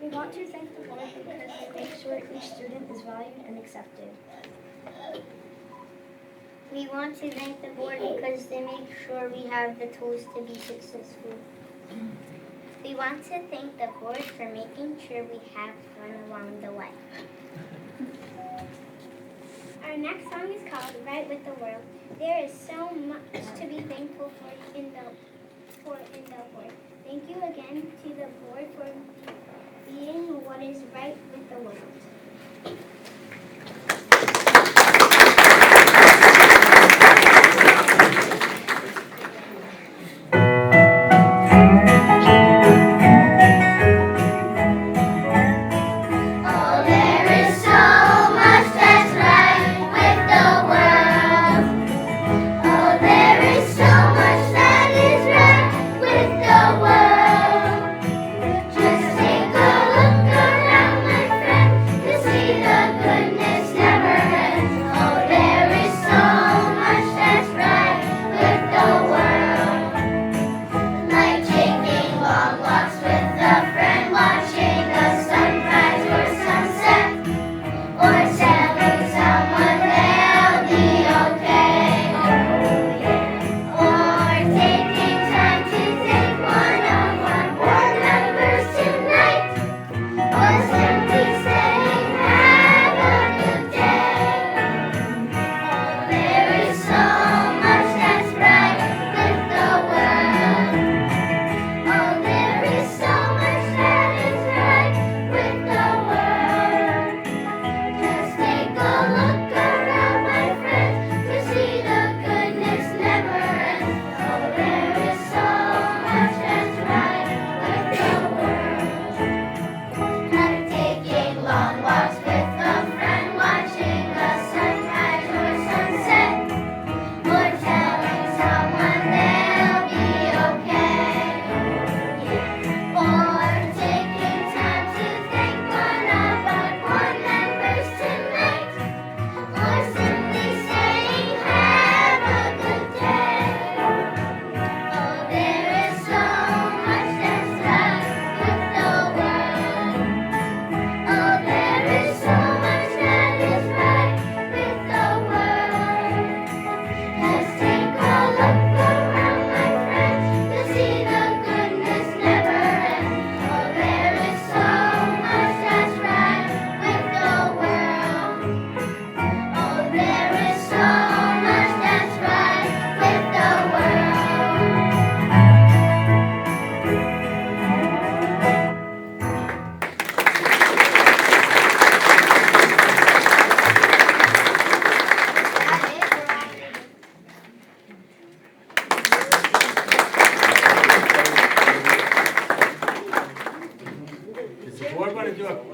We want to thank the board because they make sure each student is valued and accepted. We want to thank the board because they make sure we have the tools to be successful. We want to thank the board for making sure we have fun along the way. Our next song is called Right with the World. There is so much to be thankful for in the board. Thank you again to the board for being what is right with the world.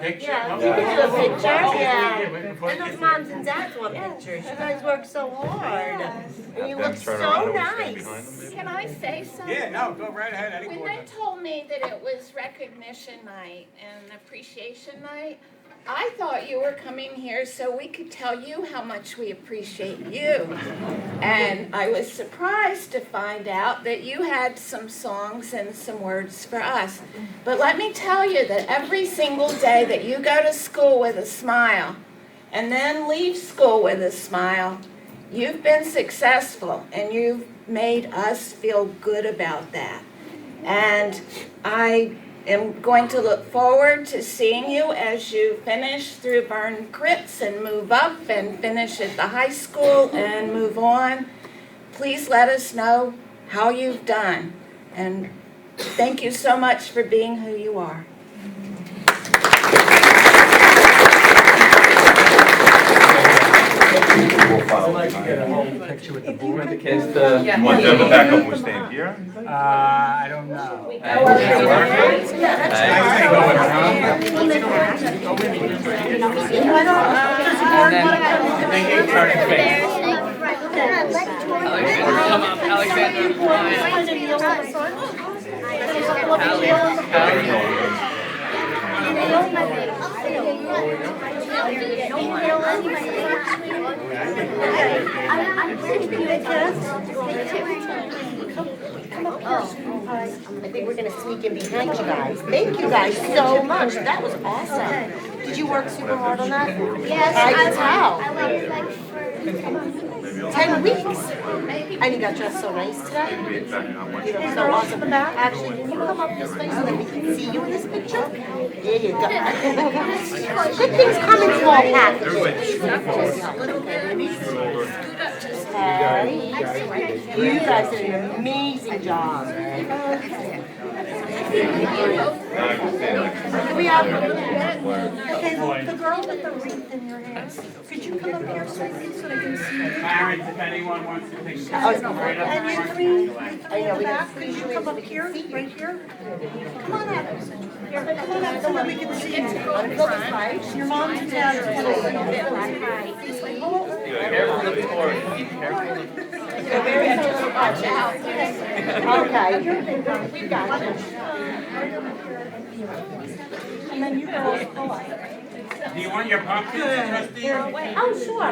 Picture? Yeah, we can do a picture, yeah. And those moms and dads want pictures. You guys work so hard. And you look so nice. Can I say something? Yeah, no, go right ahead. When they told me that it was recognition night and appreciation night, I thought you were coming here so we could tell you how much we appreciate you. And I was surprised to find out that you had some songs and some words for us. But let me tell you that every single day that you go to school with a smile and then leave school with a smile, you've been successful and you've made us feel good about that. And I am going to look forward to seeing you as you finish through Vern Crits and move up and finish at the high school and move on. Please let us know how you've done. And thank you so much for being who you are. I'd like to get a whole picture with the board. The kids to want them to back up and we're staying here? I don't know. Come up, I think we're gonna sneak in behind you guys. Thank you guys so much. That was awesome. Did you work super hard on that? Yes, I can tell. I waited like for 10 weeks. And you got dressed so nice today. You know, so awesome. Actually, can you come up this way so that we can see you in this picture? There you go. Good things come in small packages. Okay. You guys did an amazing job. We have, Okay, the girl with the wreath in your hands, could you come up here so I can see you? Parents, if anyone wants to take Oh, pictures, right up And you front. three in the back, could you come up here, right here? Come on up. Here, come on up so that we can see you. Your mom's and dad's. Careful with the cord. watch out. Okay. We got you. And then you girls pull up. Do you want your pumpkins, trustee? Oh, sure.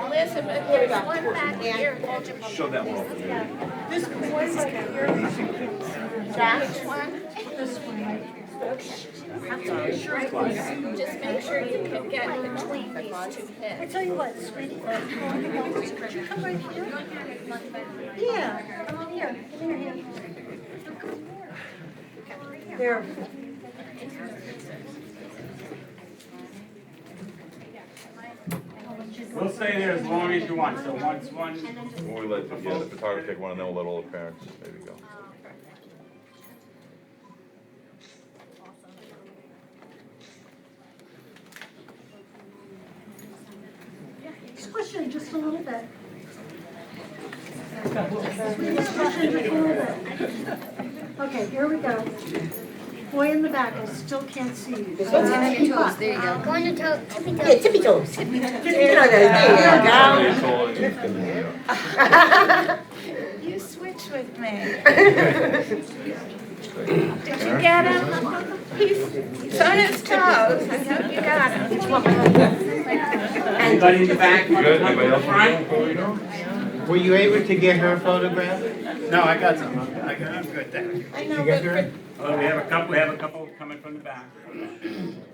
Elizabeth, there's one back here. Show that one. This boy right here. Jack? This one right Just make sure you can get between these two I heads. tell you what, sweetie, could you come right here? Yeah, come on here, give me your hand. There. We'll stay there as long as you want, so once one, When we let the photographer take one, and then we'll let all the parents maybe go. Squish in just a little bit. Squish in just a little bit. Okay, here we go. Boy in the back, I still can't see you. This one's on your toes. There you go. Going to tippy Yeah, toes. tippy toes. There you You switch with me. Did you get him? He's on his toes. I hope you got him. anybody in the back want to Good, come anybody to the else? front? Were you able to get her photograph? No, I got some, I'm good, thank you. I know, but for Oh, we have a couple coming from the back.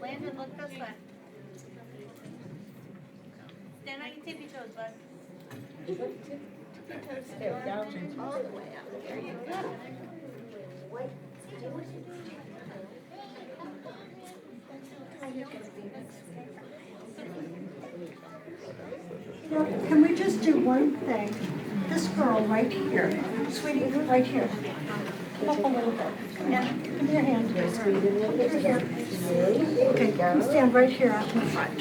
Landon, look this way. Stand on your tippy toes, bud. all the way up. There you go. You know, can we just do one thing? This girl right here, sweetie, right here. Come up a little bit. Yeah, give me your hand. Over here. Okay, you stand right here out in front.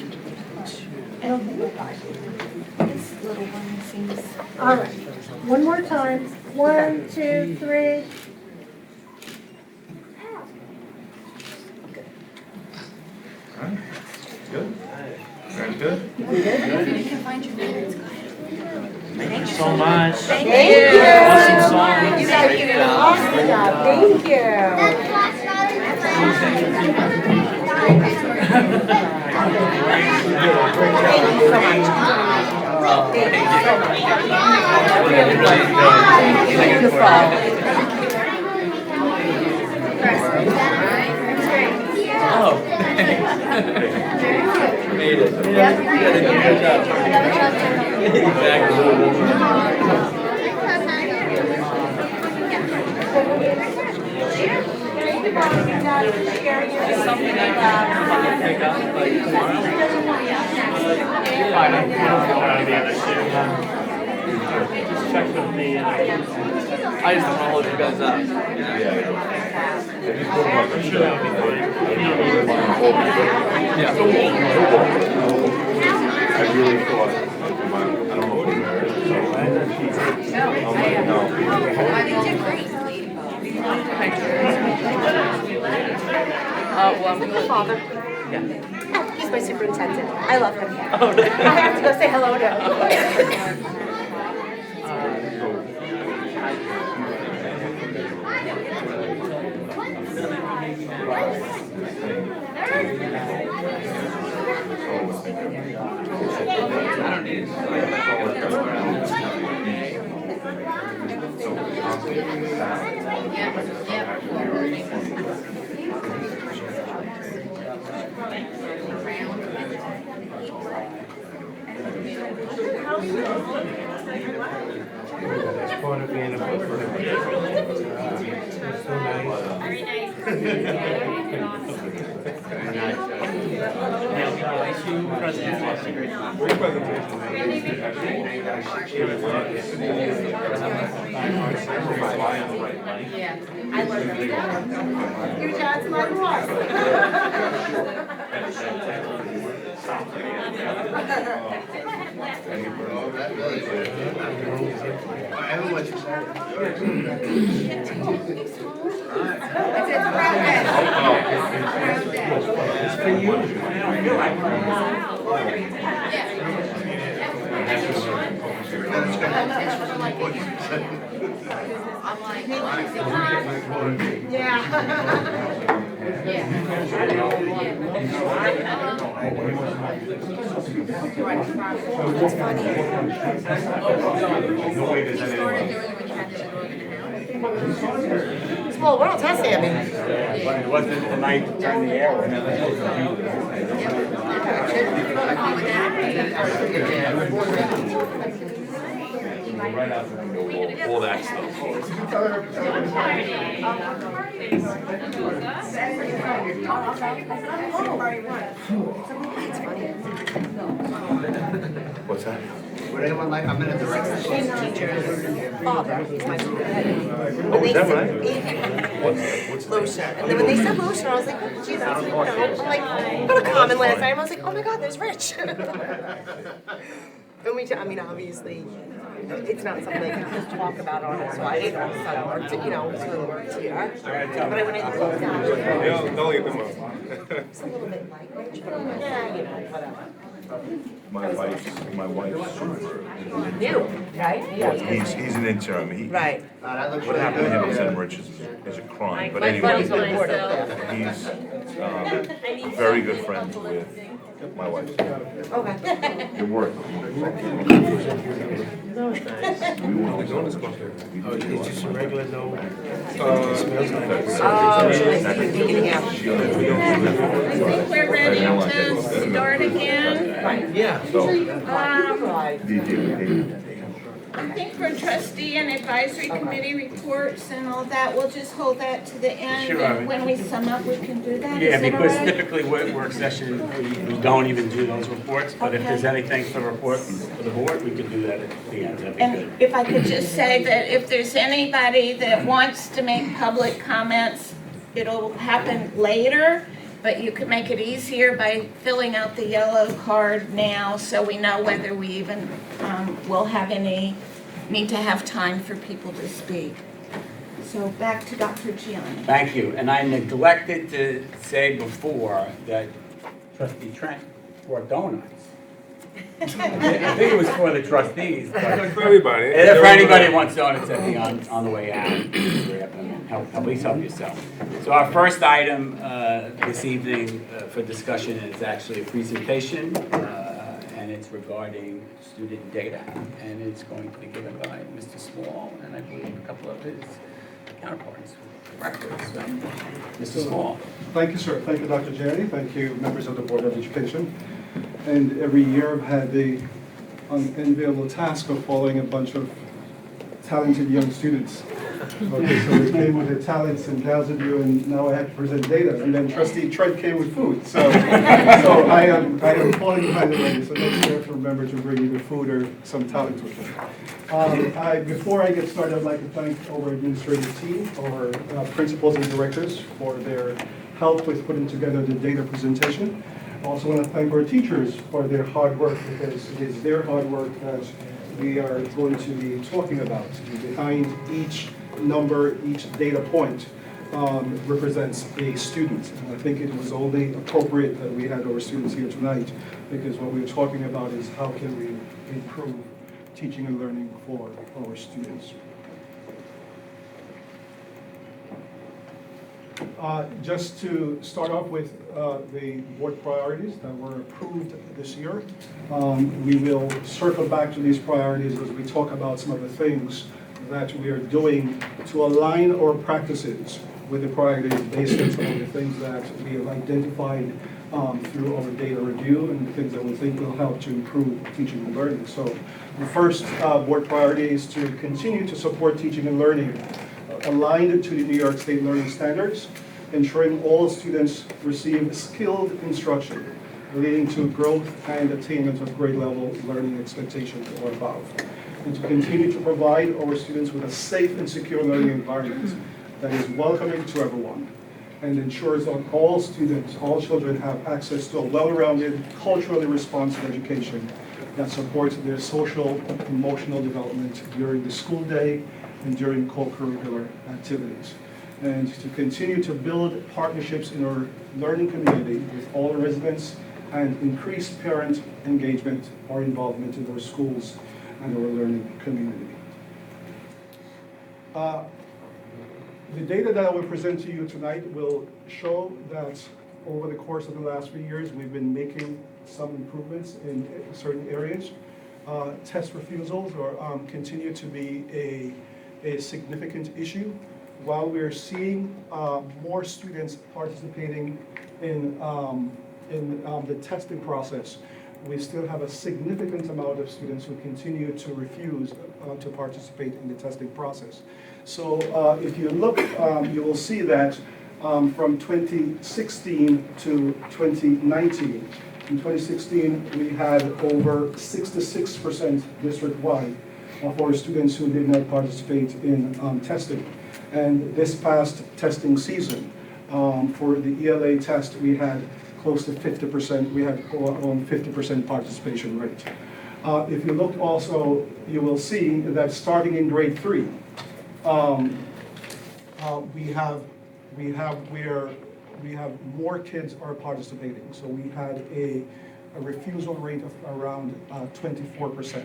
This little one seems. All right, one more time. 1, 2, 3. Good? Very good? Thank you so much. Thank you. Awesome song. You guys did an awesome job. Thank you. Thank you so much. Thank you so much. Really beautiful. Oh. Made it. Good job. Something I can pick up like tomorrow. Just check with the. I just don't want to hold you guys up. If you put them up, sure. Yeah. I really thought, I don't know if we're married, so. No. Well, I'm with my father. Yeah. He's my superintendent. I love him. Oh, really? I have to go say hello to him. I don't need it. That's part of being a it's so nice. Very nice. I love that. Your dad's my boss. It's for you. I feel like Small world, huh, Sammy? it wasn't the night to turn the air Right out the window, all that stuff. What's that? Would anyone like, I'm in a director's Father, he's my Oh, is that right? What's the Lotion. And then when they said lotion, I was like, oh, geez, that's, you know, I'm like, not a common last name. I was like, oh my God, there's Rich. And I mean, obviously, it's not something they can just talk about on it, so I didn't all of a sudden work to, you know, it's really work to you. But I went in and looked at it. Don't leave them up. It's a little bit like Rich, but I'm like, yeah, you know, whatever. My wife's super. New, right? Yeah. He's an intern. Right. What happened to him is in Rich is a crime, but My buddy's on anyway, board over there. he's very good friends with my wife. Okay. It worked. It's just a regular no. Oh, yeah. I think we're ready to start again. Yeah. I think for trustee and advisory committee reports and all that, we'll just hold that to the end. Sure. And when we sum up, we can do that. Yeah, Is that all because right? typically work session, we don't even do those reports, but if there's anything for report for the board, we can do that at the end. That'd be good. And if I could just say that if there's anybody that wants to make public comments, it'll happen later, but you can make it easier by filling out the yellow card now so we know whether we even will have need to have time for people to speak. So back to Dr. Gianni. Thank you, and I neglected to say before that trustee Trent brought donuts. I think it was for the trustees, but For everybody. if anybody wants donuts, that'd be on the way out. Grab them and at least help yourself. So our first item this evening for discussion is actually a presentation, and it's regarding student data, and it's going to be given by Mr. Small, and I believe a couple of his counterparts, directors. So, Mr. Small. Thank you, sir. Thank you, Dr. Jerry. Thank you, members of the Board of Education. And every year I've had the unenviable task of following a bunch of talented young students. Okay, so they came with their talents and dazzled you, and now I have to present data. And then Trustee Trent came with food. So I am falling behind the lady. So next year, to remember to bring either food or some talent with me. Before I get started, I'd like to thank our administrative team, our principals and directors for their help with putting together the data presentation. I also want to thank our teachers for their hard work, because it is their hard work that we are going to be talking about. Behind each number, each data point represents a student. And I think it was only appropriate that we had our students here tonight, because what we're talking about is how can we improve teaching and learning for our students. Just to start off with the board priorities that were approved this year, we will circle back to these priorities as we talk about some of the things that we are doing to align our practices with the priorities based on some of the things that we have identified through our data review and the things that we think will help to improve teaching and learning. So the first board priority is to continue to support teaching and learning aligned to the New York State learning standards, ensuring all students receive skilled instruction leading to growth and attainment of grade level learning expectations or above. And to continue to provide our students with a safe and secure learning environment that is welcoming to everyone and ensures that all students, all children have access to a well-rounded, culturally responsive education that supports their social, emotional development during the school day and during co-curricular activities. And to continue to build partnerships in our learning community with all residents and increase parent engagement or involvement in our schools and our learning community. The data that I will present to you tonight will show that over the course of the last few years, we've been making some improvements in certain areas. Test refusals continue to be a significant issue. While we're seeing more students participating in the testing process, we still have a significant amount of students who continue to refuse to participate in the testing process. So if you look, you will see that from 2016 to 2019, in 2016 we had over 66% district-wide of our students who did not participate in testing. And this past testing season, for the ELA test, we had close to 50%, we had around 50% participation rate. If you look also, you will see that starting in grade 3, we have more kids are participating. So we had a refusal rate of around 24%,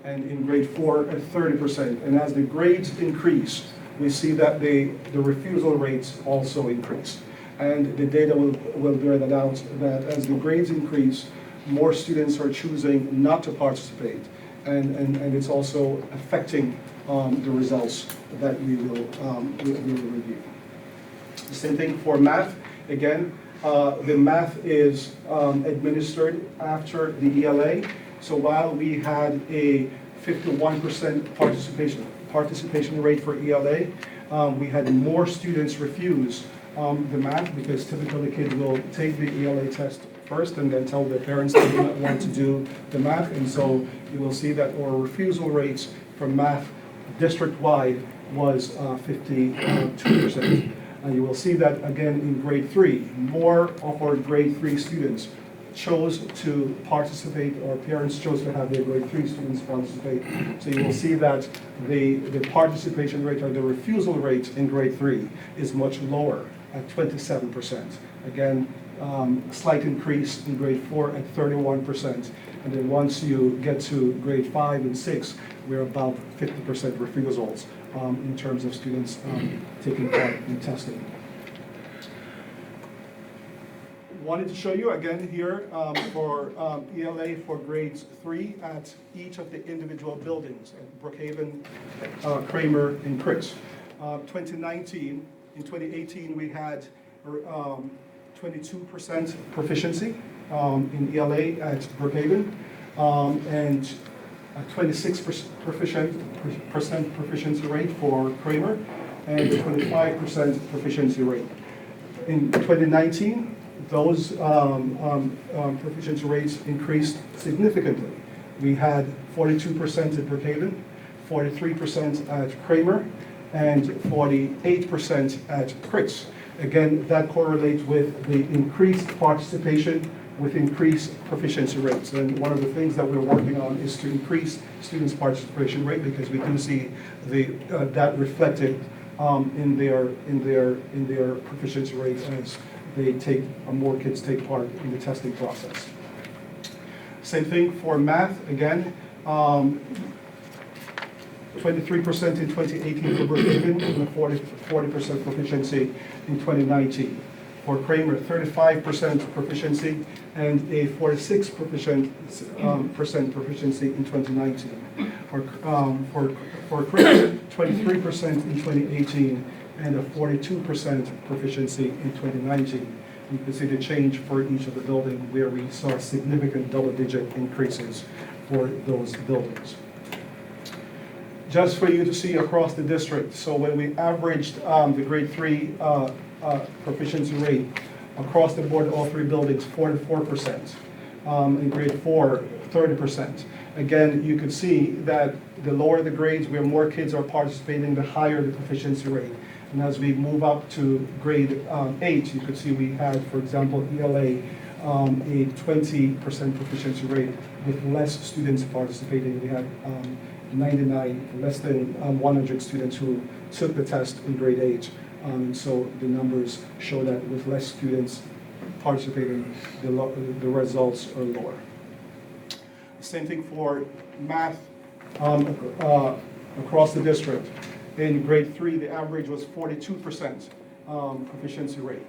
and in grade 4 at 30%. And as the grades increase, we see that the refusal rates also increase. And the data will bear that out, that as the grades increase, more students are choosing not to participate. And it's also affecting the results that we will review. The same thing for math. Again, the math is administered after the ELA. So while we had a 51% participation rate for ELA, we had more students refuse the math, because typically kids will take the ELA test first and then tell their parents they do not want to do the math. And so you will see that our refusal rates for math district-wide was 52%. And you will see that again in grade 3. More of our grade 3 students chose to participate, or parents chose to have their grade 3 students participate. So you will see that the participation rate, or the refusal rate in grade 3 is much lower at 27%. Again, slight increase in grade 4 at 31%. And then once you get to grade 5 and 6, we're about 50% refusals in terms of students taking part in testing. Wanted to show you again here for ELA for grades 3 at each of the individual buildings at Brookhaven, Kramer, and Chris. 2019, in 2018 we had 22% proficiency in ELA at Brookhaven, and a 26% proficiency rate for Kramer, and 25% proficiency rate. In 2019, those proficiency rates increased significantly. We had 42% at Brookhaven, 43% at Kramer, and 48% at Chris. Again, that correlates with the increased participation with increased proficiency rates. And one of the things that we're working on is to increase students' participation rate, because we do see that reflected in their proficiency rates as they more kids take part in the testing process. Same thing for math. Again, 23% in 2018 for Brookhaven, and a 40% proficiency in 2019. For Kramer, 35% proficiency and a 46% proficiency in 2019. for Christian, 23% in 2018, and a 42% proficiency in 2019. You can see the change for each of the buildings where we saw significant double-digit increases for those buildings. Just for you to see across the district, so when we averaged the grade 3 proficiency rate across the board, all 3 buildings, 44%. In grade 4, 30%. Again, you could see that the lower the grades, where more kids are participating, the higher the proficiency rate. And as we move up to grade 8, you could see we had, for example, ELA, a 20% proficiency rate with less students participating. We had 99, less than 100 students who took the test in grade 8. So the numbers show that with less students participating, the results are lower. Same thing for math across the district. In grade 3, the average was 42% proficiency rate.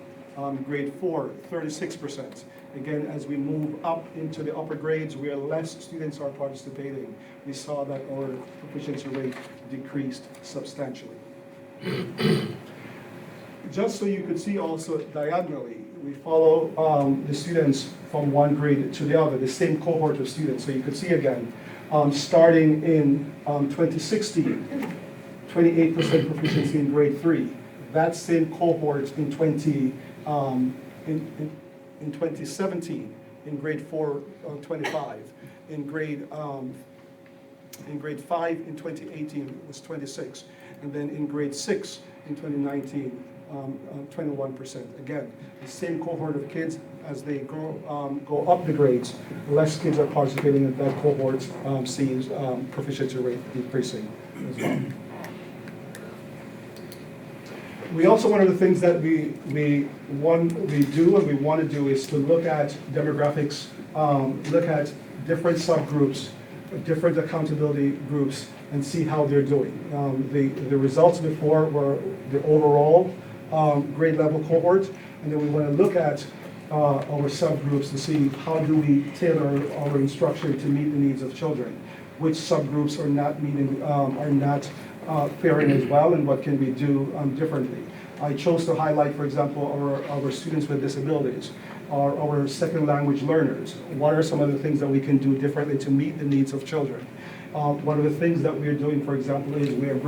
Grade 4, 36%. Again, as we move up into the upper grades where less students are participating, we saw that our proficiency rate decreased substantially. Just so you could see also diagonally, we follow the students from one grade to the other, the same cohort of students. So you could see again, starting in 2016, 28% proficiency in grade 3. That same cohort in 2017, in grade 4, 25. In grade 5 in 2018 it was 26. And then in grade 6 in 2019, 21%. Again, the same cohort of kids, as they go up the grades, less kids are participating in that cohort, sees proficiency rate decreasing as well. We also, one of the things that we do and we want to do is to look at demographics, look at different subgroups, different accountability groups, and see how they're doing. The results before were the overall grade level cohort, and then we want to look at our subgroups to see how do we tailor our instruction to meet the needs of children, which subgroups are not meeting, are not faring as well, and what can we do differently. I chose to highlight, for example, our students with disabilities, our second language learners. What are some of the things that we can do differently to meet the needs of children? One of the things that we're doing, for example, is we've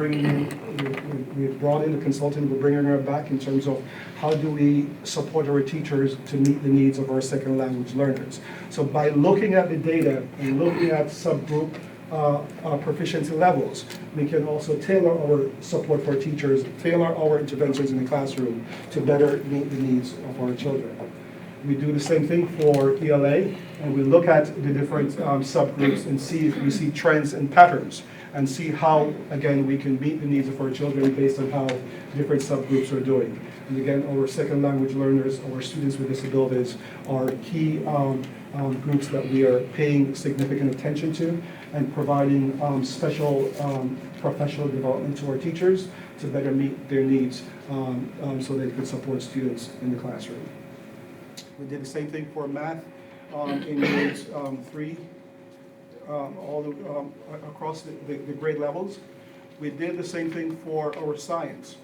brought in a consultant, we're bringing her back in terms of how do we support our teachers to meet the needs of our second language learners. So by looking at the data and looking at subgroup proficiency levels, we can also tailor our support for teachers, tailor our interventions in the classroom to better meet the needs of our children. We do the same thing for ELA, and we look at the different subgroups and see if we see trends and patterns, and see how, again, we can meet the needs of our children based on how different subgroups are doing. And again, our second language learners, our students with disabilities are key groups that we are paying significant attention to and providing special professional development to our teachers to better meet their needs so they can support students in the classroom. We did the same thing for math in grades 3, across the grade levels. We did the same thing for our science.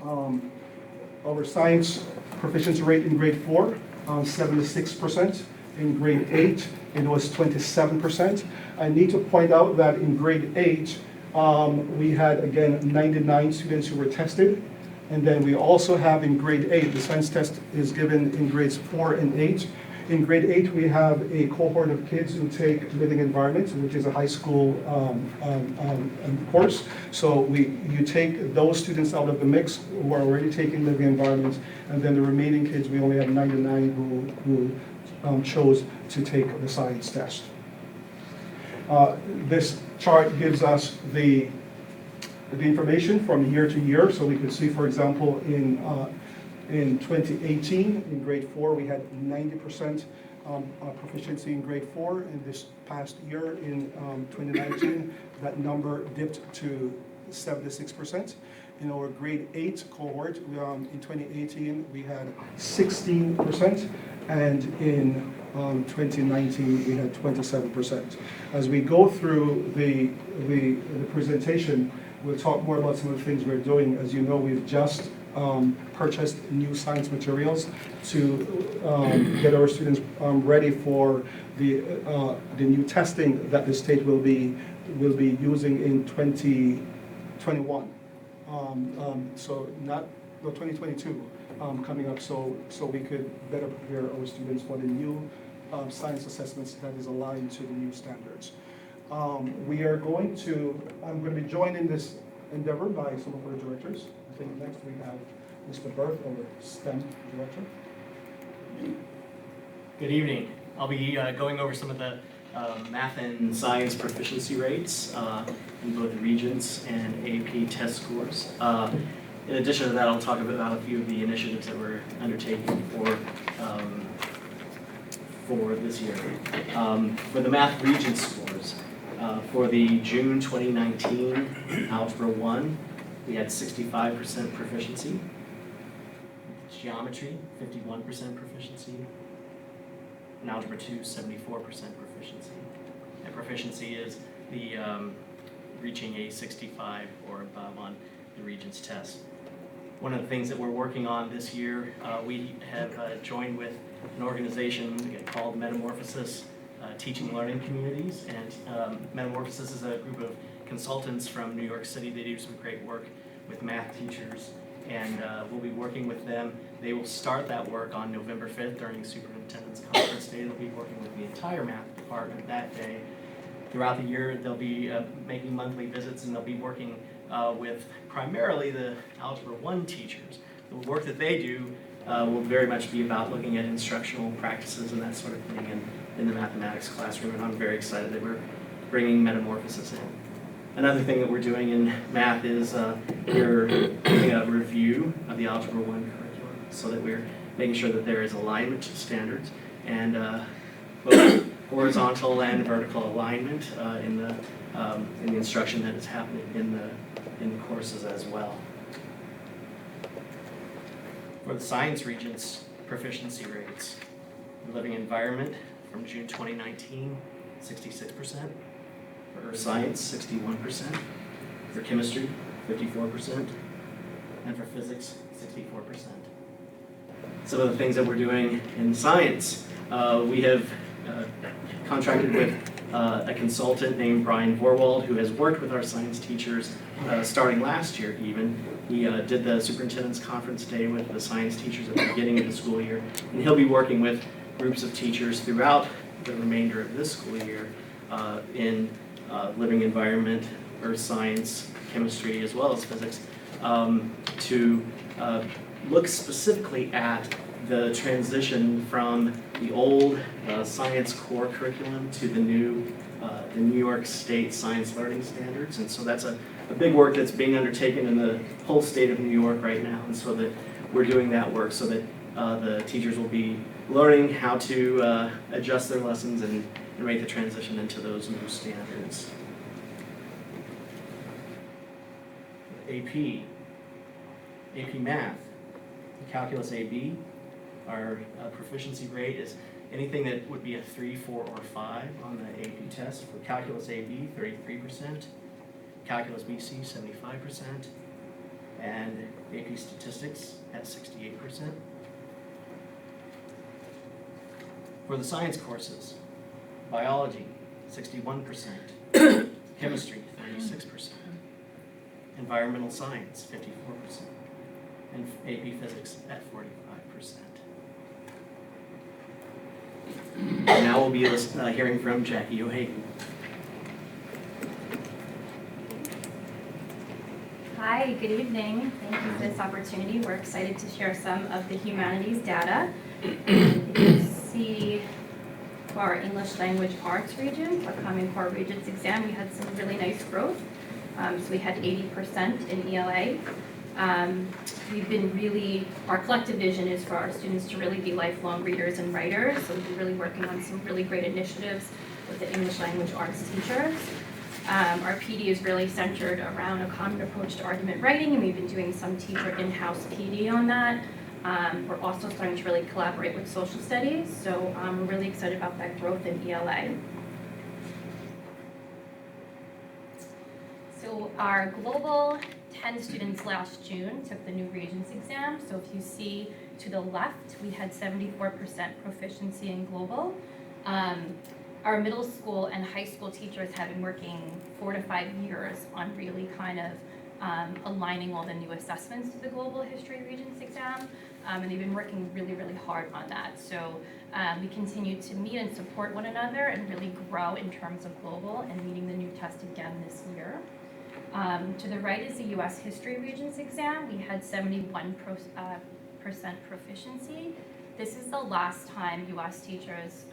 Our science proficiency rate in grade 4, 76%. In grade 8, it was 27%. I need to point out that in grade 8, we had, again, 99 students who were tested. And then we also have in grade 8, the science test is given in grades 4 and 8. In grade 8, we have a cohort of kids who take living environments, which is a high school course. So you take those students out of the mix who are already taking living environments, and then the remaining kids, we only have 99 who chose to take the science test. This chart gives us the information from year to year, so we could see, for example, in 2018, in grade 4, we had 90% proficiency in grade 4. In this past year, in 2019, that number dipped to 76%. In our grade 8 cohort, in 2018, we had 16%, and in 2019, we had 27%. As we go through the presentation, we'll talk more about some of the things we're doing. As you know, we've just purchased new science materials to get our students ready for the new testing that the state will be using in 2021. So not 2022 coming up, so we could better prepare our students for the new science assessments that is aligned to the new standards. I'm going to be joined in this endeavor by some of our directors. I think next we have Mr. Berth, our STEM director. Good evening. I'll be going over some of the math and science proficiency rates in both Regents and AP test scores. In addition to that, I'll talk about a few of the initiatives that we're undertaking for this year. For the math Regents scores, for the June 2019 Algebra 1, we had 65% proficiency. Geometry, 51% proficiency. In Algebra 2, 74% proficiency. And proficiency is the reaching a 65 or above on the Regents test. One of the things that we're working on this year, we have joined with an organization called Metamorphosis Teaching Learning Communities, and Metamorphosis is a group of consultants from New York City. They do some great work with math teachers, and we'll be working with them. They will start that work on November 5th during Superintendent's Conference Day. They'll be working with the entire math department that day. Throughout the year, they'll be making monthly visits, and they'll be working with primarily the Algebra 1 teachers. The work that they do will very much be about looking at instructional practices and that sort of thing in the mathematics classroom, and I'm very excited that we're bringing Metamorphosis in. Another thing that we're doing in math is we're doing a review of the Algebra 1 curriculum so that we're making sure that there is alignment to standards and both horizontal and vertical alignment in the instruction that is happening in the courses as well. For the science Regents proficiency rates, the living environment from June 2019, 66%. For earth science, 61%. For chemistry, 54%. And for physics, 64%. Some of the things that we're doing in science, we have contracted with a consultant named Brian Vorwald, who has worked with our science teachers starting last year even. He did the Superintendent's Conference Day with the science teachers at the beginning of the school year, and he'll be working with groups of teachers throughout the remainder of this school year in living environment, earth science, chemistry, as well as physics, to look specifically at the transition from the old science core curriculum to the new New York State Science Learning Standards. And so that's a big work that's being undertaken in the whole state of New York right now. And so that we're doing that work so that the teachers will be learning how to adjust their lessons and make the transition into those new standards. AP Math, Calculus AB, our proficiency rate is anything that would be a 3, 4, or 5 on the AP test. For Calculus AB, 33%, Calculus BC, 75%, and AP Statistics at 68%. For the science courses, Biology, 61%, Chemistry, 36%, Environmental Science, 54%, and AP Physics at 45%. And now we'll be hearing from Jackie O'Hagan. Hi, good evening. Thank you for this opportunity. We're excited to share some of the humanities data. If you see for our English Language Arts region, our Common Core Regents exam, we had some really nice growth. So we had 80% in ELA. We've been really, our collective vision is for our students to really be lifelong readers and writers. So we've been really working on some really great initiatives with the English Language Arts teachers. Our PD is really centered around a common approach to argument writing, and we've been doing some teacher in-house PD on that. We're also starting to really collaborate with social studies, so we're really excited about that growth in ELA. So our global 10 students last June took the new Regents exam. So if you see to the left, we had 74% proficiency in global. Our middle school and high school teachers have been working 4 to 5 years on really kind of aligning all the new assessments to the Global History Regents exam, and they've been working really, really hard on that. So we continue to meet and support one another and really grow in terms of global and meeting the new test again this year. To the right is the U.S. History Regents exam. We had 71% proficiency. This is the last time U.S. teachers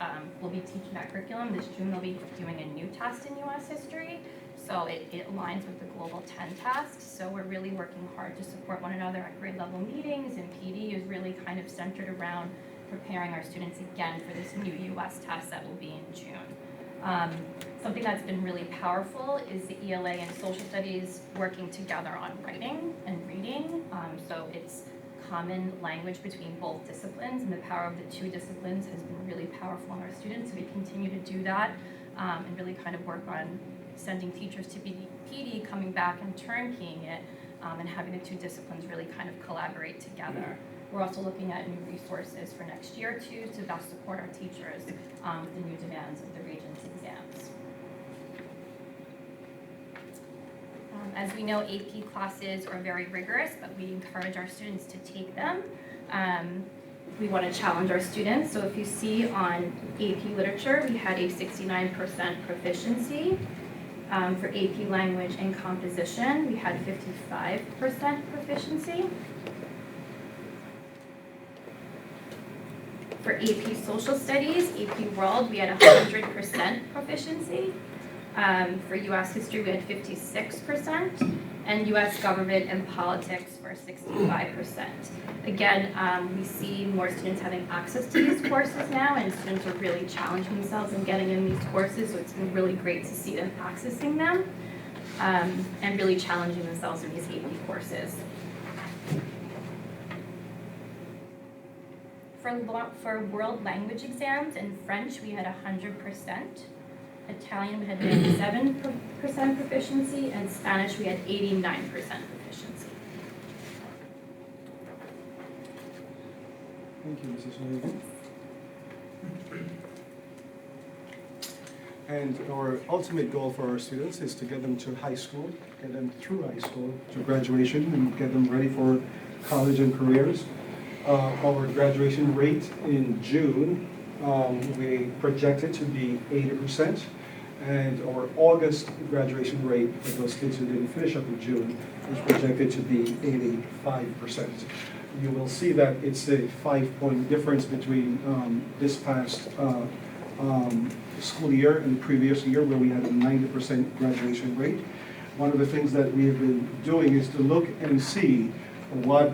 will be teaching that curriculum. This June they'll be doing a new test in U.S. history. So it aligns with the Global 10 test. So we're really working hard to support one another at grade level meetings, and PD is really kind of centered around preparing our students again for this new U.S. test that will be in June. Something that's been really powerful is the ELA and social studies working together on writing and reading. So it's common language between both disciplines, and the power of the two disciplines has been really powerful on our students. So we continue to do that and really kind of work on sending teachers to PD, coming back and turnkeying it, and having the two disciplines really kind of collaborate together. We're also looking at new resources for next year too to best support our teachers with the new demands of the Regents exams. As we know, AP classes are very rigorous, but we encourage our students to take them. We want to challenge our students. So if you see on AP Literature, we had a 69% proficiency. For AP Language and Composition, we had 55% proficiency. For AP Social Studies, AP World, we had 100% proficiency. For U.S. History, we had 56%, and U.S. Government and Politics were 65%. Again, we see more students having access to these courses now, and students are really challenging themselves in getting in these courses, so it's been really great to see them accessing them and really challenging themselves in these AP courses. For world language exams, in French, we had 100%. Italian, we had 97% proficiency, and Spanish, we had 89% proficiency. Thank you, Mrs. O'Hagan. And our ultimate goal for our students is to get them to high school, get them through high school to graduation, and get them ready for college and careers. Our graduation rate in June, we projected to be 80%, and our August graduation rate for those kids who didn't finish up in June is projected to be 85%. You will see that it's a 5-point difference between this past school year and the previous year, where we had a 90% graduation rate. One of the things that we have been doing is to look and see what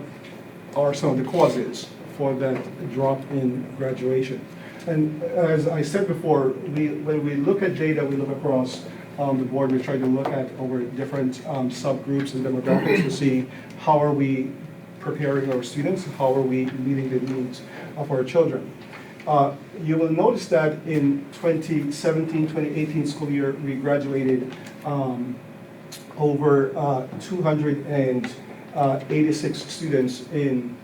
are some of the causes for that drop in graduation. And as I said before, when we look at data, we look across the board, we try to look at our different subgroups and demographics to see how are we preparing our students, how are we meeting the needs of our children. You will notice that in 2017-2018 school year, we graduated over 286 students in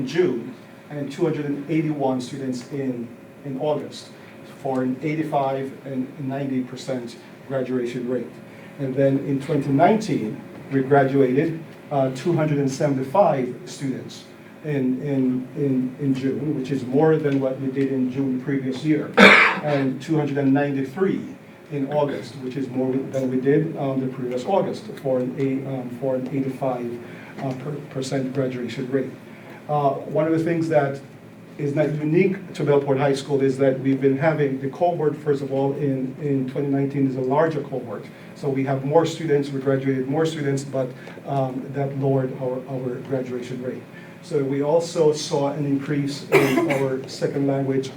June and 281 students in August, for an 85 and 90% graduation rate. And then in 2019, we graduated 275 students in June, which is more than what we did in June the previous year, and 293 in August, which is more than we did the previous August, for an 85% graduation rate. One of the things that is not unique to Bellport High School is that we've been having the cohort, first of all, in 2019 is a larger cohort. So we have more students, we graduated more students, but that lowered our graduation rate. So we also saw an increase in our second language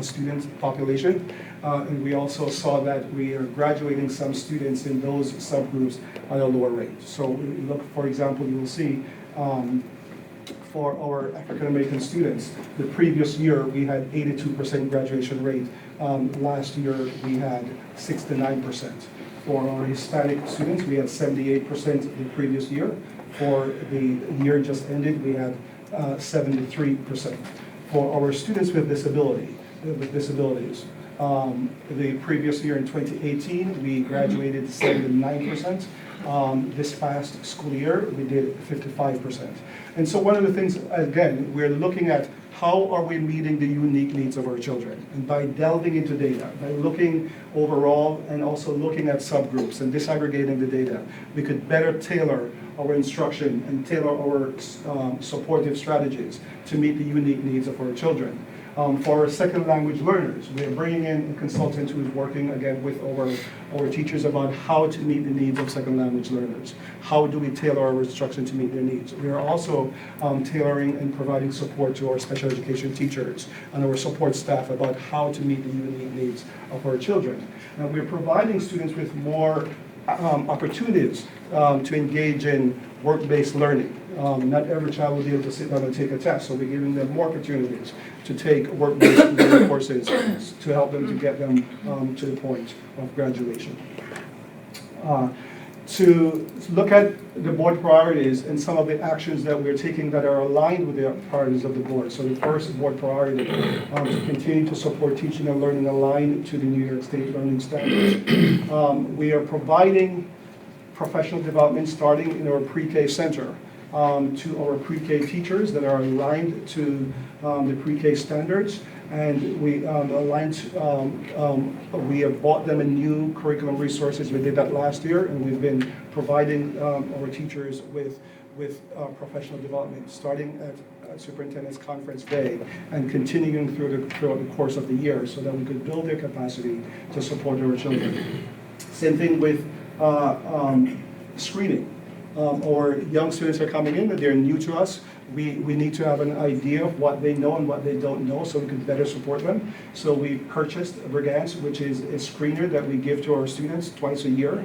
student population. And we also saw that we are graduating some students in those subgroups at a lower rate. So look, for example, you will see for our African American students, the previous year we had 82% graduation rate. Last year we had 6 to 9%. For our Hispanic students, we had 78% the previous year. For the year just ended, we had 73%. For our students with disabilities, the previous year in 2018, we graduated 79%. This past school year, we did 55%. And so one of the things, again, we're looking at how are we meeting the unique needs of our children? And by delving into data, by looking overall and also looking at subgroups and disaggregating the data, we could better tailor our instruction and tailor our supportive strategies to meet the unique needs of our children. For our second language learners, we're bringing in a consultant who is working again with our teachers about how to meet the needs of second language learners. How do we tailor our instruction to meet their needs? We are also tailoring and providing support to our special education teachers and our support staff about how to meet the unique needs of our children. And we're providing students with more opportunities to engage in work-based learning. Not every child will be able to sit down and take a test, so we're giving them more opportunities to take work-based learning courses to help them to get them to the point of graduation. To look at the board priorities and some of the actions that we're taking that are aligned with the priorities of the board. So the first board priority, to continue to support teaching and learning aligned to the New York State learning standards. We are providing professional development starting in our pre-K center to our pre-K teachers that are aligned to the pre-K standards. And we we have bought them a new curriculum resources. We did that last year, and we've been providing our teachers with professional development, starting at Superintendent's Conference Day and continuing throughout the course of the year so that we could build their capacity to support our children. Same thing with screening. Our young students are coming in, they're new to us. We need to have an idea of what they know and what they don't know so we can better support them. So we purchased Brigance, which is a screener that we give to our students twice a year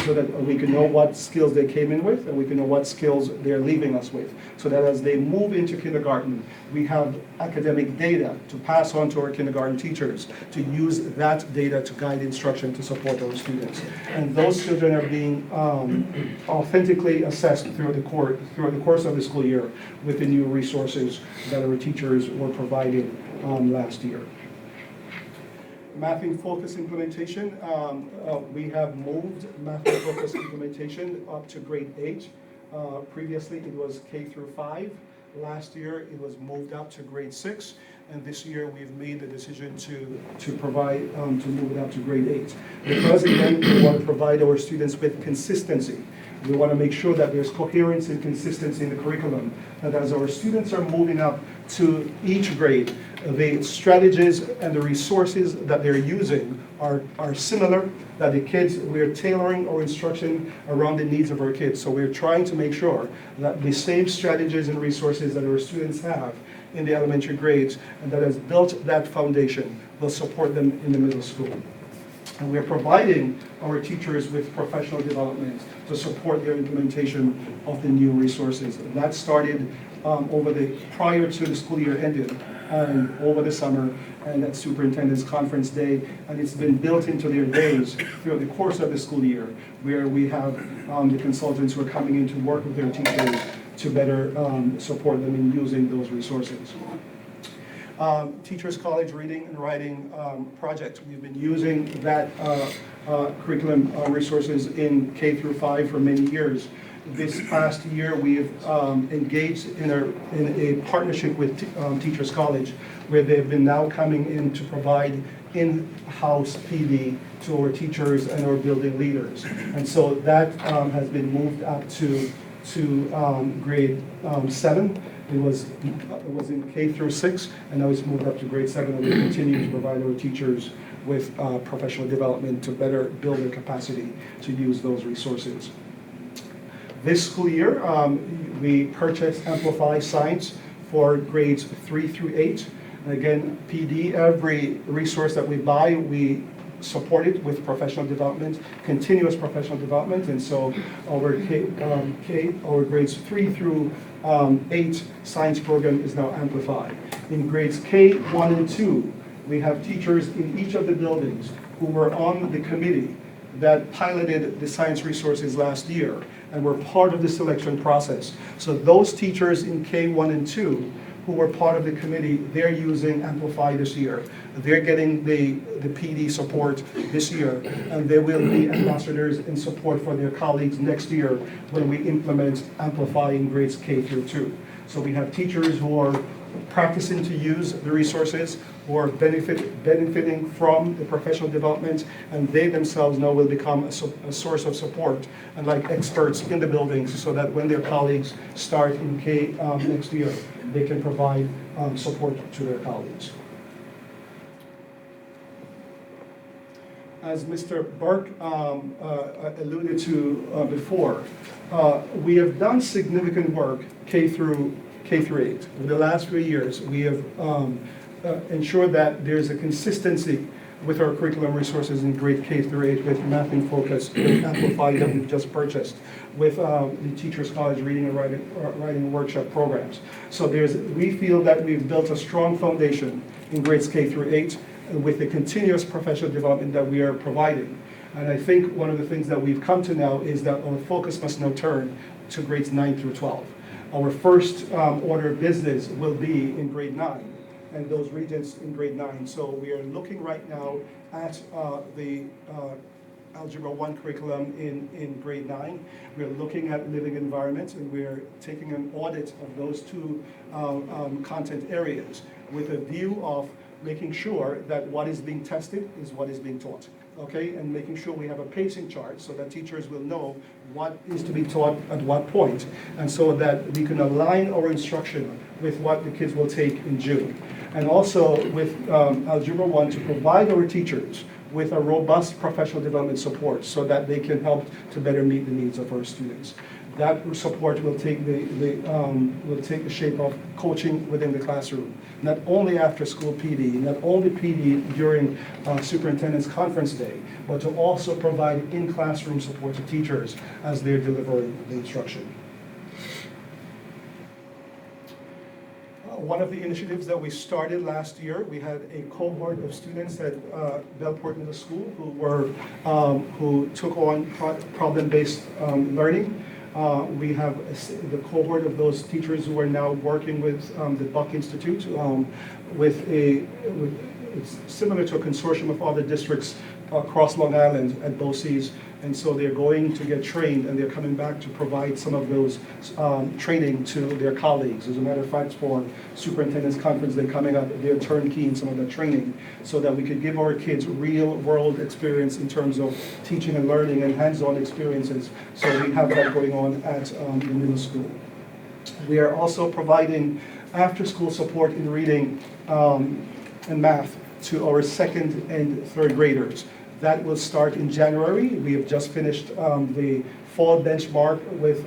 so that we can know what skills they came in with and we can know what skills they're leaving us with. So that as they move into kindergarten, we have academic data to pass on to our kindergarten teachers to use that data to guide instruction to support our students. And those children are being authentically assessed throughout the course of the school year with the new resources that our teachers were providing last year. Math in Focus implementation, we have moved Math in Focus implementation up to grade 8. Previously it was K through 5. Last year it was moved up to grade 6. And this year we've made the decision to provide, to move it up to grade 8. Because again, we want to provide our students with consistency. We want to make sure that there's coherence and consistency in the curriculum. That as our students are moving up to each grade, the strategies and the resources that they're using are similar, that the kids, we're tailoring our instruction around the needs of our kids. So we're trying to make sure that the same strategies and resources that our students have in the elementary grades and that has built that foundation will support them in the middle school. And we're providing our teachers with professional development to support their implementation of the new resources. And that started prior to the school year ended and over the summer and at Superintendent's Conference Day. And it's been built into their days throughout the course of the school year where we have the consultants who are coming in to work with their teachers to better support them in using those resources. Teachers College Reading and Writing Project. We've been using that curriculum resources in K through 5 for many years. This past year, we've engaged in a partnership with Teachers College, where they've been now coming in to provide in-house PD to our teachers and our building leaders. And so that has been moved up to grade 7. It was in K through 6, and now it's moved up to grade 7, and we continue to provide our teachers with professional development to better build their capacity to use those resources. This school year, we purchased Amplify Science for grades 3 through 8. And again, PD, every resource that we buy, we support it with professional development, continuous professional development. And so our our grades 3 through 8 science program is now amplified. In grades K, 1, and 2, we have teachers in each of the buildings who were on the committee that piloted the science resources last year and were part of the selection process. So those teachers in K1 and 2 who were part of the committee, they're using Amplify this year. They're getting the PD support this year, and they will be ambassadors in support for their colleagues next year when we implement Amplify in grades K through 2. So we have teachers who are practicing to use the resources, who are benefiting from the professional development, and they themselves now will become a source of support and like experts in the buildings, so that when their colleagues start in K next year, they can provide support to their colleagues. As Mr. Burke alluded to before, we have done significant work K through 8. In the last few years, we have ensured that there's a consistency with our curriculum resources in grade K through 8 with Math in Focus, with Amplify that we've just purchased, with the Teachers College Reading and Writing Workshop programs. So we feel that we've built a strong foundation in grades K through 8 with the continuous professional development that we are providing. And I think one of the things that we've come to now is that our focus must now turn to grades 9 through 12. Our first order of business will be in grade 9, and those regions in grade 9. So we are looking right now at the Algebra 1 curriculum in grade 9. We're looking at living environments, and we're taking an audit of those two content areas with a view of making sure that what is being tested is what is being taught, okay? And making sure we have a pacing chart so that teachers will know what is to be taught at what point, and so that we can align our instruction with what the kids will take in June. And also with Algebra 1 to provide our teachers with a robust professional development support so that they can help to better meet the needs of our students. That support will take the shape of coaching within the classroom, not only after school PD, not only PD during superintendent's conference day, but to also provide in-classroom support to teachers as they're delivering the instruction. One of the initiatives that we started last year, we had a cohort of students at Bellport Middle School who took on problem-based learning. We have the cohort of those teachers who are now working with the Buck Institute it's similar to a consortium of other districts across Long Island at BOCES, and so they're going to get trained, and they're coming back to provide some of those training to their colleagues. As a matter of fact, for Superintendent's Conference, they're coming up, they're turnkey in some of the training so that we could give our kids real-world experience in terms of teaching and learning and hands-on experiences. So we have that going on at the middle school. We are also providing after-school support in reading and math to our 2nd and 3rd graders. That will start in January. We have just finished the fall benchmark with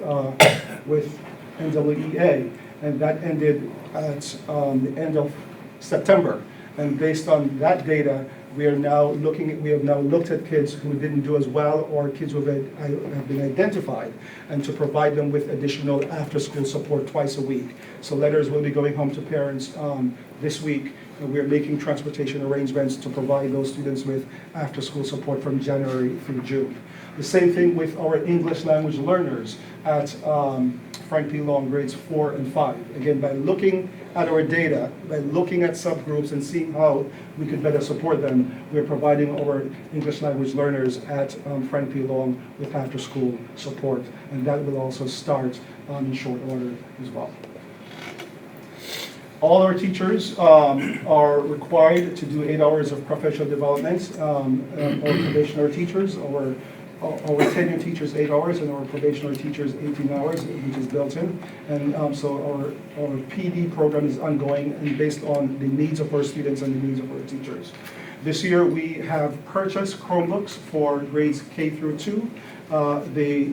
NWEA, and that ended at the end of September. And based on that data, we have now looked at kids who didn't do as well, or kids who have been identified, and to provide them with additional after-school support twice a week. So letters will be going home to parents this week, and we're making transportation arrangements to provide those students with after-school support from January through June. The same thing with our English language learners at Frank P. Long, grades 4 and 5. Again, by looking at our data, by looking at subgroups and seeing how we could better support them, we're providing our English language learners at Frank P. Long with after-school support, and that will also start in short order as well. All our teachers are required to do 8 hours of professional development, or probationary teachers, or our tenure teachers 8 hours, and our probationary teachers 18 hours, which is built in. And so our PD program is ongoing and based on the needs of our students and the needs of our teachers. This year we have purchased Chromebooks for grades K through 2. The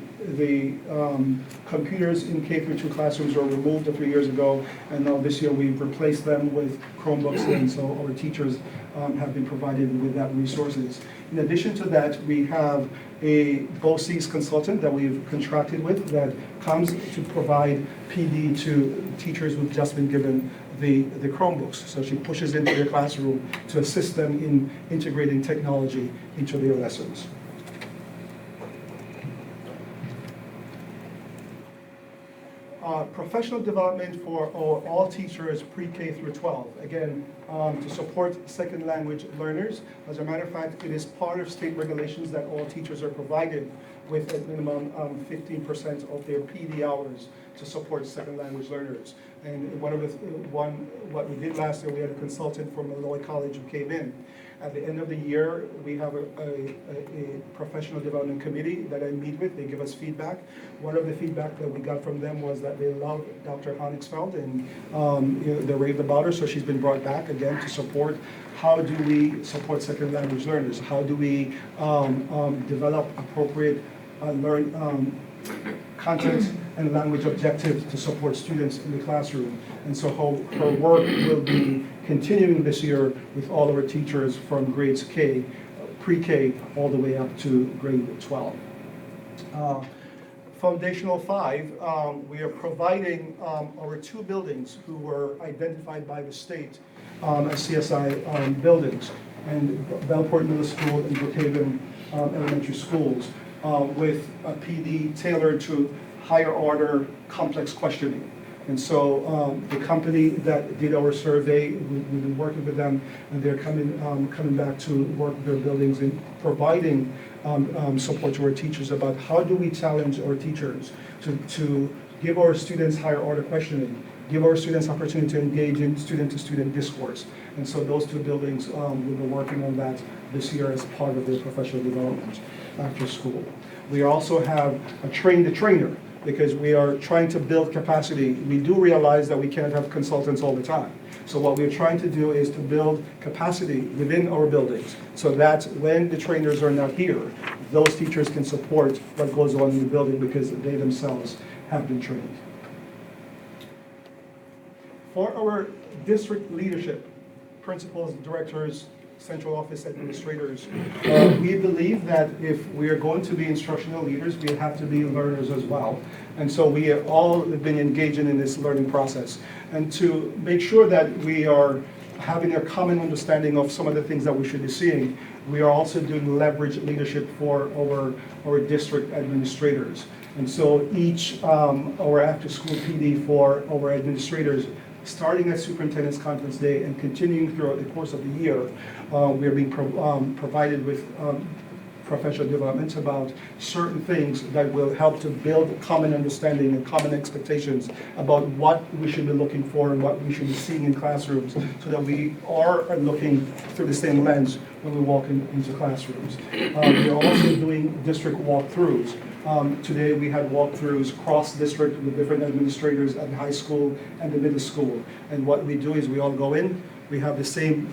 computers in K-2 classrooms were removed a few years ago, and now this year we've replaced them with Chromebooks, and so our teachers have been provided with that resources. In addition to that, we have a BOCES consultant that we've contracted with that comes to provide PD to teachers who've just been given the Chromebooks. So she pushes into their classroom to assist them in integrating technology into their lessons. Professional development for all teachers pre-K through 12. Again, to support second language learners. As a matter of fact, it is part of state regulations that all teachers are provided with at minimum 15% of their PD hours to support second language learners. And what we did last year, we had a consultant from Malloy College who came in. At the end of the year, we have a professional development committee that I meet with. They give us feedback. One of the feedback that we got from them was that they love Dr. Honigsfeld and they raved about her, so she's been brought back again to support. How do we support second language learners? How do we develop appropriate content and language objectives to support students in the classroom? And so her work will be continuing this year with all of our teachers from grades K, pre-K, all the way up to grade 12. Foundational 5, we are providing our 2 buildings who were identified by the state as CSI buildings, and Bellport Middle School and Brookhaven Elementary Schools, with a PD tailored to higher order complex questioning. And so the company that did our survey, we've been working with them, and they're coming back to work with their buildings and providing support to our teachers about how do we challenge our teachers to give our students higher order questioning, give our students opportunity to engage in student-to-student discourse. And so those 2 buildings, we've been working on that this year as part of their professional development after school. We also have a train the trainer, because we are trying to build capacity. We do realize that we can't have consultants all the time. So what we're trying to do is to build capacity within our buildings so that when the trainers are not here, those teachers can support what goes on in the building because they themselves have been trained. For our district leadership, principals, directors, central office administrators, we believe that if we are going to be instructional leaders, we have to be learners as well. And so we have all been engaging in this learning process. And to make sure that we are having a common understanding of some of the things that we should be seeing, we are also doing leverage leadership for our district administrators. And so each, our after-school PD for our administrators, starting at Superintendent's Conference Day and continuing throughout the course of the year, we are being provided with professional development about certain things that will help to build common understanding and common expectations about what we should be looking for and what we should be seeing in classrooms so that we are looking through the same lens when we walk into classrooms. We are also doing district walkthroughs. Today we had walkthroughs cross-district with different administrators at the high school and the middle school. And what we do is we all go in, we have the same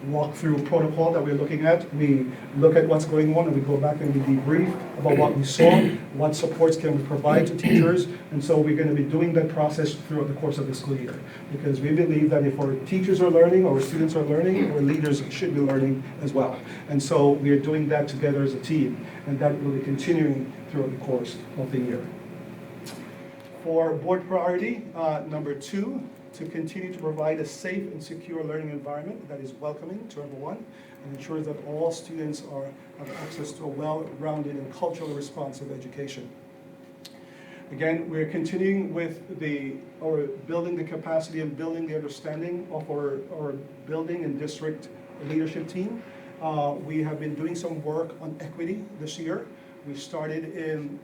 walkthrough protocol that we're looking at. We look at what's going on and we go back and we debrief about what we saw, what supports can we provide to teachers. And so we're going to be doing that process throughout the course of the school year. Because we believe that if our teachers are learning, our students are learning, our leaders should be learning as well. And so we are doing that together as a team. And that will be continuing throughout the course of the year. For board priority, number 2, to continue to provide a safe and secure learning environment that is welcoming to everyone and ensures that all students have access to a well-rounded and culturally responsive education. Again, we're continuing with our building the capacity and building the understanding of our building and district leadership team. We have been doing some work on equity this year. We started in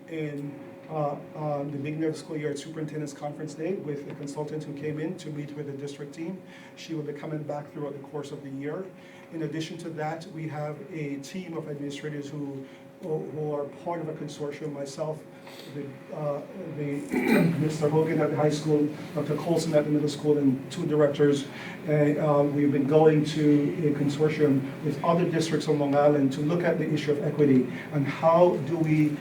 the beginning of the school year at Superintendent's Conference Day with a consultant who came in to meet with the district team. She will be coming back throughout the course of the year. In addition to that, we have a team of administrators who who are part of a consortium, myself, Mr. Hogan at the high school, Dr. Colson at the middle school, and two directors. We've been going to a consortium with other districts on Long Island to look at the issue of equity and how do we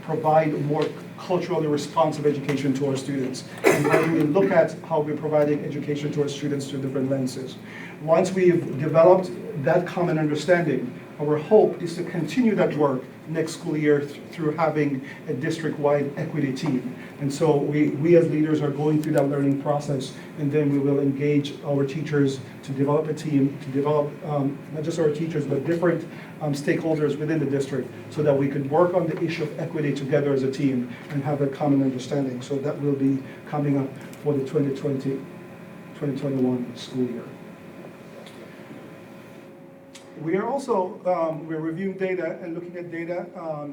provide more culturally responsive education to our students. And how do we look at how we're providing education to our students through different lenses. Once we've developed that common understanding, our hope is to continue that work next school year through having a district-wide equity team. And so we as leaders are going through that learning process, and then we will engage our teachers to develop a team, to develop not just our teachers, but different stakeholders within the district, so that we could work on the issue of equity together as a team and have a common understanding. So that will be coming up for the 2020-2021 school year. We are also we're reviewing data and looking at data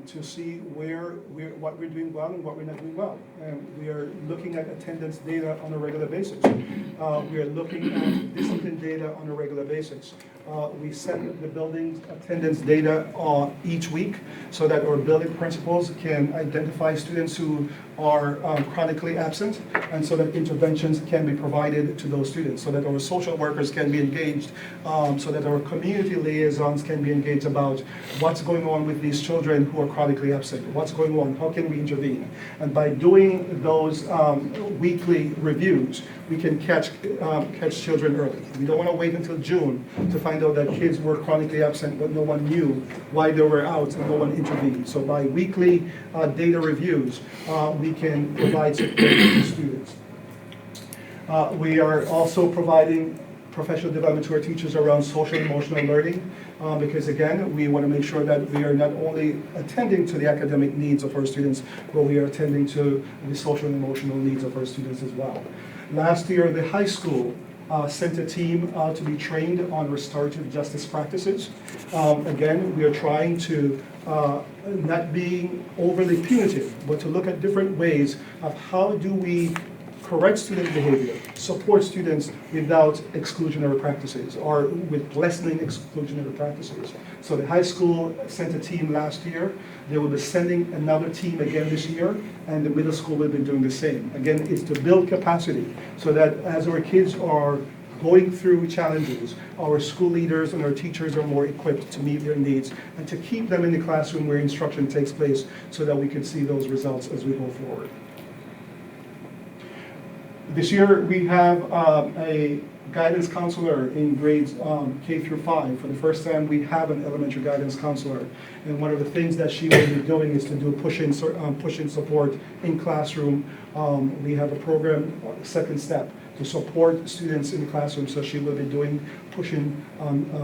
to see what we're doing well and what we're not doing well. And we are looking at attendance data on a regular basis. We are looking at discipline data on a regular basis. We send the building attendance data each week so that our building principals can identify students who are chronically absent, and so that interventions can be provided to those students, so that our social workers can be engaged, so that our community liaisons can be engaged about what's going on with these children who are chronically absent, what's going on, how can we intervene. And by doing those weekly reviews, we can catch children early. We don't want to wait until June to find out that kids were chronically absent, but no one knew why they were out and no one intervened. So by weekly data reviews, we can provide support to students. We are also providing professional development to our teachers around social and emotional learning, because again, we want to make sure that we are not only attending to the academic needs of our students, but we are attending to the social and emotional needs of our students as well. Last year, the high school sent a team to be trained on restorative justice practices. Again, we are trying to not being overly punitive, but to look at different ways of how do we correct student behavior, support students without exclusionary practices or with lessening exclusionary practices. So the high school sent a team last year. They will be sending another team again this year, and the middle school will be doing the same. Again, it's to build capacity so that as our kids are going through challenges, our school leaders and our teachers are more equipped to meet their needs and to keep them in the classroom where instruction takes place so that we can see those results as we go forward. This year we have a guidance counselor in grades K through 5. For the first time we have an elementary guidance counselor. And one of the things that she will be doing is to do push-in support in classroom. We have a program, Second Step, to support students in the classroom, so she will be doing push-in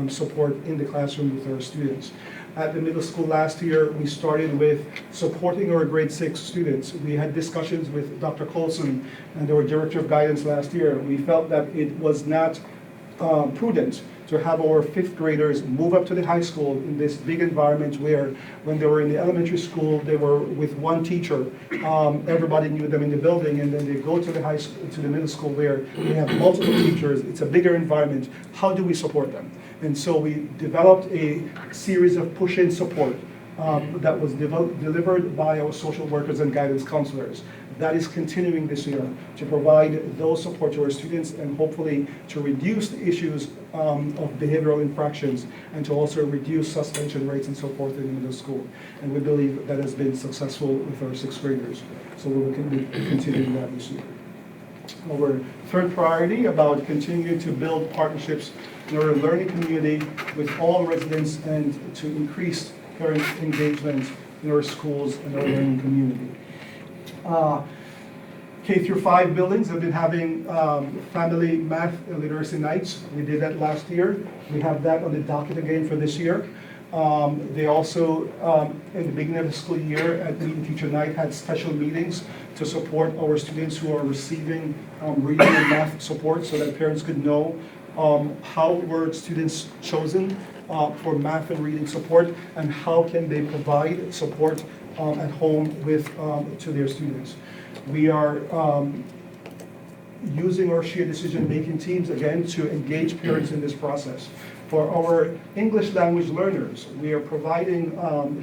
support in the classroom with our students. At the middle school last year, we started with supporting our grade 6 students. We had discussions with Dr. Colson and our director of guidance last year. We felt that it was not prudent to have our 5th graders move up to the high school in this big environment where when they were in the elementary school, they were with one teacher. Everybody knew them in the building, and then they go to the middle school where they have multiple teachers. It's a bigger environment. How do we support them? And so we developed a series of push-in support that was delivered by our social workers and guidance counselors. That is continuing this year to provide those support to our students and hopefully to reduce the issues of behavioral infractions and to also reduce suspension rates and so forth in the middle school. And we believe that has been successful with our 6th graders. So we will be continuing that this year. Our third priority about continuing to build partnerships in our learning community with all residents and to increase parent engagement in our schools and our learning community. K through 5 buildings have been having family math and literacy nights. We did that last year. We have that on the docket again for this year. They also, in the beginning of the school year at Meet and Teacher Night, had special meetings to support our students who are receiving reading and math support so that parents could know how were students chosen for math and reading support and how can they provide support at home to their students. We are using our shared decision-making teams, again, to engage parents in this process. For our English language learners, we are providing,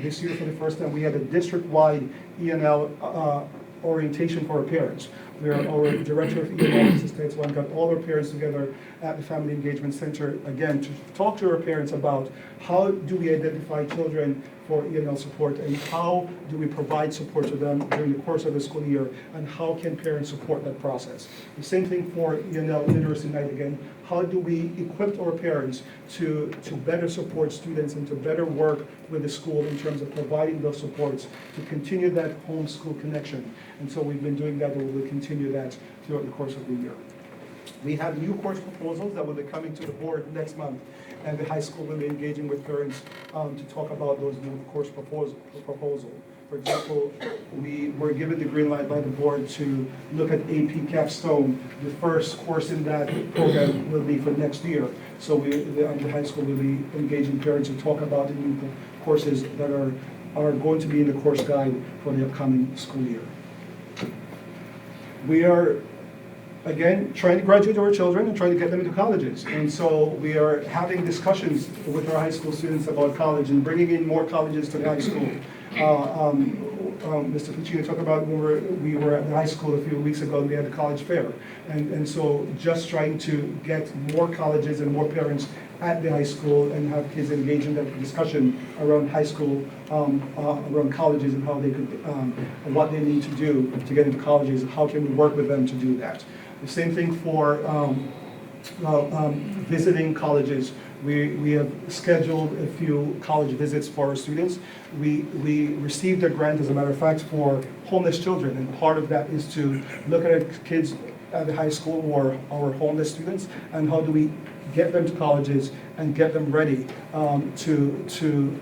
this year for the first time, we had a district-wide ENL orientation for our parents, where our director of ENL, Mrs. Tetsuan, got all our parents together at the Family Engagement Center, again, to talk to our parents about how do we identify children for ENL support, and how do we provide support to them during the course of the school year, and how can parents support that process. The same thing for ENL Literacy Night again. How do we equip our parents to better support students and to better work with the school in terms of providing those supports to continue that home-school connection. And so we've been doing that, and we will continue that throughout the course of the year. We have new course proposals that will be coming to the board next month, and the high school will be engaging with parents to talk about those new course proposal. For example, we were given the green light by the board to look at AP Capstone. The first course in that program will be for next year. So the high school will be engaging parents to talk about the new courses that are going to be in the course guide for the upcoming school year. We are, again, trying to graduate our children and trying to get them into colleges. And so we are having discussions with our high school students about college and bringing in more colleges to the high school. Mr. Puccini talked about when we were at the high school a few weeks ago, and we had a college fair. And so just trying to get more colleges and more parents at the high school and have kids engage in that discussion around high school, around colleges and how they could, what they need to do to get into colleges, and how can we work with them to do that. The same thing for visiting colleges. We have scheduled a few college visits for our students. We received a grant, as a matter of fact, for homeless children, and part of that is to look at kids at the high school who are our homeless students, and how do we get them to colleges and get them ready to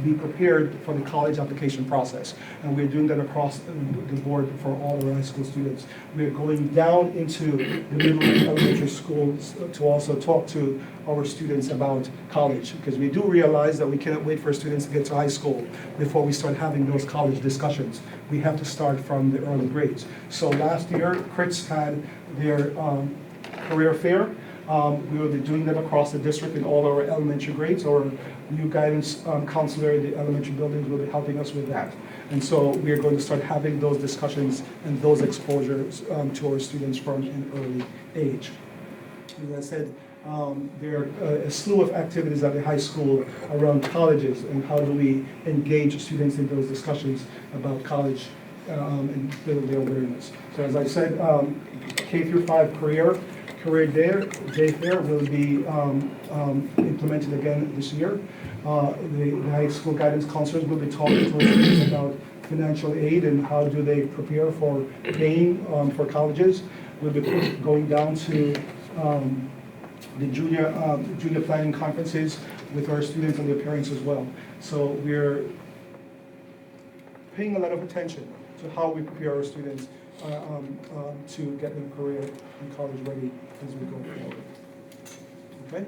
be prepared for the college application process. And we're doing that across the board for all of our high school students. We're going down into the middle and elementary schools to also talk to our students about college, because we do realize that we cannot wait for students to get to high school before we start having those college discussions. We have to start from the early grades. So last year, Crits had their career fair. We will be doing that across the district in all our elementary grades. Our new guidance counselor in the elementary buildings will be helping us with that. And so we are going to start having those discussions and those exposures to our students from an early age. As I said, there are a slew of activities at the high school around colleges, and how do we engage students in those discussions about college and build their awareness. So as I said, K through 5 Career Day Fair will be implemented again this year. The high school guidance counselors will be talking to our students about financial aid and how do they prepare for paying for colleges. We'll be going down to the junior planning conferences with our students and their parents as well. So we're paying a lot of attention to how we prepare our students to get them career and college ready as we go forward. Okay.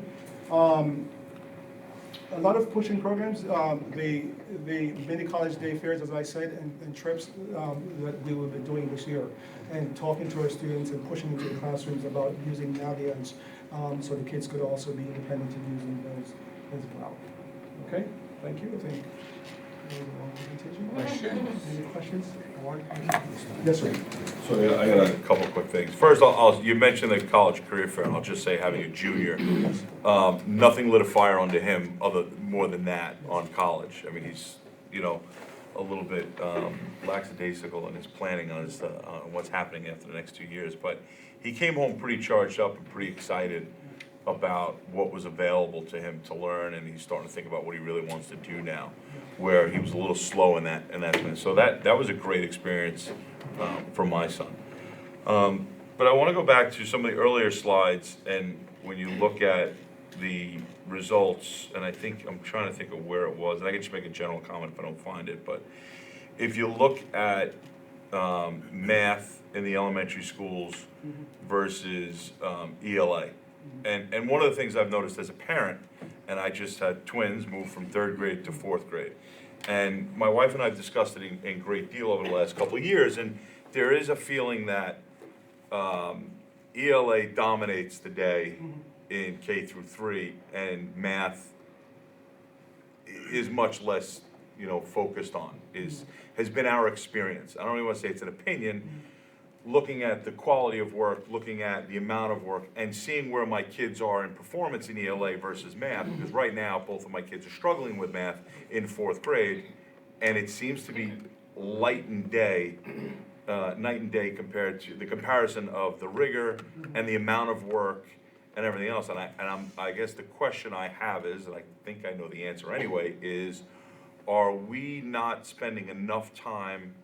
A lot of pushing programs, the mini college day fairs, as I said, and trips that we will be doing this year, and talking to our students and pushing into the classrooms about using Navians, so the kids could also be independent in using those as well. Okay, thank you. I think any questions? Yes, sir. So I got a couple quick things. First, you mentioned the college career fair, and I'll just say having a junior, nothing lit a fire under him more than that on college. I mean, he's, a little bit lackadaisical in his planning on what's happening after the next 2 years, but he came home pretty charged up and pretty excited about what was available to him to learn, and he's starting to think about what he really wants to do now, where he was a little slow in that. So that was a great experience for my son. But I want to go back to some of the earlier slides, and when you look at the results, and I'm trying to think of where it was, and I can just make a general comment if I don't find it, but if you look at math in the elementary schools versus ELA, and one of the things I've noticed as a parent, and I just had twins move from 3rd grade to 4th grade, and my wife and I have discussed it in great deal over the last couple of years, and there is a feeling that ELA dominates the day in K through 3, and math is much less, focused on, has been our experience. I don't even want to say it's an opinion, looking at the quality of work, looking at the amount of work, and seeing where my kids are in performance in ELA versus math, because right now, both of my kids are struggling with math in 4th grade, and it seems to be night and day compared to the comparison of the rigor and the amount of work and everything else. And I guess the question I have is, and I think I know the answer anyway, is are we not spending enough time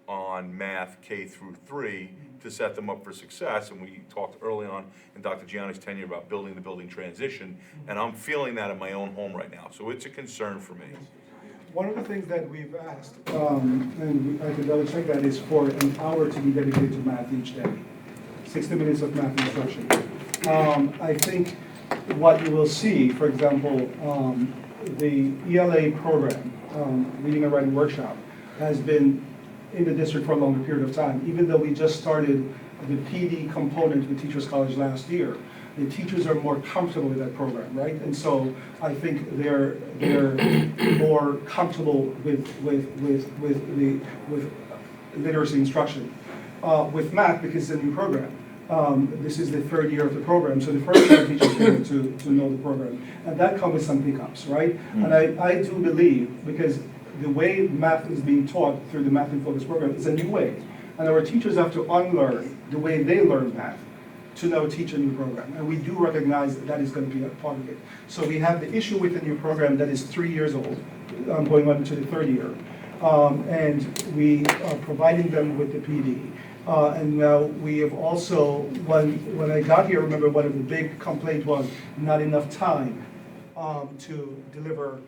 on math K through 3 to set them up for success? And we talked early on in Dr. Gianni's tenure about building the building transition, and I'm feeling that in my own home right now. So it's a concern for me. One of the things that we've asked, and I can double check that, is for an hour to be dedicated to math each day. 60 minutes of math instruction. I think what you will see, for example, the ELA program, Reading and Writing Workshop, has been in the district for a longer period of time. Even though we just started the PD component with Teachers College last year, the teachers are more comfortable with that program, right? And so I think they're more comfortable with literacy instruction. With math, because it's a new program. This is the 3rd year of the program, so the first year teachers get to know the program. And that comes with some hiccups, right? And I do believe, because the way math is being taught through the Math in Focus program is a new way. And our teachers have to unlearn the way they learn math to now teach a new program. And we do recognize that is going to be a part of it. So we have the issue with the new program that is 3 years old, going on to the 3rd year. And we are providing them with the PD. And now we have also, when I got here, remember one of the big complaints was not enough time to deliver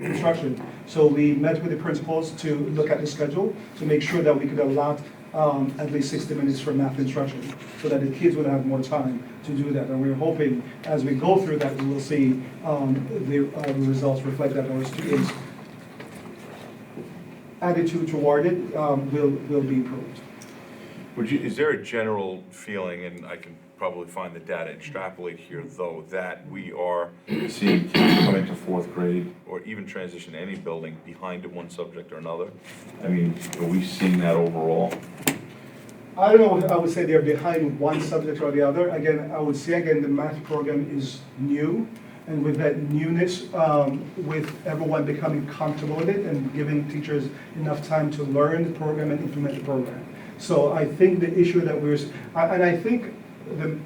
instruction. So we met with the principals to look at the schedule to make sure that we could allot at least 60 minutes for math instruction so that the kids would have more time to do that. And we're hoping as we go through that, we will see the results reflect that our students' attitude toward it will be improved. Is there a general feeling, and I can probably find the data, extrapolate here though, that we are seeing kids come into 4th grade or even transition to any building behind in one subject or another? I mean, are we seeing that overall? I don't know, I would say they're behind one subject or the other. Again, I would say the math program is new. And with that newness, with everyone becoming comfortable with it and giving teachers enough time to learn the program and implement the program. So I think the issue that and I think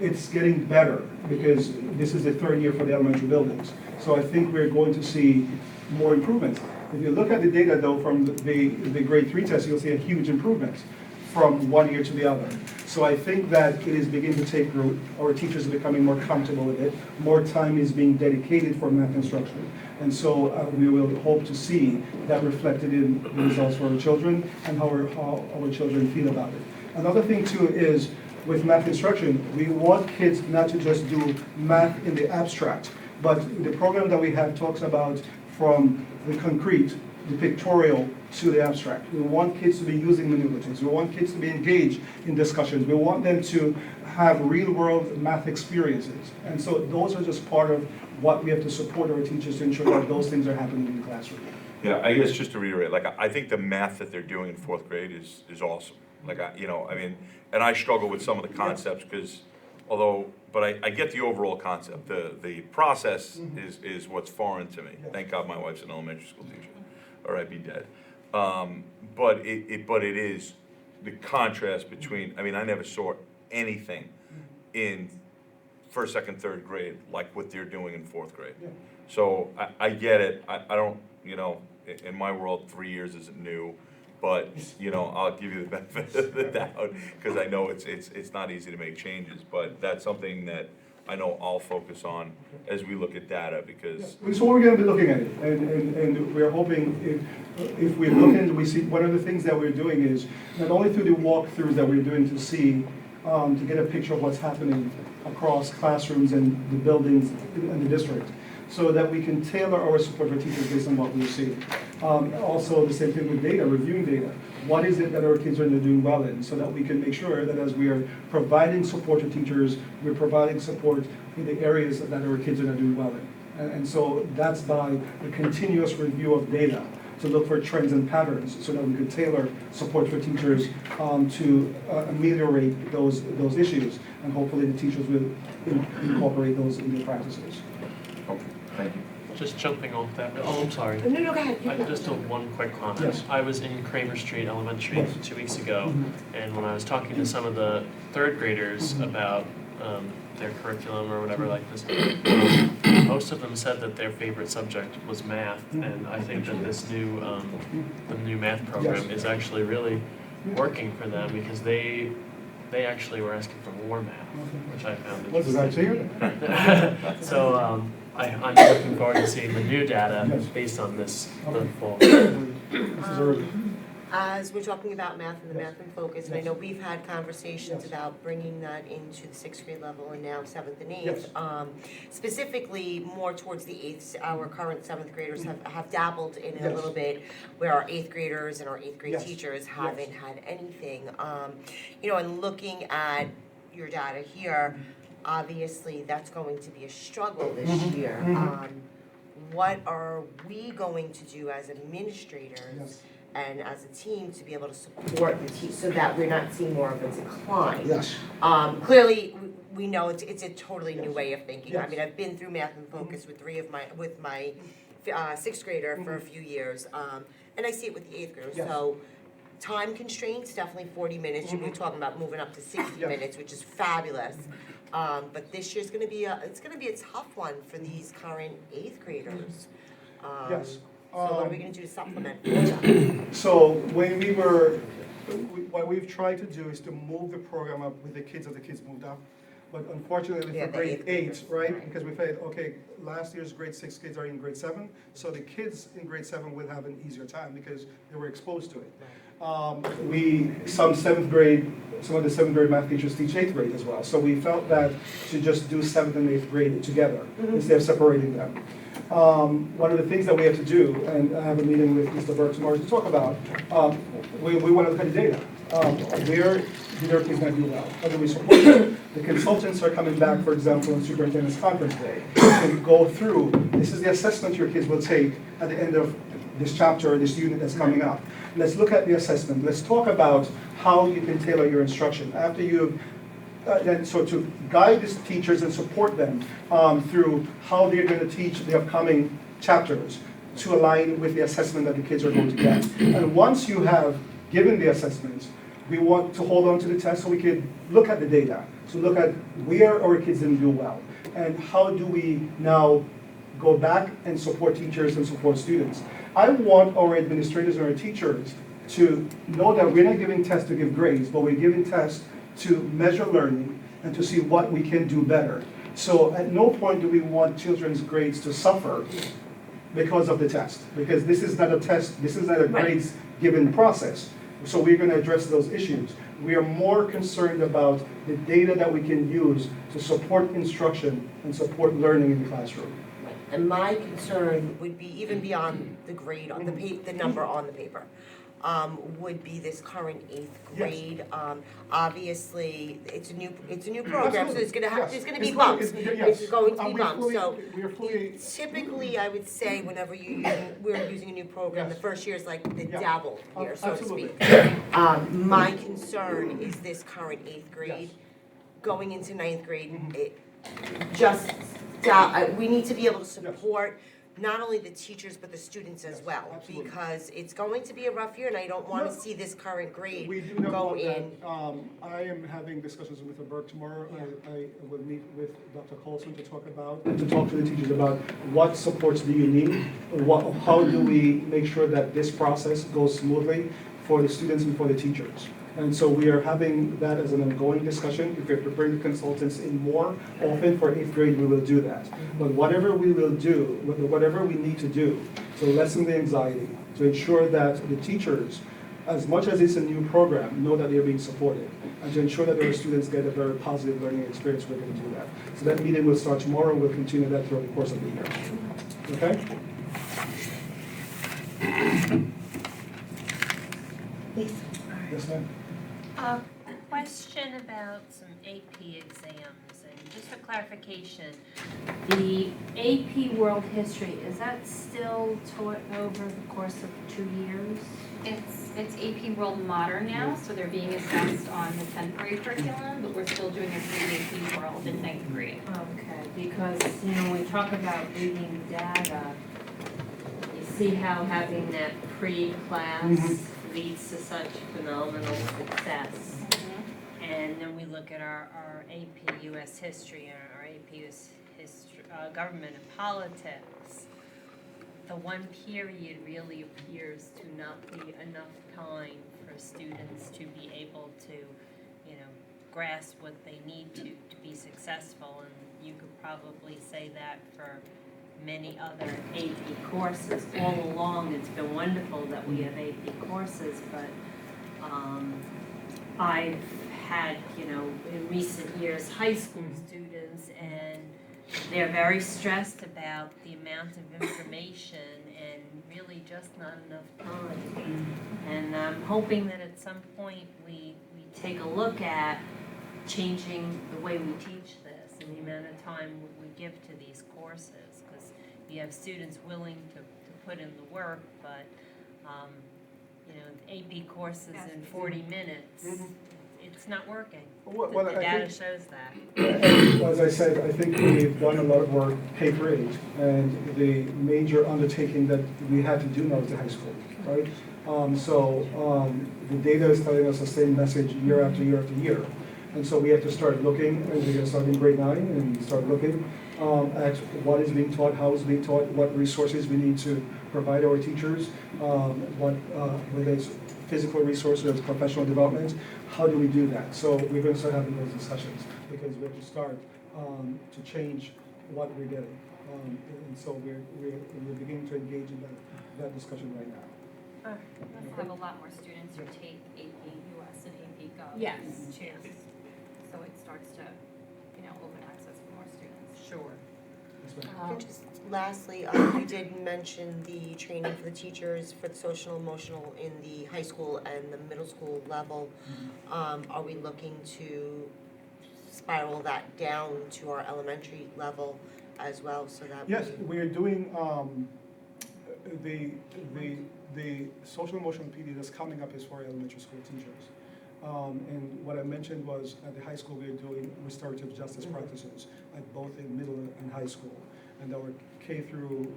it's getting better because this is the 3rd year for the elementary buildings. So I think we're going to see more improvements. If you look at the data though from the grade 3 test, you'll see a huge improvement from one year to the other. So I think that it is beginning to take root. Our teachers are becoming more comfortable with it. More time is being dedicated for math instruction. And so we will hope to see that reflected in the results for our children and how our children feel about it. Another thing too is with math instruction, we want kids not to just do math in the abstract, but the program that we have talks about from the concrete, the pictorial, to the abstract. We want kids to be using manipulatives. We want kids to be engaged in discussions. We want them to have real-world math experiences. And so those are just part of what we have to support our teachers to ensure that those things are happening in the classroom. Yeah, I guess just to reiterate, I think the math that they're doing in 4th grade is awesome. And I struggle with some of the concepts because, but I get the overall concept. The process is what's foreign to me. Thank God my wife's an elementary school teacher, or I'd be dead. But it is the contrast between, I never saw anything in 1st, 2nd, 3rd grade like what they're doing in 4th grade. Yeah. So I get it. I don't, in my world, 3 years isn't new. But, I'll give you the benefit of the doubt because I know it's not easy to make changes. But that's something that I know I'll focus on as we look at data because... Yeah. So we're going to be looking at it. And we're hoping if we look into, we see one of the things that we're doing is not only through the walkthroughs that we're doing to see, to get a picture of what's happening across classrooms and the buildings in the district, so that we can tailor our support for teachers based on what we see. Also, the same thing with data, reviewing data. what is it that our kids are doing well in, so that we can make sure that as we are providing support to teachers, we're providing support in the areas that our kids are not doing well in. And so that's by the continuous review of data to look for trends and patterns so that we could tailor support for teachers to ameliorate those issues. And hopefully the teachers will incorporate those in their practices. Okay, thank you. Just jumping off that, oh, I'm sorry. No, go ahead. I just have one quick comment. Yes. I was in Kramer Street Elementary Yes. 2 weeks ago, Mhm. and when I was talking to some of the third graders about their curriculum or whatever like this, most of them said that their favorite subject was math, and I think that this new, the new math program is actually really working for them because they actually were asking for more math, which I found What's interesting. that to you? So I'm looking forward to seeing the new data Yes. based on this Okay. the fall. Mrs. Early. As we're talking about math and the Yes. math in focus, and I Yes. know we've had conversations Yes. about bringing that into the 6th grade level and now 7th and 8th. Yes. Specifically more towards the 8th, our current 7th graders have dabbled in it a Yes. little bit, where our 8th graders and our 8th grade Yes. teachers Yes. haven't had anything. And looking at your data here, obviously that's going to be a struggle this Mhm. year. Mhm. What are we going to do as administrators Yes. and as a team to be able to support the team so that we're not seeing more of a decline? Yes. Clearly, we know it's a totally new way of thinking. I Yes. mean, I've been through Math and Focus with my 6th grader for a few years, and I see it with the 8th graders. Yes. So, time constraints, definitely 40 minutes. We're talking about moving up to 60 Yes. minutes, which is fabulous. But this year's gonna be it's gonna be a tough one for these current 8th graders. Yes. So what are we gonna do to supplement for that? So what we've tried to do is to move the program up with the kids as the kids moved up. But unfortunately Yeah, for the grade 8th 8, graders, right? right. Because we felt, okay, last year's grade 6 kids are in grade 7, so the kids in grade 7 will have an easier time because they were exposed to it. Some of the 7th grade math teachers teach 8th grade as well. So we felt that to just do 7th and 8th grade together instead of separating them. One of the things that we have to do, and I have a meeting with Mr. Burke tomorrow to talk about, we want to look at the data. Where did our kids not do well? How do we support them? The consultants are coming back, for example, on Superintendent's Conference Day, to go through, this is the assessment your kids will take at the end of this chapter or this unit that's coming up. Let's look at the assessment. Let's talk about how you can tailor your instruction. After you've so to guide these teachers and support them through how they're going to teach the upcoming chapters to align with the assessment that the kids are going to get. And once you have given the assessments, we want to hold on to the test so we can look at the data, to look at where our kids didn't do well, and how do we now go back and support teachers and support students. I want our administrators and our teachers to know that we're not giving tests to give grades, but we're giving tests to measure learning and to see what we can do better. So at no point do we want children's grades to suffer because of the test, because this is not a test, this is not a grades given process. So we're going to address those issues. We are more concerned about the data that we can use to support instruction and support learning in the classroom. And my concern would be even beyond the grade on the number on the paper. Would be this current 8th grade. Obviously, it's a new program, so there's gonna be bumps. It's going to be bumps. So typically, I would say whenever we're using a new program, the first year is like the dabble year, so to speak. My concern is this current 8th grade going into 9th grade. We need to be able to support not only the teachers but the students as well, absolutely. because it's going to be a rough year and I don't want to see this current grade We do know go about in. that. I am having discussions with Mr. Burke tomorrow. I will meet with Dr. Colson to talk to the teachers about what supports do you need, how do we make sure that this process goes smoothly for the students and for the teachers. And so we are having that as an ongoing discussion. If we have to bring the consultants in more often for 8th grade, we will do that. But whatever we will do, whatever we need to do to lessen the anxiety, to ensure that the teachers, as much as it's a new program, know that they're being supported, and to ensure that our students get a very positive learning experience, we're going to do that. So that meeting will start tomorrow. We'll continue that throughout the course of the year. Okay? Yes, ma'am. A question about some AP exams, and just for clarification, the AP World History, is that still taught over the course of 2 years? It's AP World Modern now, so they're being assessed on the 10th grade curriculum, but we're still doing it for the AP World in 9th grade. Okay, because, when we talk about reading data, you see how having that pre-class leads to such phenomenal success. And then we look at our AP US History and our AP US History, Government and Politics. The one period really appears to not be enough time for students to be able to, grasp what they need to be successful. And you could probably say that for many other AP courses. All along, it's been wonderful that we have AP courses, but I've had, in recent years, high school students, and they're very stressed about the amount of information and really just not enough time. And I'm hoping that at some point we take a look at changing the way we teach this and the amount of time we give to these courses, because you have students willing to put in the work, but AP courses in 40 minutes, it's not working. Well, The I data think- shows that. As I said, I think we've done a lot of work K-8, and the major undertaking that we had to do now is the high school, right? The data is telling us the same message year after year after year. And so we have to start looking, and we're going to start in grade 9 and start looking at what is being taught, how it's being taught, what resources we need to provide our teachers, whether it's physical resources, professional development, how do we do that? So we're going to start having those discussions because we have to start to change what we're getting. And so we're beginning to engage in that discussion right now. We also have a lot more students who take AP US and AP Gov. Yes. Too. So it starts to, open access for more students. Sure. Yes, ma'am. And just lastly, you did mention the training for the teachers for the social emotional in the high school and the middle school level. Are we looking to spiral that down to our elementary level as well, so that Yes, we're doing the social emotional PD that's coming up is for elementary school teachers. And what I mentioned was at the high school we're doing restorative justice practices at both in middle and high school. And our K through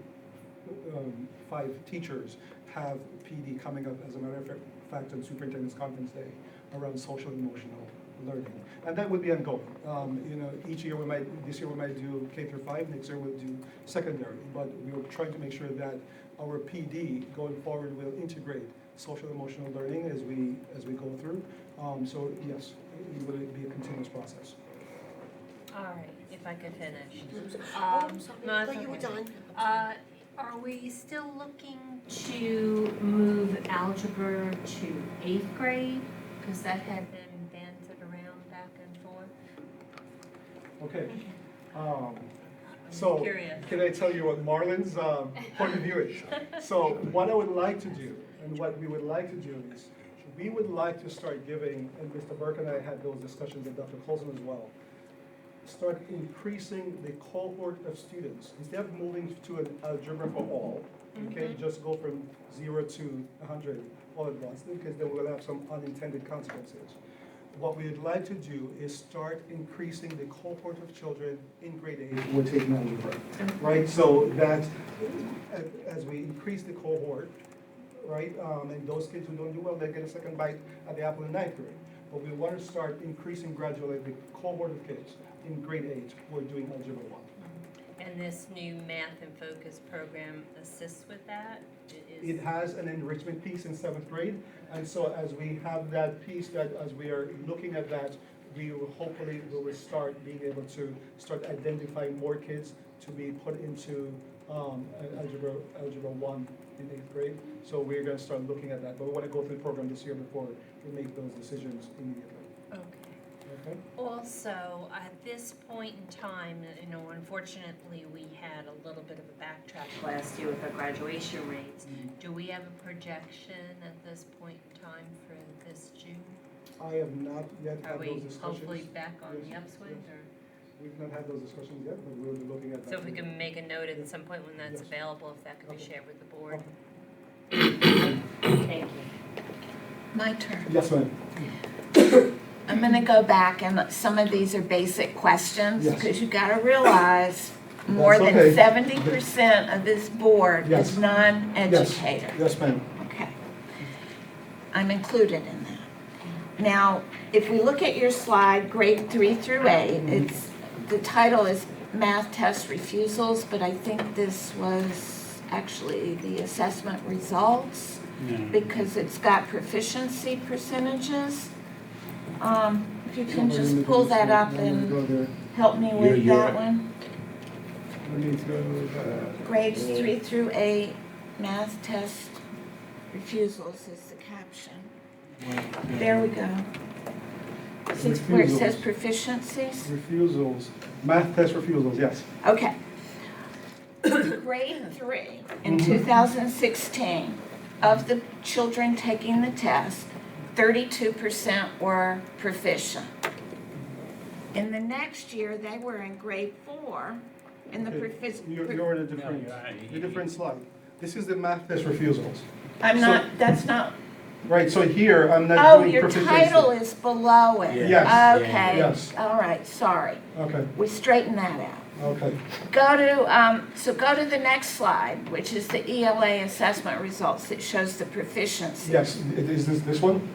5 teachers have PD coming up, as a matter of fact, on Superintendent's Conference Day around social emotional learning. And that would be ongoing. Each year this year we might do K through 5, next year we'll do secondary. But we're trying to make sure that our PD going forward will integrate social emotional learning as we go through. So yes, it will be a continuous process. All right, if I could finish. I'm sorry, no, I it's thought you were okay. done. Are we still looking to move algebra to 8th grade? Because that had been banted around back and forth. Okay. I'm So curious. can I tell you what Marlon's point of view is? So what I would like to do, and what we would like to do is, we would like to start giving, and Mr. Burke and I had those discussions, and Dr. Colson as well, start increasing the cohort of students. Instead of moving to an algebra for all, we can't just go from 0 to 100 all at once, because then we'll have some unintended consequences. What we'd like to do is start increasing the cohort of children in grade 8 who are taking algebra, right? So that as we increase the cohort, right, and those kids who don't do well, they get a second bite at the apple in 9th grade. But we want to start increasing gradually the cohort of kids in grade 8 who are doing algebra 1. And this new Math and Focus program assists with that? It has an enrichment piece in 7th grade, and so as we have that piece, that as we are looking at that, we will hopefully start being able to start identifying more kids to be put into algebra 1 in 8th grade. So we're going to start looking at that, but we want to go through the program this year before we make those decisions immediately. Okay. Also, at this point in time, you know, unfortunately, we had a little bit of a backtrack last year with our graduation rates. Do we have a projection at this point in time for this June? I have not yet Are had we those discussions. hopefully back on the Yes, upswing, yes. or? We've not had those discussions yet, but we'll be looking at that. So if we can make a note at some point when that's Yes. available, if that could be Okay. shared with the board. Thank you. My turn. Yes, ma'am. I'm gonna go back, and some of these are basic questions, Yes. because you gotta realize more That's than okay. 70% of this board Yes. is non-educator. Yes, ma'am. Okay. I'm included in that. Now, if we look at your slide, grade 3 through 8, the title is Math Test Refusals, but I think this was actually the assessment results, because it's got proficiency percentages. If you can just pull that up and help me with that one. Let me go back. Grades 3 through 8, math test refusals is the caption. There we go. See where it says proficiencies? Refusals, math test refusals, yes. Okay. Grade 3 in 2016, of the children taking the test, 32% were proficient. In the next year, they were in grade 4, and the You're in a different slide. This is the math test refusals. That's not, Right, so here, I'm not oh, doing your proficiency. title is below it. Yes. Okay, Yes. all right, sorry. Okay, We straightened that out. okay. Go to the next slide, which is the ELA assessment results. It shows the proficiency. Yes, is this one?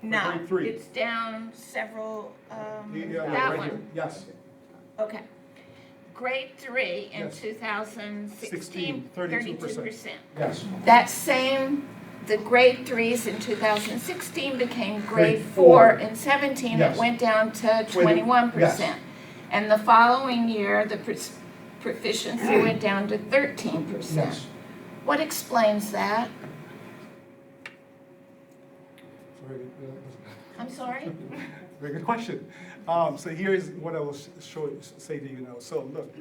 No, Grade 3. it's down several, Yeah, that right one. here. Yes. Okay. Grade 3 in Yes. 2016, 32%. 32%. Yes. The grade 3s in 2016 became grade Grade 4 4. in 17. Yes. It went down to 20, 21%. yes. And the following year, the proficiency went down to 13%. Yes. What explains that? Very good. I'm sorry? Very good question. So here is what I will say to you now. So look.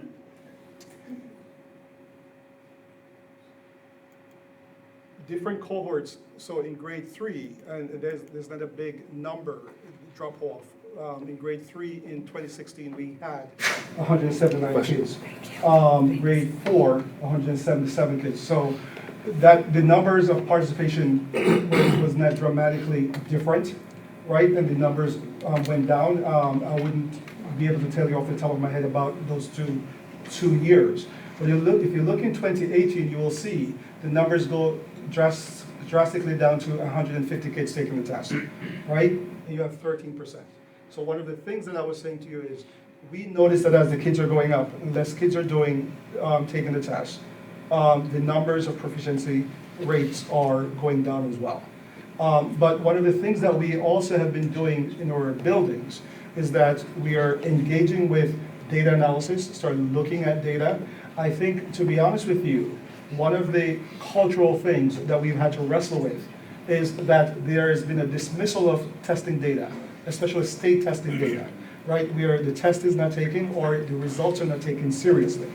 Different cohorts, so in grade 3, and there's not a big number drop off. In grade 3 in 2016, we had 179 kids. Grade 4, 177 kids. So that the numbers of participation was not dramatically different, right? And the numbers went down. I wouldn't be able to tell you off the top of my head about those two years. But if you look in 2018, you will see the numbers go drastically down to 150 kids taking the test, right? And you have 13%. So one of the things that I was saying to you is, we notice that as the kids are going up, less kids are taking the test, the numbers of proficiency rates are going down as well. But one of the things that we also have been doing in our buildings is that we are engaging with data analysis, start looking at data. I think, to be honest with you, one of the cultural things that we've had to wrestle with is that there has been a dismissal of testing data, especially state testing data, right? Where the test is not taken or the results are not taken seriously.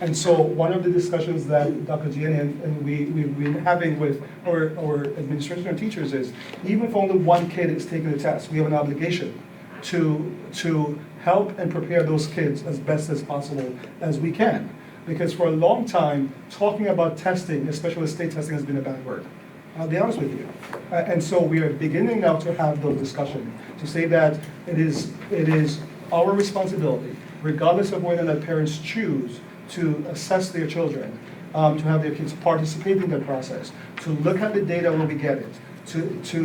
And so one of the discussions that Dr. Gianni and we've been having with our administration and teachers is, even if only one kid is taking the test, we have an obligation to help and prepare those kids as best as possible as we can. Because for a long time, talking about testing, especially state testing, has been a bad word. I'll be honest with you. And so we are beginning now to have those discussions, to say that it is our responsibility, regardless of whether or not parents choose to assess their children, to have their kids participate in the process, to look at the data when we get it, to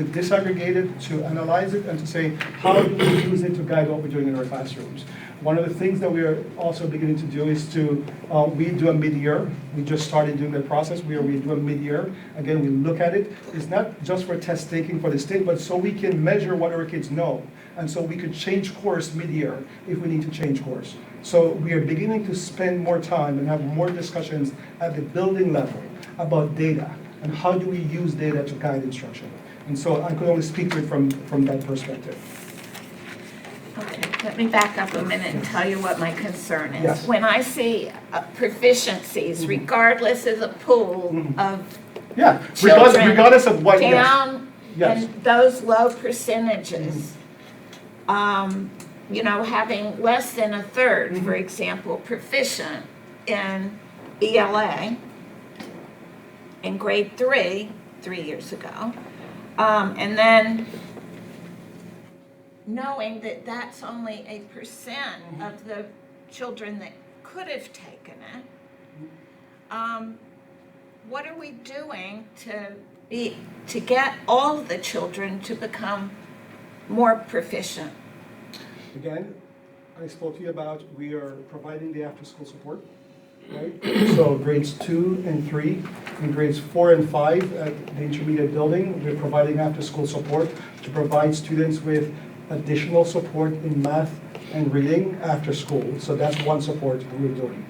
disaggregate it, to analyze it, and to say, how do we use it to guide what we're doing in our classrooms? One of the things that we are also beginning to do is we do a mid-year. We just started doing that process where we do a mid-year. Again, we look at it. It's not just for test taking for the state, but so we can measure what our kids know. And so we could change course mid-year if we need to change course. So we are beginning to spend more time and have more discussions at the building level about data and how do we use data to guide instruction. And so I could only speak to it from that perspective. Okay, let me back up a minute and tell you what my concern is. Yes. When I see proficiencies, regardless of the pool of Yeah, children regardless of what, yes. down Yes. and those low percentages, you know, having less than a third, for example, proficient in ELA in grade 3 years ago, and then knowing that that's only a percent of the children that could have taken it, what are we doing to get all of the children to become more proficient? Again, I spoke to you about, we are providing the after-school support, right? So grades 2 and 3, and grades 4 and 5 at the intermediate building, we're providing after-school support to provide students with additional support in math and reading after school. So that's one support we're doing.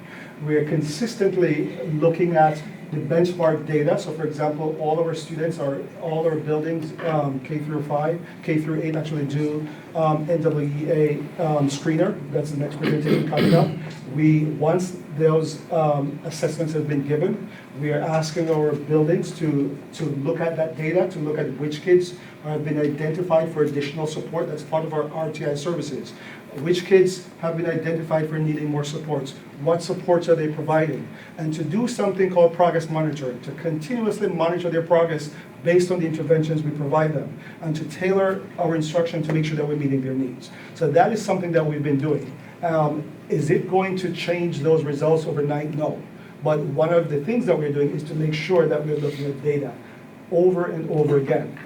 We're consistently looking at the benchmark data. So for example, all of our students all our buildings, K through 5, K through 8 actually do NWEA screener. That's the next presentation coming up. Once those assessments have been given, we are asking our buildings to look at that data, to look at which kids have been identified for additional support. That's part of our RTI services. Which kids have been identified for needing more supports? What supports are they providing? And to do something called progress monitoring, to continuously monitor their progress based on the interventions we provide them, and to tailor our instruction to make sure that we're meeting their needs. So that is something that we've been doing. Is it going to change those results overnight? No. But one of the things that we're doing is to make sure that we're looking at data over and over again.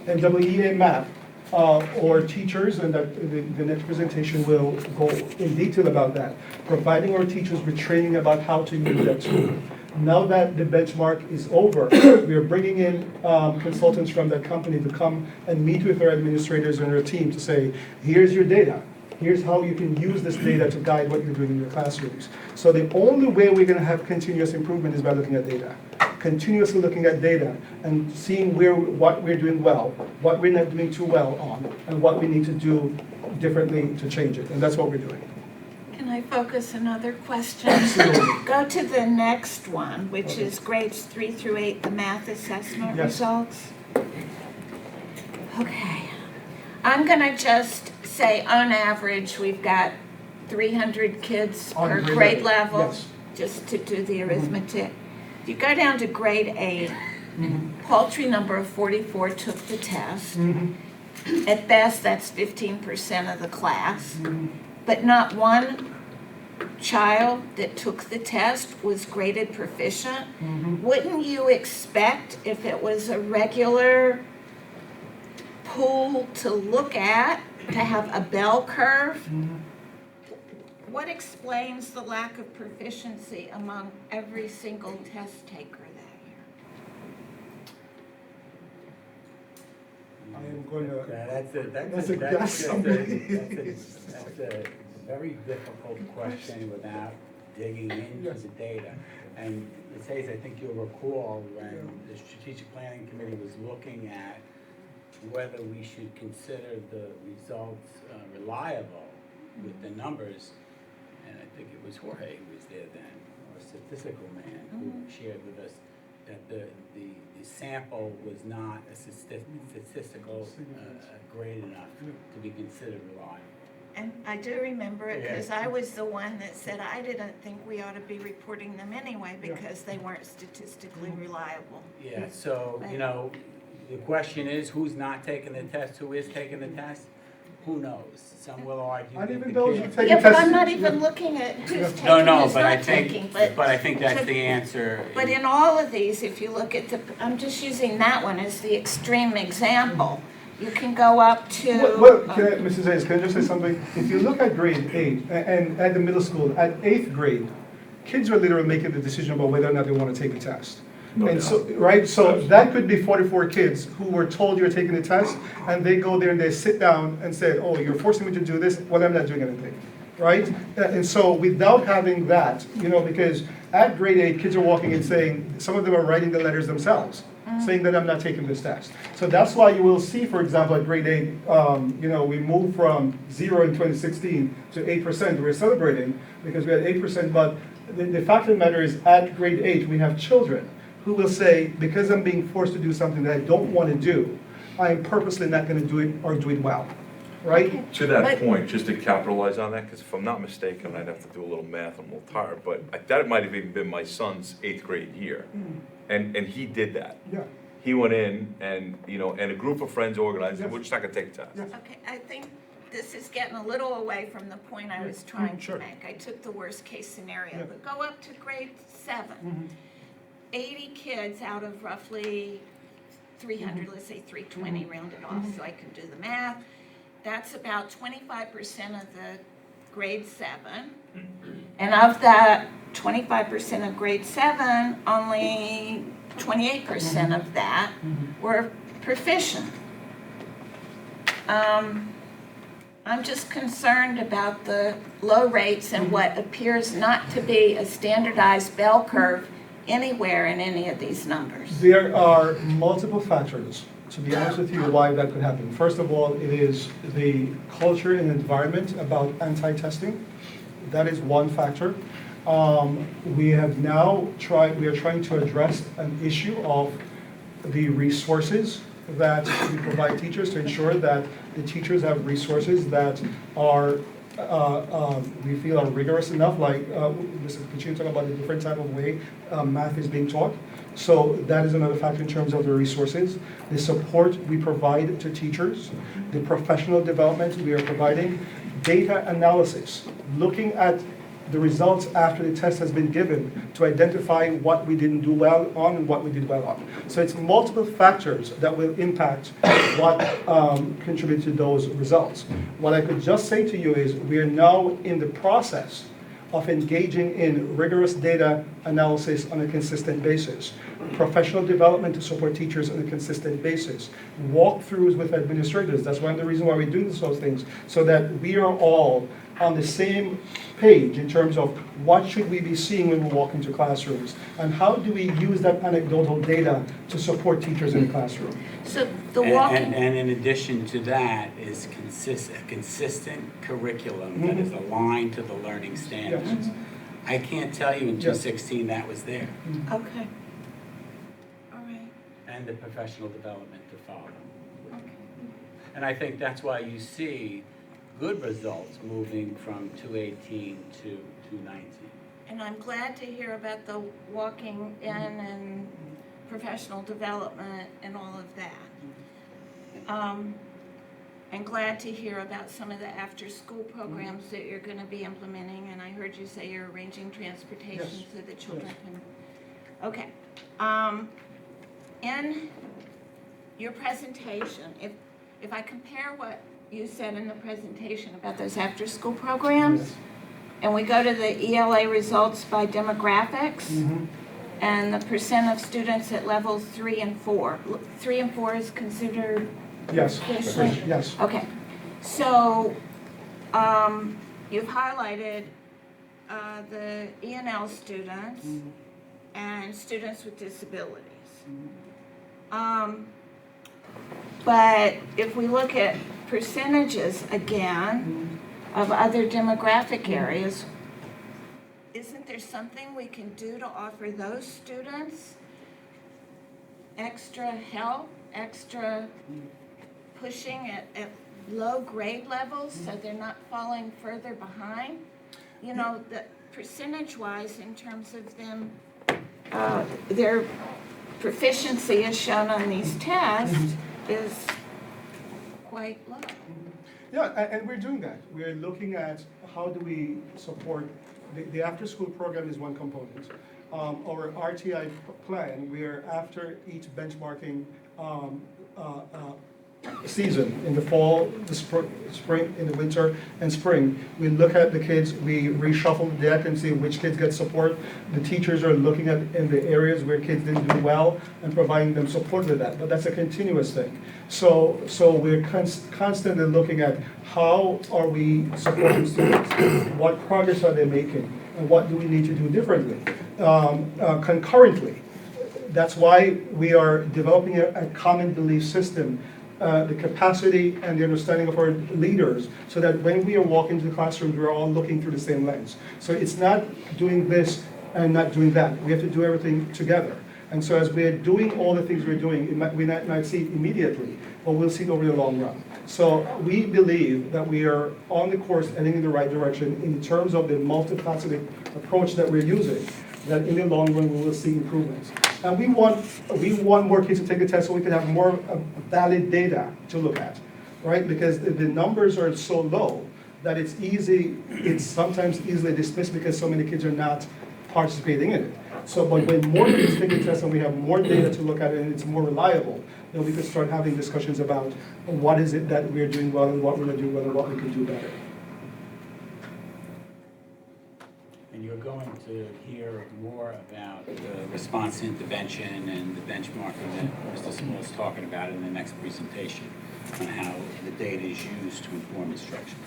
NWEA map, or teachers, and that the next presentation will go in detail about that, providing our teachers with training about how to use that tool. Now that the benchmark is over, we are bringing in consultants from that company to come and meet with our administrators and our team to say, here's your data. Here's how you can use this data to guide what you're doing in your classrooms. So the only way we're going to have continuous improvement is by looking at data. Continuously looking at data and seeing what we're doing well, what we're not doing too well on, and what we need to do differently to change it. And that's what we're doing. Can I focus another question? Absolutely. Go to the next one, which is grades 3 through 8, the math assessment Yes. results. Okay. I'm going to just say on average, we've got 300 kids On per grade grade level, level, yes. just to do the arithmetic. If you go down to grade 8, paltry number of 44 took the test. At best, that's 15% of the class. But not one child that took the test was graded proficient. Wouldn't you expect, if it was a regular pool to look at, to have a bell curve? What explains the lack of proficiency among every single test taker that year? I am going to. That's a very difficult question without digging into the data. And Ms. Hayes, I think you'll recall when the strategic planning committee was looking at whether we should consider the results reliable with the numbers. And I think it was Jorge who was there then, our statistical man, who shared with us that the sample was not a statistical grade enough to be considered reliable. And I do remember it because I was the one that said I didn't think we ought to be reporting them anyway because they weren't statistically reliable. Yeah, so, you know, the question is, who's not taking the test, who is taking the test? Who knows? Some will argue And that even the those who kids. take Yeah, the but test. I'm not even looking at who's taking, No, who's but I not think, taking, but I think that's the answer. But in all of these, if you look at I'm just using that one as the extreme example. You can go up to. Mrs. Hayes, can I just say something? If you look at grade 8 and at the middle school, at 8th grade, kids are literally making the decision about whether or not they want to take a test. And so, right, so that could be 44 kids who were told you're taking the test, and they go there and they sit down and say, oh, you're forcing me to do this, well, I'm not doing anything, right? And so without having that, you know, because at grade 8, kids are walking and saying, some of them are writing the letters themselves. saying that I'm not taking this test. So that's why you will see, for example, at grade 8, we moved from 0 in 2016 to 8%. We're celebrating because we had 8%, but the fact of the matter is at grade 8, we have children who will say, because I'm being forced to do something that I don't want to do, I am purposely not going to do it or do it well, right? To that point, just to capitalize on that, because if I'm not mistaken, I'd have to do a little math, I'm a little tired, but that might have even been my son's 8th grade year. And he did that. Yeah. He went in and, and a group of friends organized, and Yes. we're just not gonna take a test. Yes. Okay, I think this is getting a little away from the point I was trying to Sure. make. I took the worst case scenario, Yeah. but go up to grade 7. 80 kids out of roughly 300, let's say 320 rounded off, so I can do the math. That's about 25% of the grade 7. And of that 25% of grade 7, only 28% of that were proficient. I'm just concerned about the low rates and what appears not to be a standardized bell curve anywhere in any of these numbers. There are multiple factors, to be honest with you, why that could happen. First of all, it is the culture and environment about anti-testing. That is one factor. We are trying to address an issue of the resources that we provide teachers to ensure that the teachers have resources that are we feel are rigorous enough, like Mrs. Pacino talked about the different type of way math is being taught. So that is another factor in terms of the resources. The support we provide to teachers, the professional development we are providing, data analysis, looking at the results after the test has been given to identify what we didn't do well on and what we did well on. So it's multiple factors that will impact what contribute to those results. What I could just say to you is we are now in the process of engaging in rigorous data analysis on a consistent basis, professional development to support teachers on a consistent basis, walkthroughs with administrators. That's one of the reasons why we do those things, so that we are all on the same page in terms of what should we be seeing when we walk into classrooms, and how do we use that anecdotal data to support teachers in the classroom. So the walking. And in addition to that is a consistent curriculum that is aligned to the learning standards. I can't tell you in 2016 that was there. Okay. All right. And the professional development to follow. Okay. And I think that's why you see good results moving from 218 to 219. And I'm glad to hear about the walking in and professional development and all of that. And glad to hear about some of the after-school programs that you're going to be implementing. And I heard you say you're arranging transportation so the children can. Okay. In your presentation, if I compare what you said in the presentation about those after-school programs, and we go to the ELA results by demographics, and the percent of students at levels 3 and 4. 3 and 4 is considered proficient? Yes. Okay. So you've highlighted the ENL students and students with disabilities. But if we look at percentages again of other demographic areas, isn't there something we can do to offer those students extra help, extra pushing at low grade levels so they're not falling further behind? You know, the percentage-wise in terms of them, their proficiency as shown on these tests is quite low. Yeah, and we're doing that. We're looking at how do we support, the after-school program is one component. Our RTI plan, we're after each benchmarking season, in the fall, the spring, in the winter and spring, we look at the kids, we reshuffle the deck and see which kids get support. The teachers are looking at in the areas where kids didn't do well and providing them support with that, but that's a continuous thing. So we're constantly looking at how are we supporting students, what progress are they making, and what do we need to do differently. Concurrently, that's why we are developing a common belief system, the capacity and the understanding of our leaders, so that when we are walking into the classrooms, we're all looking through the same lens. So it's not doing this and not doing that. We have to do everything together. And so as we're doing all the things we're doing, we might see it immediately, but we'll see it over the long run. So we believe that we are on the course heading in the right direction in terms of the multifaceted approach that we're using, that in the long run we will see improvements. And we want more kids to take the test so we can have more valid data to look at, right? Because the numbers are so low that it's sometimes easily dismissed because so many kids are not participating in it. So, but when more kids take the test and we have more data to look at it and it's more reliable, then we can start having discussions about what is it that we're doing well and what we're going to do well and what we can do better. And you're going to hear more about the response to intervention and the benchmarking that Mr. Small is talking about in the next presentation on how the data is used to inform instruction.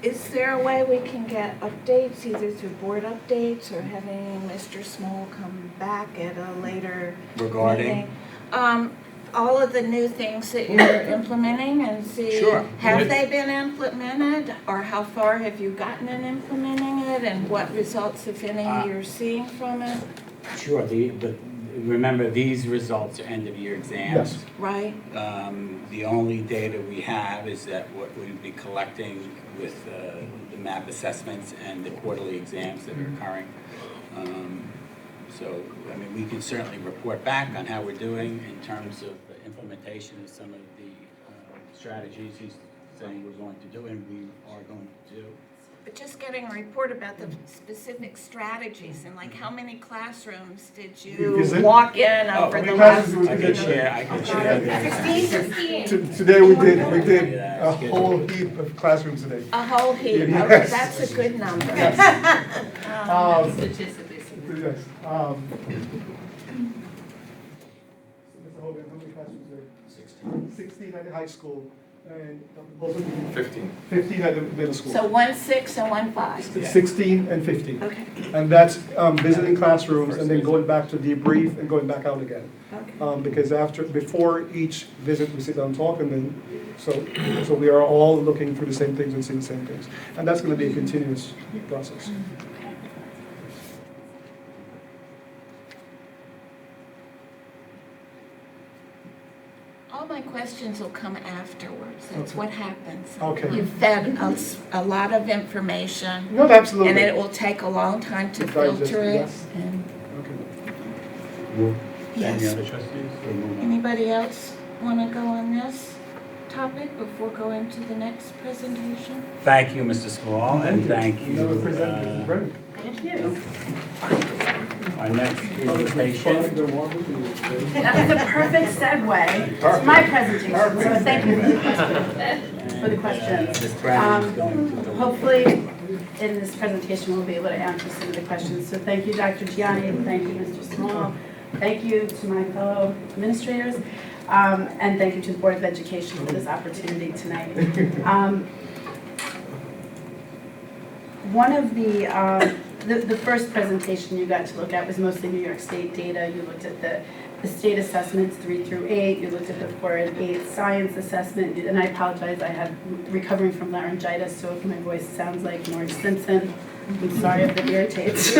Is there a way we can get updates, either through board updates or having Mr. Small come back at a later Regarding? meeting? All of the new things that you're implementing and see, Sure. have they been implemented? Or how far have you gotten in implementing it and what results, if any, you're seeing from it? Sure, but remember, these results are end-of-year exams. Yes. Right? The only data we have is that what we'd be collecting with the MAP assessments and the quarterly exams that are occurring. So, I mean, we can certainly report back on how we're doing in terms of the implementation of some of the strategies he's saying we're going to do and we are going to do. But just getting a report about the specific strategies and like how many classrooms did you Is it? walk in over the last? I could share. 16. Today we did a whole heap of classrooms today. A whole heap, Yes. okay, that's a good number. Statistically significant. Yes. Mr. Hogan, how many classrooms there? 16 at the high school and 15 at the middle school. So 1, 6, and 1, 5. 16 and 15. Okay, And that's visiting classrooms and then going back to debrief and going back out again. okay. Because before each visit, we sit down and talk, and then, so we are all looking for the same things and seeing the same things. And that's going to be a continuous process. All my questions will come afterwards, that's Okay. what happens. Okay. You've fed us a lot of information, No, absolutely. and it will take a long time to filter it. Yes. And Okay. Any yes, other trustees? Or move on? anybody else want to go on this topic before going to the next presentation? Thank you, Mr. Small, and thank you. Another presenter, Mrs. Brennan. Thank you. Our next presentation. That was a perfect segue to my presentation, so thank you for the questions. Ms. Brennan is going to the. Hopefully, in this presentation, we'll be able to answer some of the questions. So thank you, Dr. Gianni, thank you, Mr. Small, thank you to my fellow administrators, and thank you to the Board of Education for this opportunity tonight. One of the first presentation you got to look at was mostly New York State data. You looked at the state assessments 3 through 8. You looked at the 4 and 8 science assessment. And I apologize, I have recovering from laryngitis, so if my voice sounds like Marge Simpson, I'm sorry if it irritates.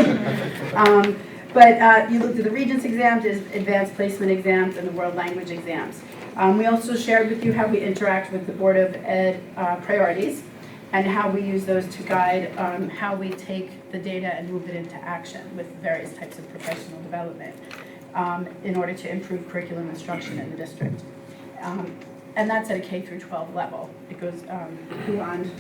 But you looked at the Regents exams, advanced placement exams, and the world language exams. We also shared with you how we interact with the Board of Ed priorities, and how we use those to guide how we take the data and move it into action with various types of professional development in order to improve curriculum instruction in the district. And that's at a K through 12 level. It goes beyond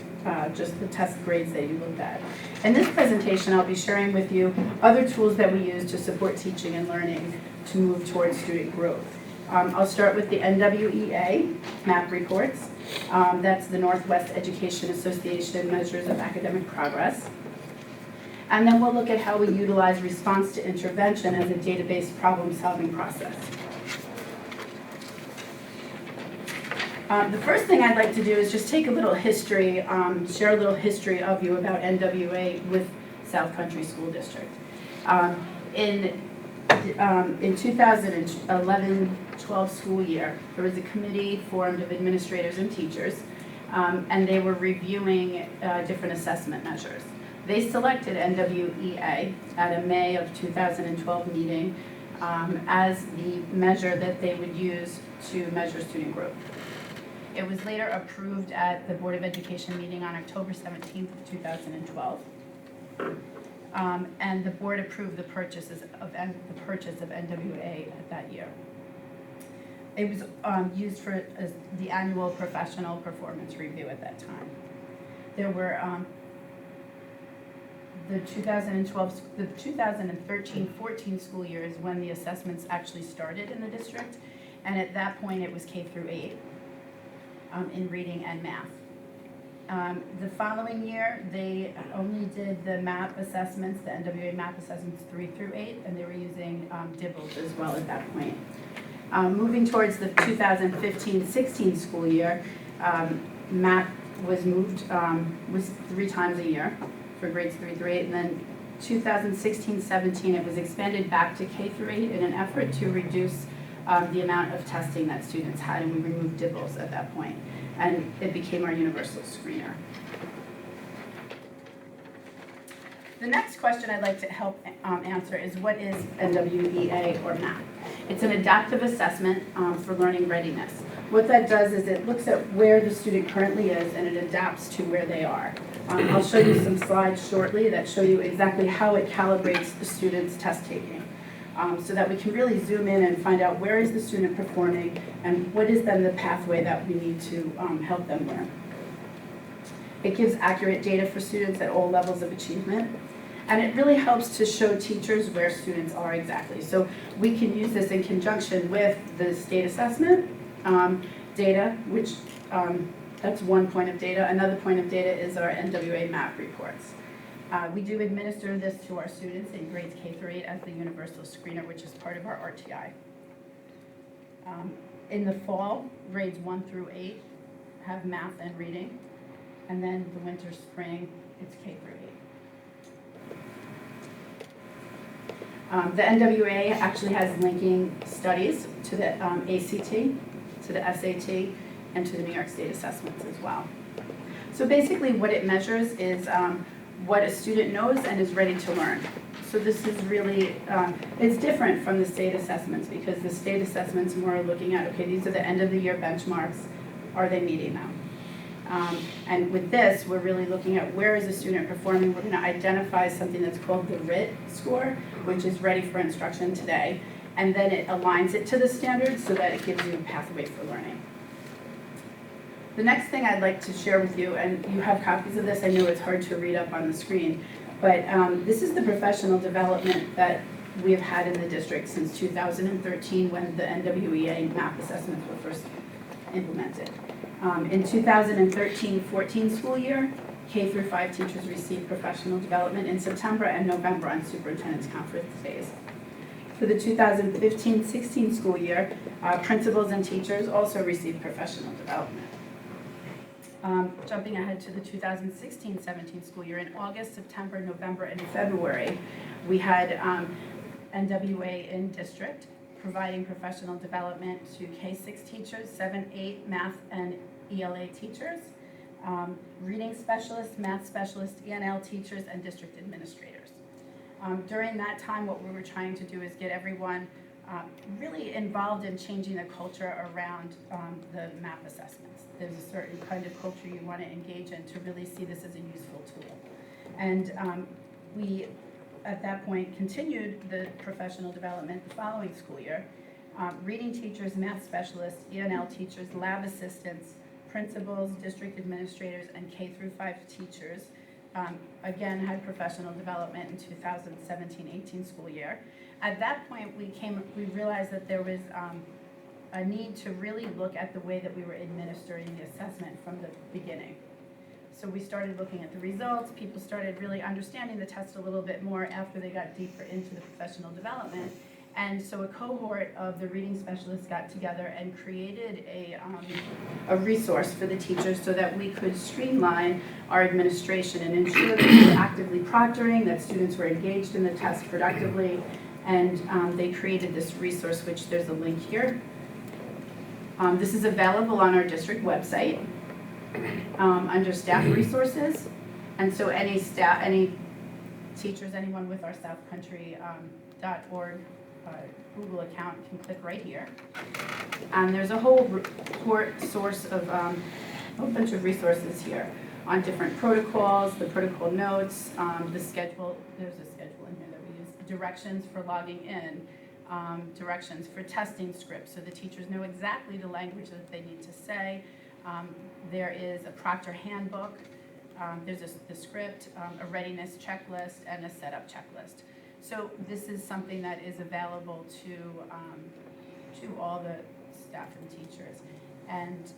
just the test grades that you looked at. In this presentation, I'll be sharing with you other tools that we use to support teaching and learning to move towards student growth. I'll start with the NWEA MAP reports. That's the Northwest Education Association Measures of Academic Progress. And then we'll look at how we utilize response to intervention as a data-based problem-solving process. The first thing I'd like to do is just take a little history, share a little history of you about NWA with South Country School District. In in 2011-12 school year, there was a committee formed of administrators and teachers, and they were reviewing different assessment measures. They selected NWEA at a May of 2012 meeting as the measure that they would use to measure student growth. It was later approved at the Board of Education meeting on October 17th of 2012. And the board approved the purchase of NWA at that year. It was used for the annual professional performance review at that time. There were the 2013-14 school year is when the assessments actually started in the district, and at that point it was K through 8 in reading and math. The following year, they only did the MAP assessments, the NWA MAP assessments 3 through 8, and they were using DIBELS as well at that point. Moving towards the 2015-16 school year, MAP was moved, was 3 times a year for grades 3 through 8, and then 2016-17, it was expanded back to K through 8 in an effort to reduce the amount of testing that students had, and we removed DIBELS at that point, and it became our universal screener. The next question I'd like to help answer is, what is NWEA or MAP? It's an adaptive assessment for learning readiness. What that does is it looks at where the student currently is and it adapts to where they are. I'll show you some slides shortly that show you exactly how it calibrates the student's test taking. So that we can really zoom in and find out where is the student performing and what is then the pathway that we need to help them learn. It gives accurate data for students at all levels of achievement, and it really helps to show teachers where students are exactly. So we can use this in conjunction with the state assessment data, which that's one point of data. Another point of data is our NWA MAP reports. We do administer this to our students in grades K through 8 as the universal screener, which is part of our RTI. In the fall, grades 1 through 8 have math and reading, and then the winter, spring, it's K through 8. The NWA actually has linking studies to the ACT, to the SAT, and to the New York State assessments as well. So basically what it measures is what a student knows and is ready to learn. So this is really, it's different from the state assessments because the state assessments more looking at, okay, these are the end of the year benchmarks, are they meeting them? And with this, we're really looking at where is a student performing. We're going to identify something that's called the RIT score, which is ready for instruction today, and then it aligns it to the standards so that it gives you a pathway for learning. The next thing I'd like to share with you, and you have copies of this, I know it's hard to read up on the screen, but this is the professional development that we have had in the district since 2013 when the NWEA MAP assessments were first implemented. In 2013-14 school year, K through 5 teachers received professional development in September and November on superintendent's conference days. For the 2015-16 school year, principals and teachers also received professional development. Jumping ahead to the 2016-17 school year, in August, September, November, and February, we had NWA in district providing professional development to K-6 teachers, 7-8 math and ELA teachers, reading specialists, math specialists, ENL teachers, and district administrators. During that time, what we were trying to do is get everyone really involved in changing the culture around the MAP assessments. There's a certain kind of culture you want to engage in to really see this as a useful tool. And we, at that point, continued the professional development the following school year. Reading teachers, math specialists, ENL teachers, lab assistants, principals, district administrators, and K through 5 teachers, again, had professional development in 2017-18 school year. At that point, we realized that there was a need to really look at the way that we were administering the assessment from the beginning. So we started looking at the results. People started really understanding the test a little bit more after they got deeper into the professional development. And so a cohort of the reading specialists got together and created a resource for the teachers so that we could streamline our administration and ensure that we were actively proctoring, that students were engaged in the test productively, And they created this resource, which there's a link here. This is available on our district website under staff resources. And so any staff, any teachers, anyone with our southcountry.org Google account can click right here. And there's a whole report source of a whole bunch of resources here on different protocols, the protocol notes, the schedule. There's a schedule in here that we use, directions for logging in, directions for testing scripts so the teachers know exactly the language that they need to say. There is a proctor handbook. There's the script, a readiness checklist, and a setup checklist. So this is something that is available to all the staff and teachers. And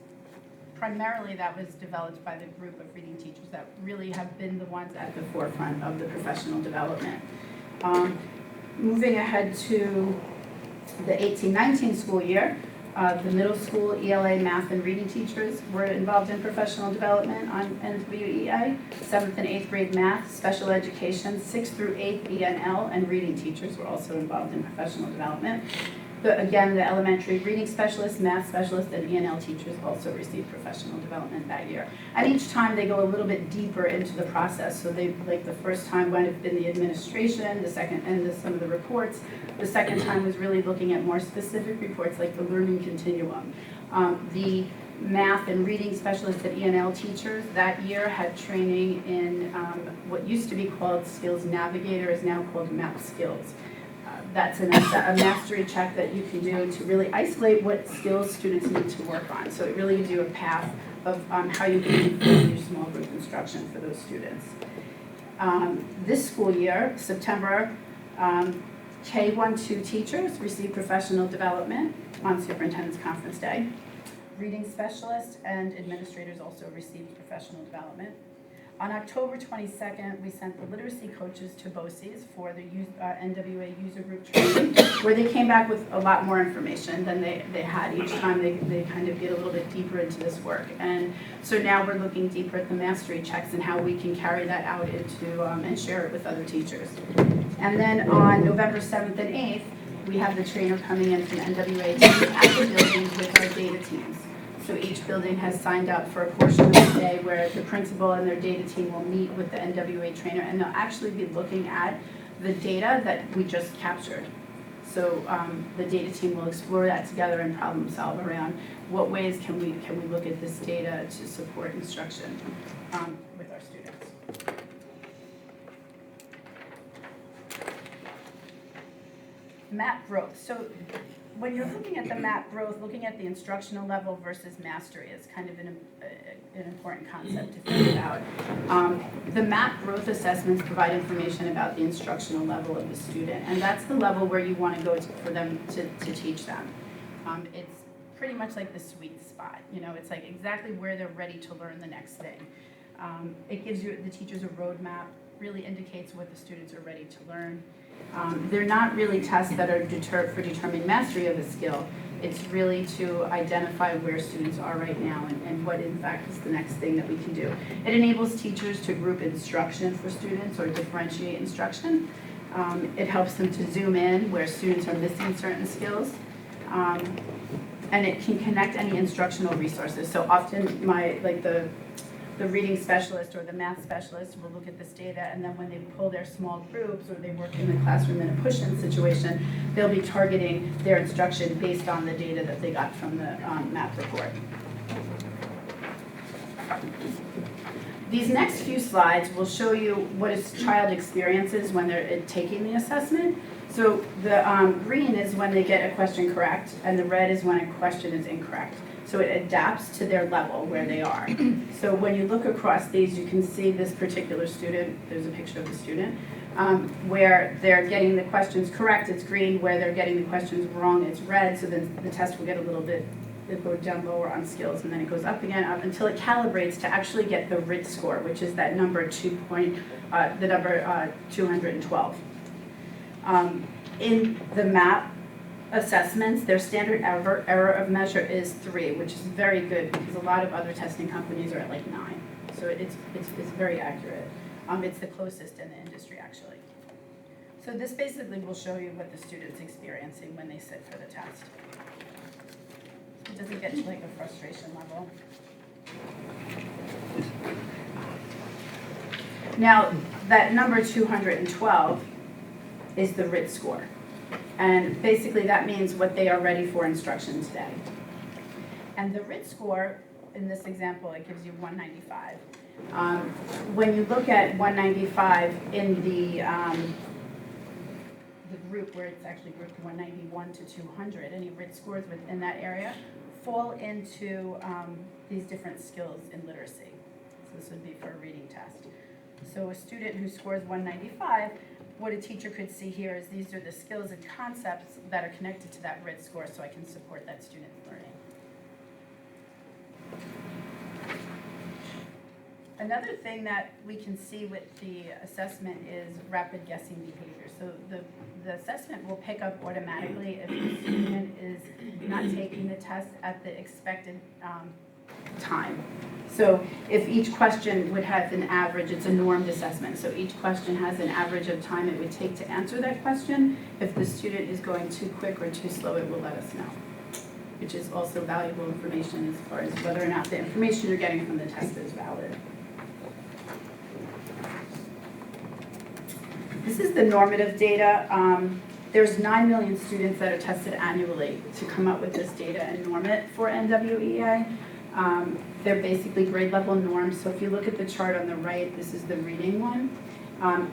primarily that was developed by the group of reading teachers that really have been the ones at the forefront of the professional development. Moving ahead to the 18-19 school year, the middle school ELA math and reading teachers were involved in professional development on NWEA, 7th and 8th grade math, special education, 6th through 8th ENL, and reading teachers were also involved in professional development. Again, the elementary reading specialists, math specialists, and ENL teachers also received professional development that year. And each time they go a little bit deeper into the process. So they, like the first time might have been the administration, the second, and some of the reports. The second time was really looking at more specific reports like the learning continuum. The math and reading specialists and ENL teachers that year had training in what used to be called Skills Navigator is now called MAP Skills. That's a mastery check that you can do to really isolate what skills students need to work on. So it really gives you a path of how you can improve your small group instruction for those students. This school year, September, K-1-2 teachers received professional development on Superintendent's Conference Day. Reading specialists and administrators also received professional development. On October 22nd, we sent the literacy coaches to BOCES for the NWA user group training, where they came back with a lot more information than they had each time. They kind of get a little bit deeper into this work. And so now we're looking deeper at the mastery checks and how we can carry that out into and share it with other teachers. And then on November 7th and 8th, we have the trainer coming in from NWA to at the buildings with our data teams. So each building has signed up for a portion of the day where the principal and their data team will meet with the NWA trainer, and they'll actually be looking at the data that we just captured. So the data team will explore that together and problem solve around what ways can we look at this data to support instruction with our students. MAP growth. So when you're looking at the MAP growth, looking at the instructional level versus mastery is kind of an important concept to think about. The MAP growth assessments provide information about the instructional level of the student, and that's the level where you want to go for them to teach them. It's pretty much like the sweet spot. You know, it's like exactly where they're ready to learn the next thing. It gives the teachers a roadmap, really indicates what the students are ready to learn. They're not really tests that are for determining mastery of a skill. It's really to identify where students are right now and what in fact is the next thing that we can do. It enables teachers to group instruction for students or differentiate instruction. It helps them to zoom in where students are missing certain skills. And it can connect any instructional resources. So often the reading specialist or the math specialist will look at this data, and then when they pull their small groups or they work in the classroom in a push-in situation, they'll be targeting their instruction based on the data that they got from the MAP report. These next few slides will show you what a child experiences when they're taking the assessment. So the green is when they get a question correct, and the red is when a question is incorrect. So it adapts to their level where they are. So when you look across these, you can see this particular student, there's a picture of the student, where they're getting the questions correct, it's green. Where they're getting the questions wrong, it's red. So then the test will get a little bit, it'll go down lower on skills, and then it goes up again, up until it calibrates to actually get the RIT score, which is that number 212. In the MAP assessments, their standard error of measure is 3, which is very good because a lot of other testing companies are at like 9. So it's very accurate. It's the closest in the industry actually. So this basically will show you what the student's experiencing when they sit for the test. It doesn't get to like a frustration level. Now, that number 212 is the RIT score. And basically that means what they are ready for instruction today. And the RIT score, in this example, it gives you 195. When you look at 195 in the group where it's actually grouped 191 to 200, any RIT scores within that area fall into these different skills in literacy. So this would be for a reading test. So a student who scores 195, what a teacher could see here is these are the skills and concepts that are connected to that RIT score so I can support that student's learning. Another thing that we can see with the assessment is rapid guessing behavior. So the assessment will pick up automatically if the student is not taking the test at the expected time. So if each question would have an average, it's a normed assessment, so each question has an average of time it would take to answer that question. If the student is going too quick or too slow, it will let us know, which is also valuable information as far as whether or not the information you're getting from the test is valid. This is the normative data. There's 9 million students that are tested annually to come up with this data and norm it for NWEA. They're basically grade level norms. So if you look at the chart on the right, this is the reading one.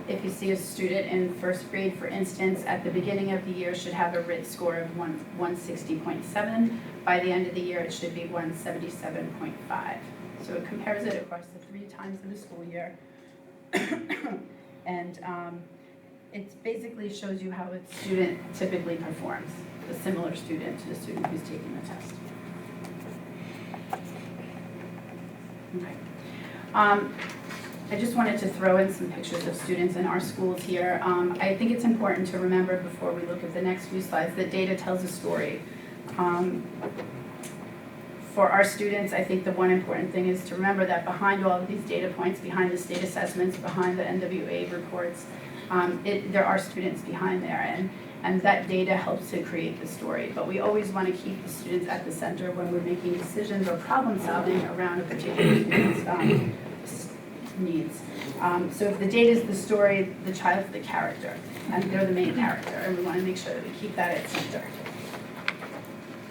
If you see a student in first grade, for instance, at the beginning of the year should have a RIT score of 160.7. By the end of the year, it should be 177.5. So it compares it across the 3 times of the school year. And it basically shows you how a student typically performs, a similar student to the student who's taking the test. Okay. I just wanted to throw in some pictures of students in our schools here. I think it's important to remember before we look at the next few slides that data tells a story. For our students, I think the one important thing is to remember that behind all of these data points, behind the state assessments, behind the NWA reports, there are students behind there, and that data helps to create the story. But we always want to keep the students at the center when we're making decisions or problem solving around a particular student's needs. So if the data is the story, the child's the character, and they're the main character, and we want to make sure that we keep that at center.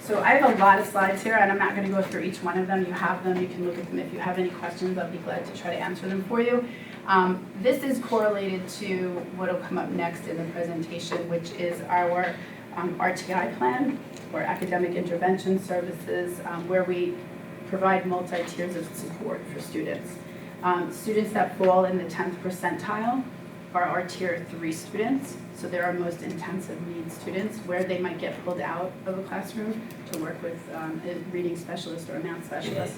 So I have a lot of slides here, and I'm not going to go through each one of them. You have them. You can look at them. If you have any questions, I'll be glad to try to answer them for you. This is correlated to what will come up next in the presentation, which is our RTI plan, or Academic Intervention Services, where we provide multi-tiers of support for students. Students that fall in the 10th percentile are our Tier 3 students. So they're our most intensive needs students, where they might get pulled out of a classroom to work with a reading specialist or a math specialist.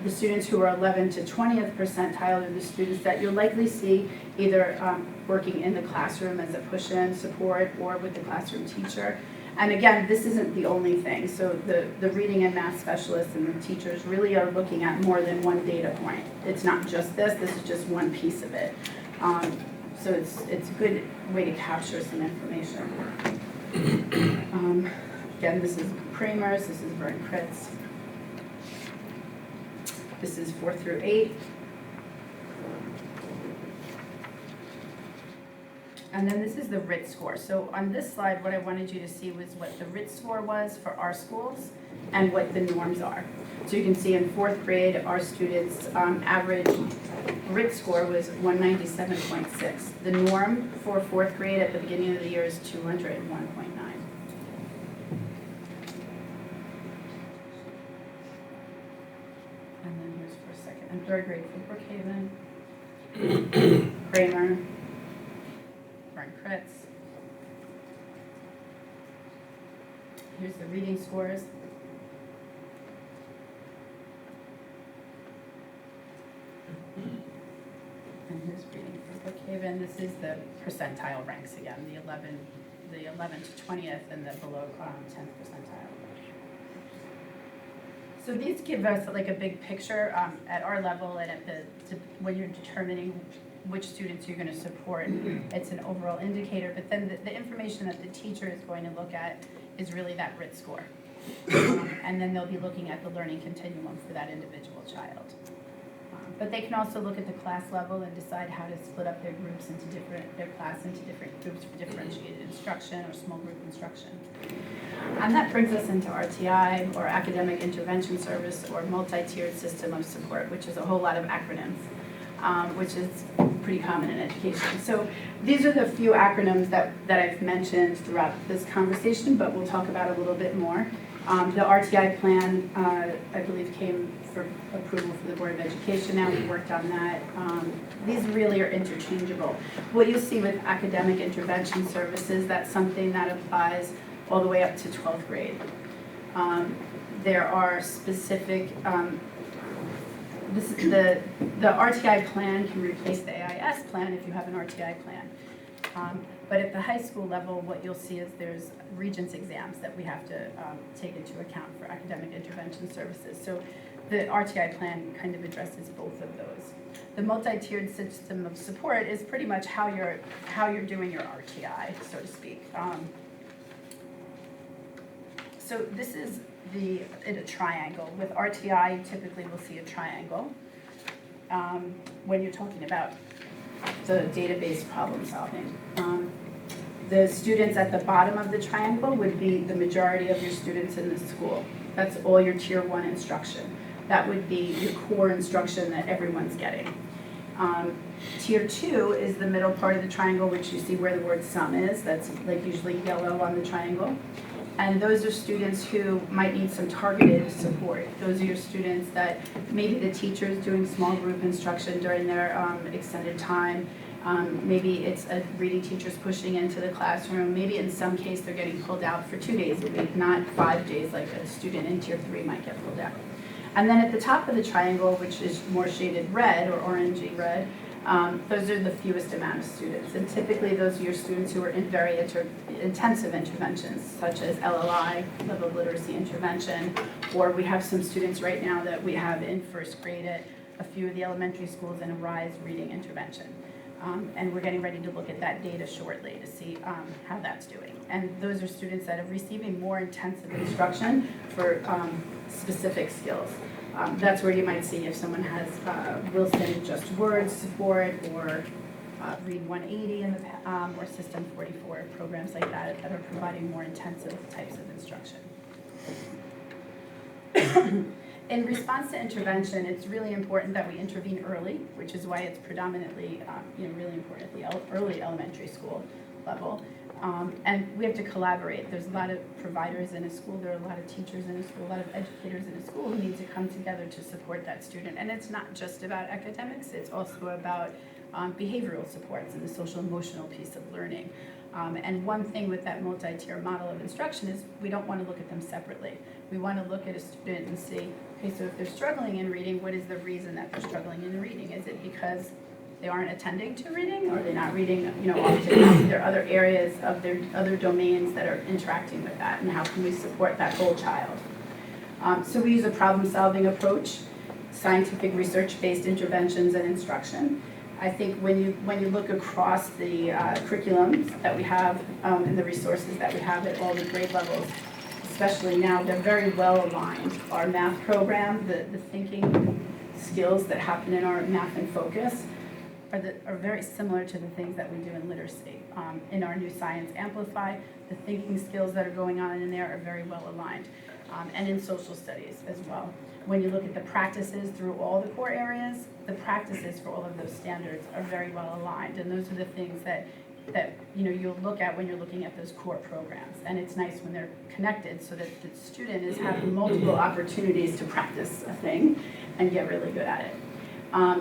The students who are 11th to 20th percentile are the students that you'll likely see either working in the classroom as a push-in support or with the classroom teacher. And again, this isn't the only thing. So the reading and math specialists and the teachers really are looking at more than one data point. It's not just this is just one piece of it. So it's a good way to capture some information. Again, this is Kramer's, this is Vern Kritz. This is 4 through 8. And then this is the RIT score. So on this slide, what I wanted you to see was what the RIT score was for our schools and what the norms are. So you can see in 4th grade, our students' average RIT score was 197.6. The norm for 4th grade at the beginning of the year is 201.9. And then here's for 2nd and 3rd grade for Brookhaven, Kramer, Vern Kritz. Here's the reading scores. And here's reading for Brookhaven. This is the percentile ranks again, the 11th to 20th and the below 10th percentile. So these give us like a big picture at our level and when you're determining which students you're going to support. It's an overall indicator, but then the information that the teacher is going to look at is really that RIT score. And then they'll be looking at the learning continuum for that individual child. But they can also look at the class level and decide how to split up their groups into their class into different groups for differentiated instruction or small group instruction. And that brings us into RTI, or Academic Intervention Service, or Multi-Tiered System of Support, which is a whole lot of acronyms, which is pretty common in education. So these are the few acronyms that I've mentioned throughout this conversation, but we'll talk about a little bit more. The RTI plan, I believe, came for approval for the Board of Education now. We worked on that. These really are interchangeable. What you see with academic intervention services, that's something that applies all the way up to 12th grade. There are specific, the RTI plan can replace the AIS plan if you have an RTI plan. But at the high school level, what you'll see is there's Regents exams that we have to take into account for academic intervention services. So the RTI plan kind of addresses both of those. The multi-tiered system of support is pretty much how you're doing your RTI, so to speak. So this is in a triangle. With RTI, you typically will see a triangle when you're talking about the database problem solving. The students at the bottom of the triangle would be the majority of your students in the school. That's all your tier 1 instruction. That would be your core instruction that everyone's getting. Tier 2 is the middle part of the triangle, which you see where the word sum is. That's like usually yellow on the triangle. And those are students who might need some targeted support. Those are your students that maybe the teacher is doing small group instruction during their extended time. Maybe it's a reading teacher's pushing into the classroom. Maybe in some case they're getting pulled out for 2 days a week, not 5 days like a student in tier 3 might get pulled out. And then at the top of the triangle, which is more shaded red or orangey red, those are the fewest amount of students. And typically those are your students who are in very intensive interventions, such as LLI, level of literacy intervention, or we have some students right now that we have in first grade at a few of the elementary schools in a RISE reading intervention. And we're getting ready to look at that data shortly to see how that's doing. And those are students that are receiving more intensive instruction for specific skills. That's where you might see if someone has Wilson Just Words support, or Read 180 in the, or System 44, programs like that that are providing more intensive types of instruction. In response to intervention, it's really important that we intervene early, which is why it's predominantly really important at the early elementary school level. And we have to collaborate. There's a lot of providers in a school, there are a lot of teachers in a school, a lot of educators in a school who need to come together to support that student. And it's not just about academics, it's also about behavioral supports and the social emotional piece of learning. And one thing with that multi-tier model of instruction is we don't want to look at them separately. We want to look at a student and see, okay, so if they're struggling in reading, what is the reason that they're struggling in reading? Is it because they aren't attending to reading, or they're not reading, often? There are other areas of their other domains that are interacting with that, and how can we support that whole child? So we use a problem-solving approach, scientific research-based interventions and instruction. I think when you look across the curriculums that we have and the resources that we have at all the grade levels, especially now, they're very well aligned. Our math program, the thinking skills that happen in our math and focus are very similar to the things that we do in literacy. In our new Science Amplify, the thinking skills that are going on in there are very well aligned. And in social studies as well. When you look at the practices through all the core areas, the practices for all of those standards are very well aligned. And those are the things that you'll look at when you're looking at those core programs. And it's nice when they're connected so that the student is having multiple opportunities to practice a thing and get really good at it.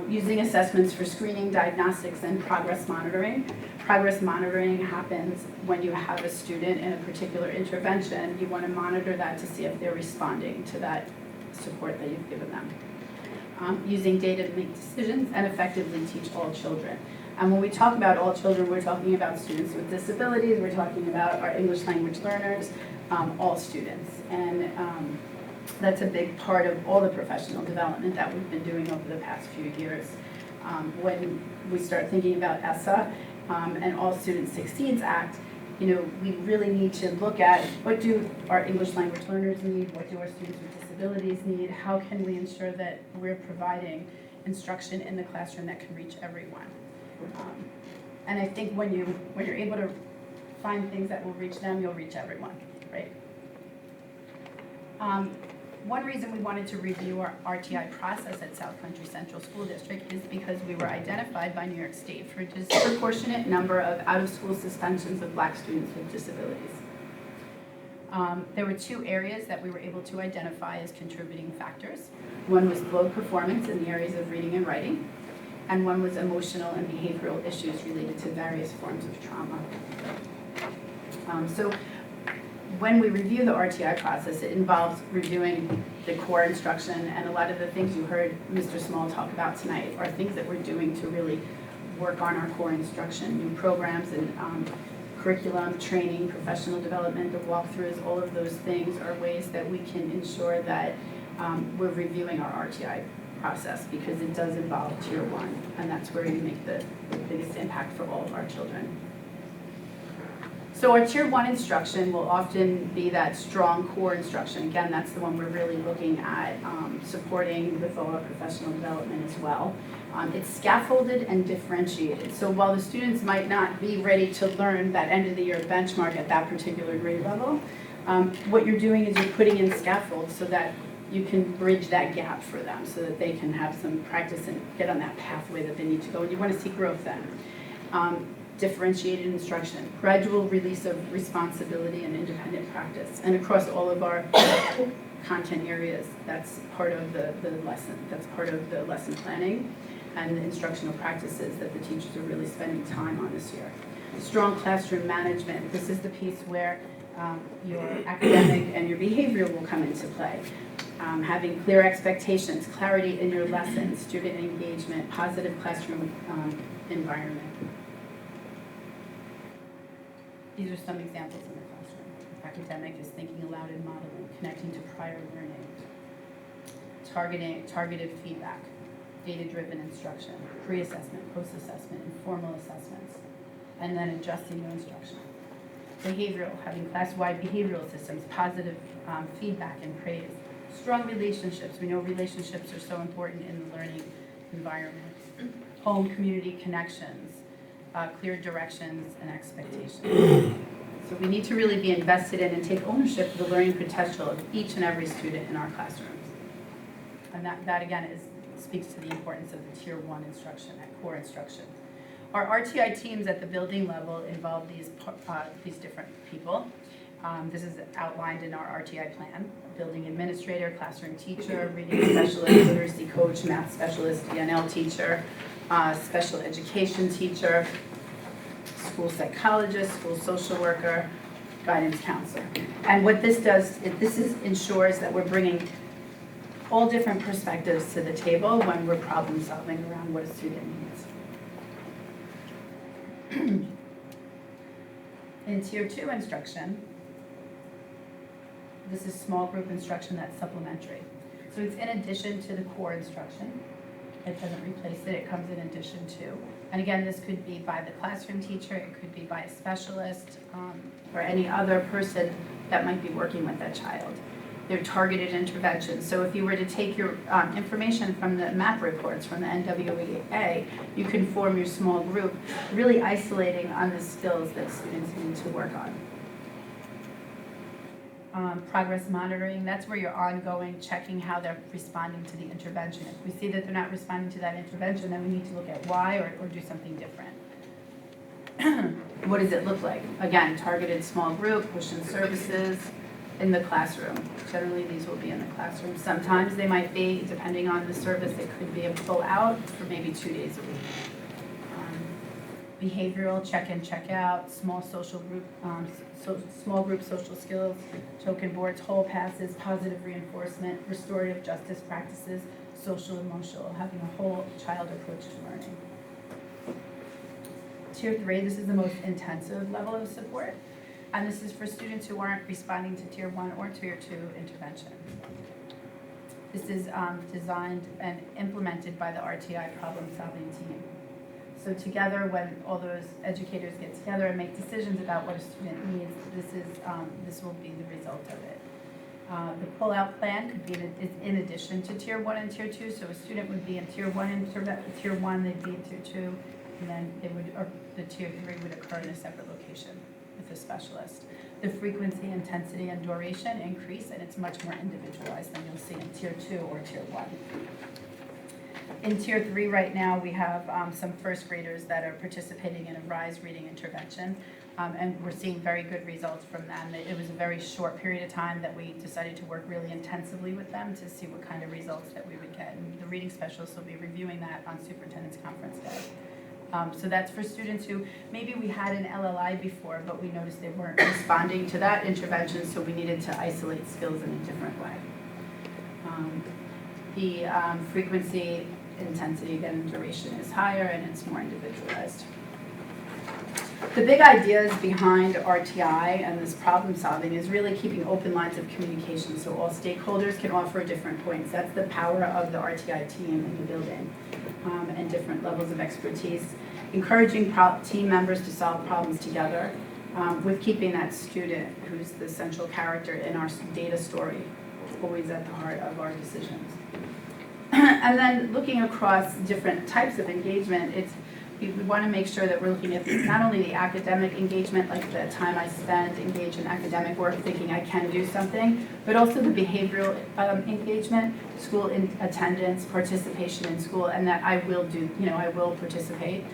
Using assessments for screening, diagnostics, and progress monitoring. Progress monitoring happens when you have a student in a particular intervention. You want to monitor that to see if they're responding to that support that you've given them. Using data to make decisions and effectively teach all children. And when we talk about all children, we're talking about students with disabilities, we're talking about our English language learners, all students. And that's a big part of all the professional development that we've been doing over the past few years. when we start thinking about ESSA and All Students Succeeds Act, you know, we really need to look at what do our English language learners need, what do our students with disabilities need, how can we ensure that we're providing instruction in the classroom that can reach everyone. And I think when you're able to find things that will reach them, you'll reach everyone, right? One reason we wanted to review our RTI process at South Country Central School District is because we were identified by New York State for a disproportionate number of out-of-school suspensions of Black students with disabilities. There were 2 areas that we were able to identify as contributing factors. One was low performance in the areas of reading and writing, and one was emotional and behavioral issues related to various forms of trauma. So when we review the RTI process, it involves reviewing the core instruction, and a lot of the things you heard Mr. Small talk about tonight are things that we're doing to really work on our core instruction, new programs and curriculum, training, professional development, the walkthroughs, all of those things are ways that we can ensure that we're reviewing our RTI process, because it does involve Tier 1, and that's where you make the biggest impact for all of our children. So our Tier 1 instruction will often be that strong core instruction. Again, that's the one we're really looking at supporting with all our professional development as well. It's scaffolded and differentiated. So while the students might not be ready to learn that end of the year benchmark at that particular grade level, what you're doing is you're putting in scaffolds so that you can bridge that gap for them so that they can have some practice and get on that pathway that they need to go. And you want to see growth then. Differentiated instruction, gradual release of responsibility and independent practice. And across all of our content areas, that's part of the lesson. That's part of the lesson planning and the instructional practices that the teachers are really spending time on this year. Strong classroom management. This is the piece where your academic and your behavioral will come into play. Having clear expectations, clarity in your lessons, student engagement, positive classroom environment. These are some examples in the classroom. Academic is thinking aloud and modeling, connecting to prior learning, targeted feedback, data-driven instruction, pre-assessment, post-assessment, informal assessments, and then adjusting your instruction. Behavioral, having class-wide behavioral systems, positive feedback and praise. Strong relationships. We know relationships are so important in the learning environment. Home community connections. Clear directions and expectations. So we need to really be invested in and take ownership of the learning potential of each and every student in our classrooms. And that again speaks to the importance of the Tier 1 instruction, that core instruction. Our RTI teams at the building level involve these different people. This is outlined in our RTI plan. Building administrator, classroom teacher, reading specialist, literacy coach, math specialist, ENL teacher, special education teacher, school psychologist, school social worker, guidance counselor. And what this does, ensures that we're bringing all different perspectives to the table when we're problem solving around what a student needs. In Tier 2 instruction, this is small group instruction that's supplementary. So it's in addition to the core instruction. It doesn't replace it, it comes in addition to. And again, this could be by the classroom teacher, it could be by a specialist, or any other person that might be working with that child. They're targeted interventions. So if you were to take your information from the MAP reports from the NWEA, you can form your small group, really isolating on the skills that students need to work on. Progress monitoring, that's where you're ongoing, checking how they're responding to the intervention. If we see that they're not responding to that intervention, then we need to look at why or do something different. What does it look like? Again, targeted small group, push-in services in the classroom. Generally, these will be in the classroom. Sometimes they might be, depending on the service, it could be a pull out for maybe 2 days a week. Behavioral, check-in, check-out, small social group, small group social skills, token boards, whole passes, positive reinforcement, restorative justice practices, social emotional, having a whole child approach to learning. Tier 3, this is the most intensive level of support, and this is for students who aren't responding to Tier 1 or Tier 2 intervention. This is designed and implemented by the RTI problem-solving team. So together, when all those educators get together and make decisions about what a student needs, this will be the result of it. The pull-out plan could be in addition to Tier 1 and Tier 2, so a student would be in Tier 1 and Tier 1, they'd be in Tier 2, and then the Tier 3 would occur in a separate location with a specialist. The frequency, intensity, and duration increase, and it's much more individualized than you'll see in Tier 2 or Tier 1. In Tier 3 right now, we have some first graders that are participating in a RISE reading intervention, and we're seeing very good results from them. It was a very short period of time that we decided to work really intensively with them to see what kind of results that we would get. And the reading specialist will be reviewing that on Superintendent's Conference Day. So that's for students who maybe we had an LLI before, but we noticed they weren't responding to that intervention, so we needed to isolate skills in a different way. The frequency, intensity, again, and duration is higher, and it's more individualized. The big ideas behind RTI and this problem solving is really keeping open lines of communication so all stakeholders can offer different points. That's the power of the RTI team in the building, and different levels of expertise. Encouraging team members to solve problems together with keeping that student who's the central character in our data story always at the heart of our decisions. And then looking across different types of engagement, we want to make sure that we're looking at not only the academic engagement, like the time I spend engaged in academic work thinking I can do something, but also the behavioral engagement, school attendance, participation in school, and that I will participate.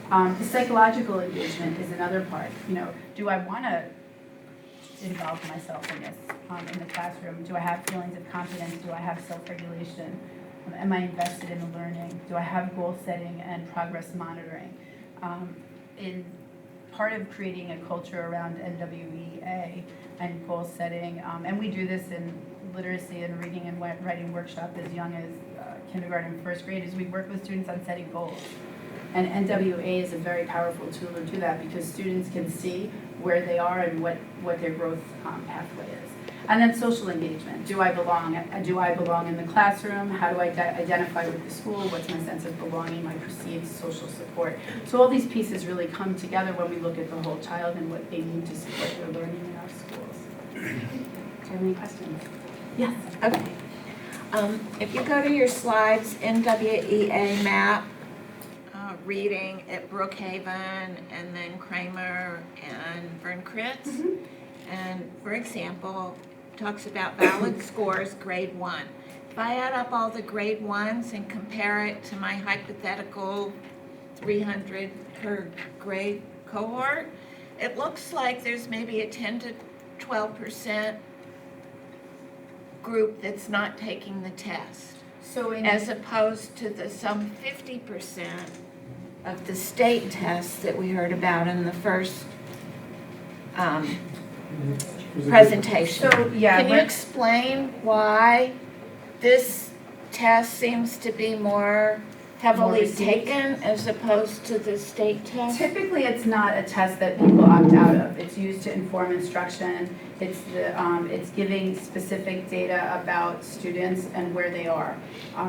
The psychological engagement is another part. Do I want to involve myself in this in the classroom? Do I have feelings of confidence? Do I have self-regulation? Am I invested in the learning? Do I have goal setting and progress monitoring? In part of creating a culture around NWEA and goal setting, and we do this in literacy and reading and writing workshop as young as kindergarten and first grade, is we work with students on setting goals. And NWA is a very powerful tool to do that because students can see where they are and what their growth pathway is. And then social engagement. Do I belong? Do I belong in the classroom? How do I identify with the school? What's my sense of belonging, my perceived social support? So all these pieces really come together when we look at the whole child and what they need to support their learning in our schools. Do you have any questions? Yes. Okay. If you go to your slides, NWEA map, reading at Brookhaven, and then Kramer and Vernkritz. Mm-hmm. And for example, talks about valid scores, grade 1. If I add up all the grade 1s and compare it to my hypothetical 300 per grade cohort, it looks like there's maybe a 10 to 12% group that's not taking the test. So as opposed to some 50% of the state tests that we heard about in the first presentation. So, yeah, can you explain why this test seems to be more heavily taken as opposed to the state test? Typically, it's not a test that people opt out of. It's used to inform instruction. It's giving specific data about students and where they are.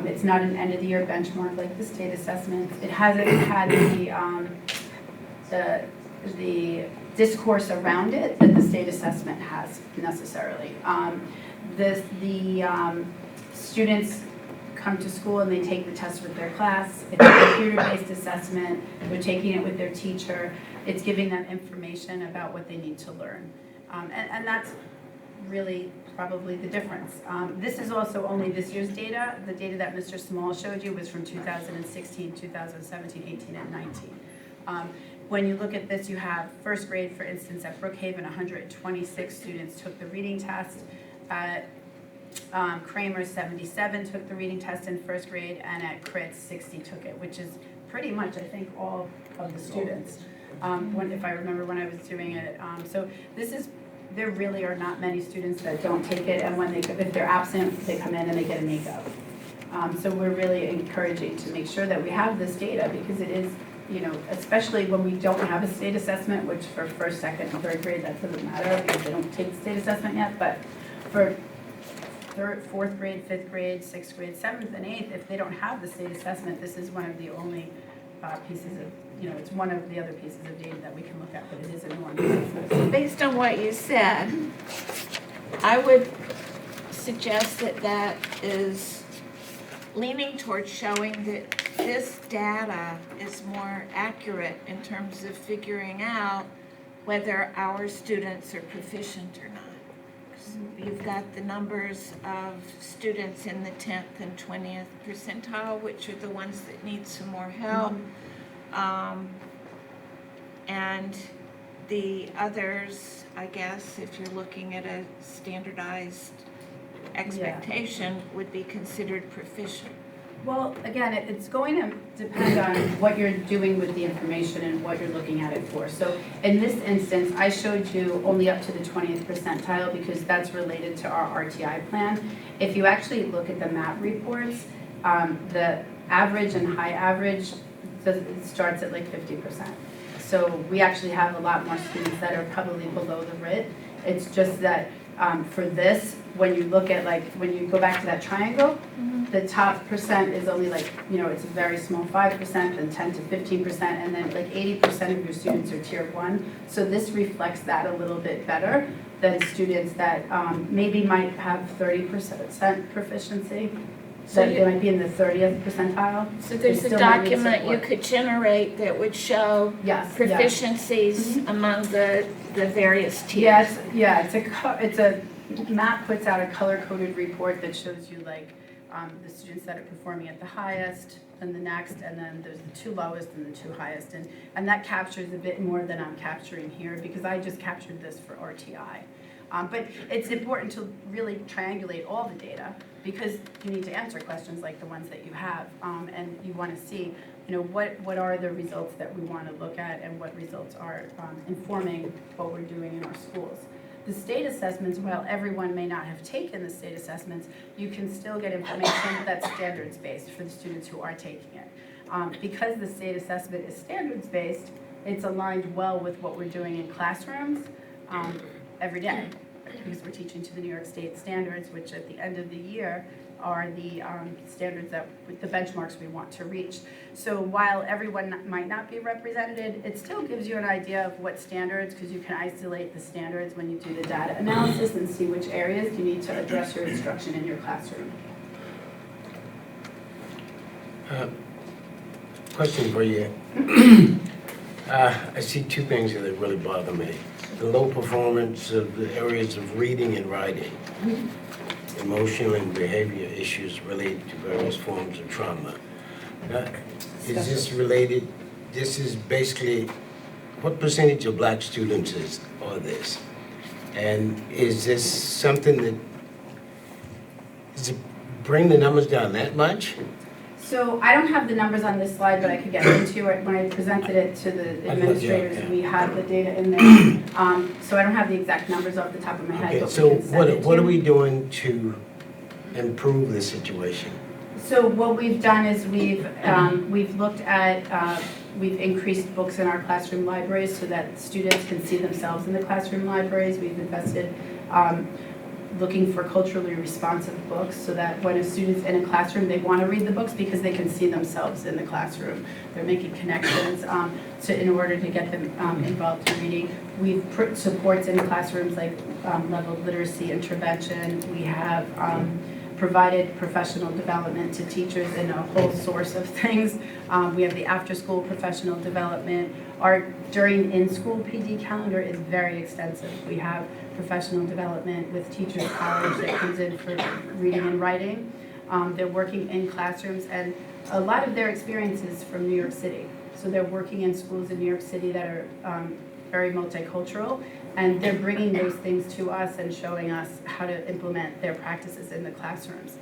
It's not an end-of-the-year benchmark like the state assessments. It hasn't had the discourse around it that the state assessment has necessarily. Students come to school and they take the test with their class. It's a computer-based assessment. They're taking it with their teacher. It's giving them information about what they need to learn. And that's really probably the difference. This is also only this year's data. The data that Mr. Small showed you was from 2016, 2017, 18, and 19. When you look at this, you have first grade, for instance, at Brookhaven, 126 students took the reading test. At Kramer, 77 took the reading test in first grade, and at Critz, 60 took it, which is pretty much, I think, all of the students, if I remember when I was doing it. So there really are not many students that don't take it, and if they're absent, they come in and they get a makeup. So we're really encouraging to make sure that we have this data, because it is, especially when we don't have a state assessment, which for first, second, and third grade, that doesn't matter because they don't take the state assessment yet, but for fourth grade, fifth grade, sixth grade, seventh and eighth, if they don't have the state assessment, this is one of the only pieces of, it's one of the other pieces of data that we can look at, but it isn't one. Based on what you said, I would suggest that that is leaning towards showing that this data is more accurate in terms of figuring out whether our students are proficient or not. You've got the numbers of students in the 10th and 20th percentile, which are the ones that need some more help. And the others, I guess, if you're looking at a standardized expectation, would be considered proficient. Well, again, it's going to depend on what you're doing with the information and what you're looking at it for. So in this instance, I showed you only up to the 20th percentile because that's related to our RTI plan. If you actually look at the MAP reports, the average and high average starts at like 50%. So we actually have a lot more students that are probably below the RIT. It's just that for this, when you look at when you go back to that triangle, the top percent is only it's a very small 5%, then 10 to 15%, and then 80% of your students are tier 1. So this reflects that a little bit better than students that maybe might have 30% proficiency. So they might be in the 30th percentile. So there's a document you could generate that would show proficiencies among the various tiers. Yes, it's a MAP puts out a color-coded report that shows you the students that are performing at the highest, and the next, and then there's the 2 lowest and the 2 highest, and that captures a bit more than I'm capturing here because I just captured this for RTI. But it's important to really triangulate all the data because you need to answer questions like the ones that you have, and you want to see, what are the results that we want to look at and what results are informing what we're doing in our schools. The state assessments, while everyone may not have taken the state assessments, you can still get information that's standards-based for the students who are taking it. Because the state assessment is standards-based, it's aligned well with what we're doing in classrooms every day, because we're teaching to the New York State standards, which at the end of the year are the standards the benchmarks we want to reach. So while everyone might not be represented, it still gives you an idea of what standards, because you can isolate the standards when you do the data analysis and see which areas you need to address your instruction in your classroom. Question for you. I see 2 things that really bother me. The low performance of the areas of reading and writing, emotional and behavior issues related to various forms of trauma. Is this related? This is basically, what percentage of Black students are this? And is this something that, does it bring the numbers down that much? So I don't have the numbers on this slide, but I could get into it. When I presented it to the administrators, we had the data in there. So I don't have the exact numbers off the top of my head. Okay, so what are we doing to improve the situation? So what we've done is we've looked at, we've increased books in our classroom libraries so that students can see themselves in the classroom libraries. We've invested looking for culturally responsive books so that when a student's in a classroom, they want to read the books because they can see themselves in the classroom. They're making connections in order to get them involved in reading. We've put supports in classrooms like level literacy intervention. We have provided professional development to teachers in a whole source of things. We have the after-school professional development. Our during in-school PD calendar is very extensive. We have professional development with Teachers College that comes in for reading and writing. They're working in classrooms, and a lot of their experience is from New York City. So they're working in schools in New York City that are very multicultural, and they're bringing those things to us and showing us how to implement their practices in the classrooms.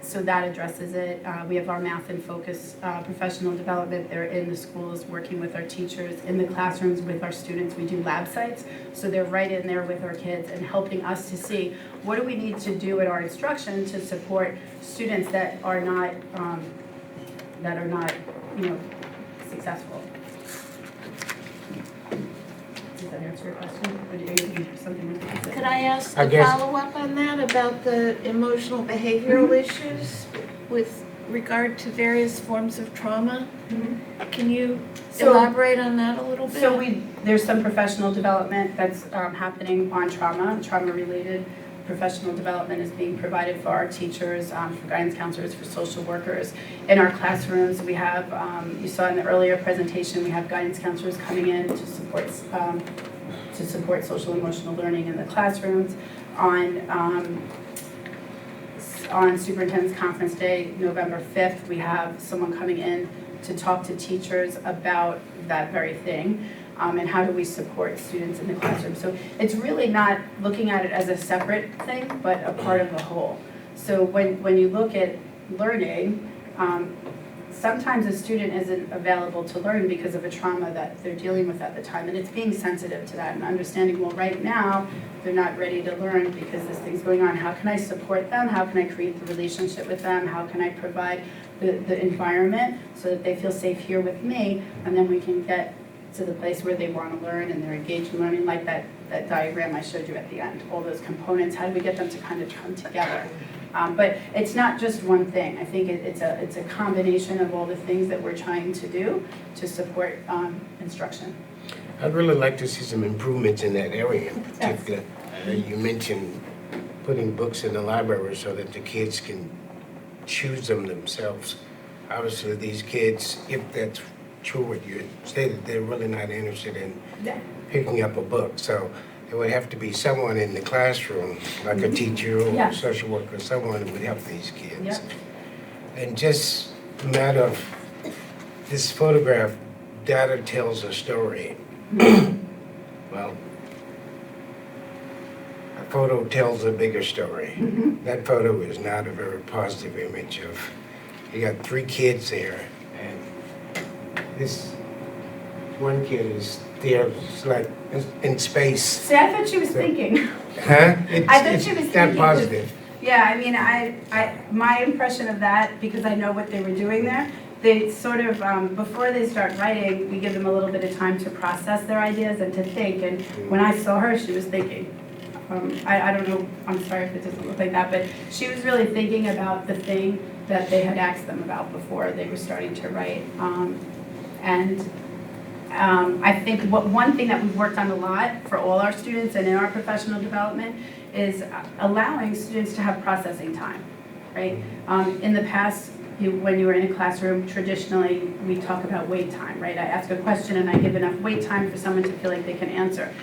So that addresses it. We have our Math in Focus professional development. They're in the schools working with our teachers, in the classrooms with our students. We do lab sites, so they're right in there with our kids and helping us to see what do we need to do in our instruction to support students that are not successful. Does that answer your question? Or do you have something with it? Could I ask I a guess- follow-up on that about the emotional behavioral issues with regard to various forms of trauma? Can you So- elaborate on that a little bit? So there's some professional development that's happening on trauma-related professional development is being provided for our teachers, for guidance counselors, for social workers. In our classrooms, we have, you saw in the earlier presentation, we have guidance counselors coming in to support social emotional learning in the classrooms. On Superintendent's Conference Day, November 5th, we have someone coming in to talk to teachers about that very thing. And how do we support students in the classroom. So it's really not looking at it as a separate thing, but a part of the whole. So when you look at learning, sometimes a student isn't available to learn because of a trauma that they're dealing with at the time. And it's being sensitive to that and understanding, well, right now, they're not ready to learn because this thing's going on. How can I support them? How can I create the relationship with them? How can I provide the environment so that they feel safe here with me? And then we can get to the place where they want to learn and they're engaged in learning, like that diagram I showed you at the end, all those components, how do we get them to kind of come together? But it's not just one thing. I think it's a combination of all the things that we're trying to do to support instruction. I'd really like to see some improvements in that area in particular. You mentioned putting books in the library so that the kids can choose them themselves. Obviously, these kids, if that's true what you stated, they're really not interested in picking up a book. So there would have to be someone in the classroom, like a teacher or a social worker, someone who would help these kids. And just a matter of this photograph, data tells a story. Well, a photo tells a bigger story. That photo is not a very positive image of, you got 3 kids there, and this one kid is there, it's like in space. See, I thought she was thinking. Huh? I thought she was It's thinking. not positive. Yeah, I mean, my impression of that, because I know what they were doing there, they sort of, before they start writing, we give them a little bit of time to process their ideas and to think. And when I saw her, she was thinking. I don't know, I'm sorry if it doesn't look like that, but she was really thinking about the thing that they had asked them about before they were starting to write. I think one thing that we've worked on a lot for all our students and in our professional development is allowing students to have processing time, right? In the past, when you were in a classroom, traditionally, we talk about wait time, right? I ask a question and I give enough wait time for someone to feel like they can answer.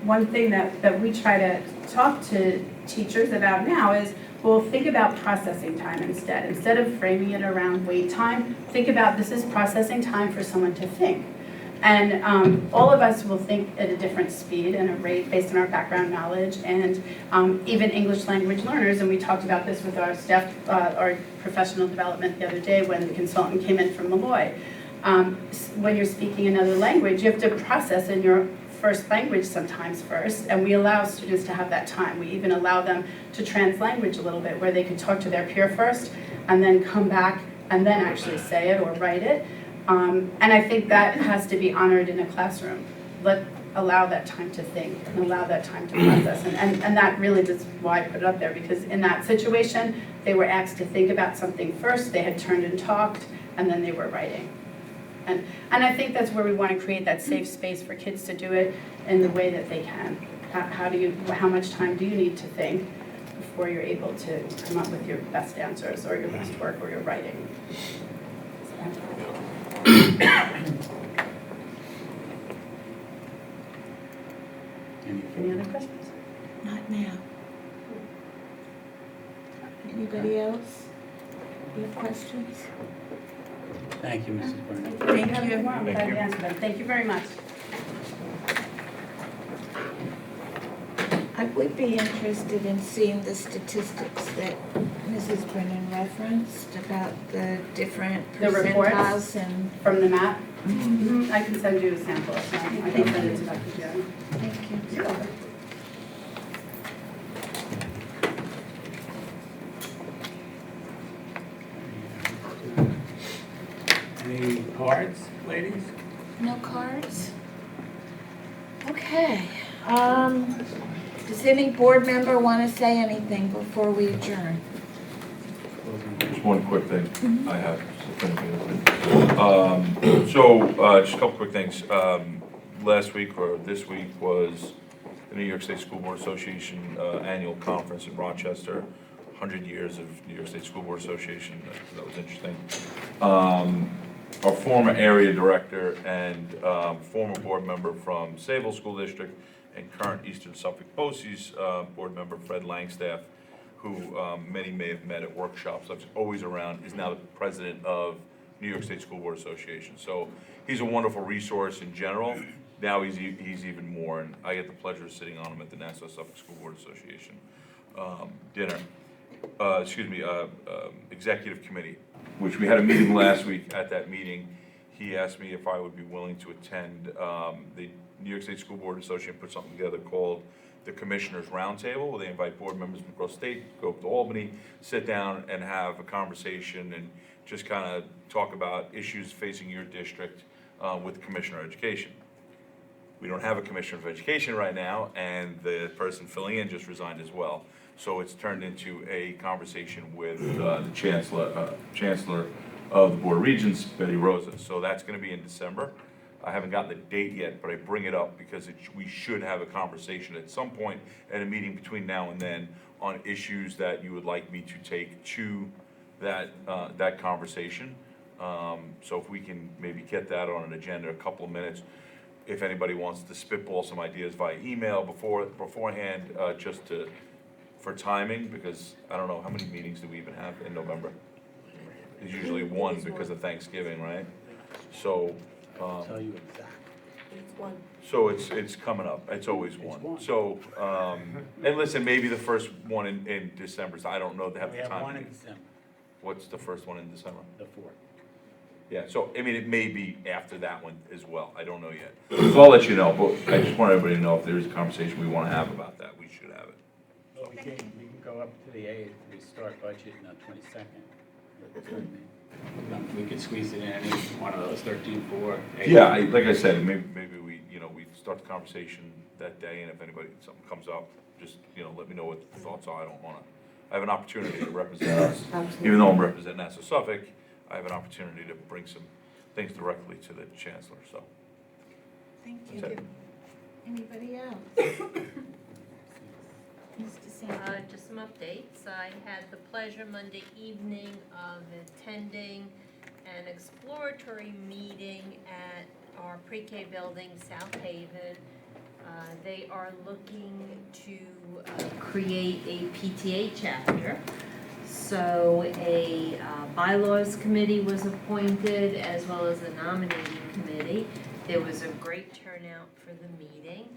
One thing that we try to talk to teachers about now is, well, think about processing time instead. Instead of framing it around wait time, think about this is processing time for someone to think. And all of us will think at a different speed and a rate based on our background knowledge, and even English language learners, and we talked about this with our staff, our professional development the other day when the consultant came in from Malloy. When you're speaking another language, you have to process in your first language sometimes first, and we allow students to have that time. We even allow them to translanguage a little bit, where they could talk to their peer first, and then come back and then actually say it or write it. And I think that has to be honored in a classroom. Allow that time to think and allow that time to process. And that really is why I put it up there, because in that situation, they were asked to think about something first, they had turned and talked, and then they were writing. And I think that's where we want to create that safe space for kids to do it in the way that they can. How much time do you need to think before you're able to come up with your best answers or your best work or your writing? Any other questions? Not now. Anybody else? You have questions? Thank you, Mrs. Burnett. Thank you. I'm glad to answer them. Thank you very much. I would be interested in seeing the statistics that Mrs. Brennan referenced about the different The reports percentiles and. from the map. I can send you a sample. I can send it to Dr. Jones. Thank you. You're welcome. Any cards, ladies? No cards? Okay, does any board member want to say anything before we adjourn? Just one quick thing I have. Just a couple quick things. Last week or this week was the New York State School Board Association annual conference in Rochester. 100 years of New York State School Board Association. That was interesting. Our former area director and former board member from Sayville School District and current Eastern Suffolk BOCES board member Fred Langstaff, who many may have met at workshops, that's always around, is now the president of New York State School Board Association. So he's a wonderful resource in general. Now he's even more, and I get the pleasure of sitting on him at the Nassau Suffolk School Board Association dinner. Executive committee, which we had a meeting last week. At that meeting, he asked me if I would be willing to attend. The New York State School Board Association put something together called the Commissioners Roundtable, where they invite board members from across the state, go up to Albany, sit down and have a conversation and just kind of talk about issues facing your district with the Commissioner of Education. We don't have a Commissioner of Education right now, and the person filling in just resigned as well. So it's turned into a conversation with the Chancellor of the Board of Regents, Betty Rosa. So that's going to be in December. I haven't gotten the date yet, but I bring it up because we should have a conversation at some point at a meeting between now and then on issues that you would like me to take to that conversation. So if we can maybe get that on an agenda, a couple of minutes. If anybody wants to spitball some ideas via email beforehand, for timing, because I don't know, how many meetings do we even have in November? There's usually one because of Thanksgiving, right? So, Tell you exactly. so it's coming up, it's always one. So, and listen, maybe the first one in December, so I don't know, they have We the have time. one in December, What's the first one in December? the 4th. Yeah, so, I mean, it may be after that one as well, I don't know yet. So I'll let you know, but I just want everybody to know if there's a conversation we wanna have about that, we should have it. Well, we can go up to the 8th, we start budget on the 22nd. We could squeeze it in any one of those 13-4. Yeah, like I said, maybe we start the conversation that day, and if something comes up, just, let me know what the thoughts are. I have an opportunity to represent us, even though I'm representing Nassau Suffolk, I have an opportunity to bring some things directly to the chancellor, so. Thank you. That's it. Anybody else? Mr. Sanders? Just some updates. I had the pleasure Monday evening of attending an exploratory meeting at our pre-K building, South Haven. They are looking to create a PTA chapter. So a bylaws committee was appointed as well as a nominating committee. There was a great turnout for the meeting.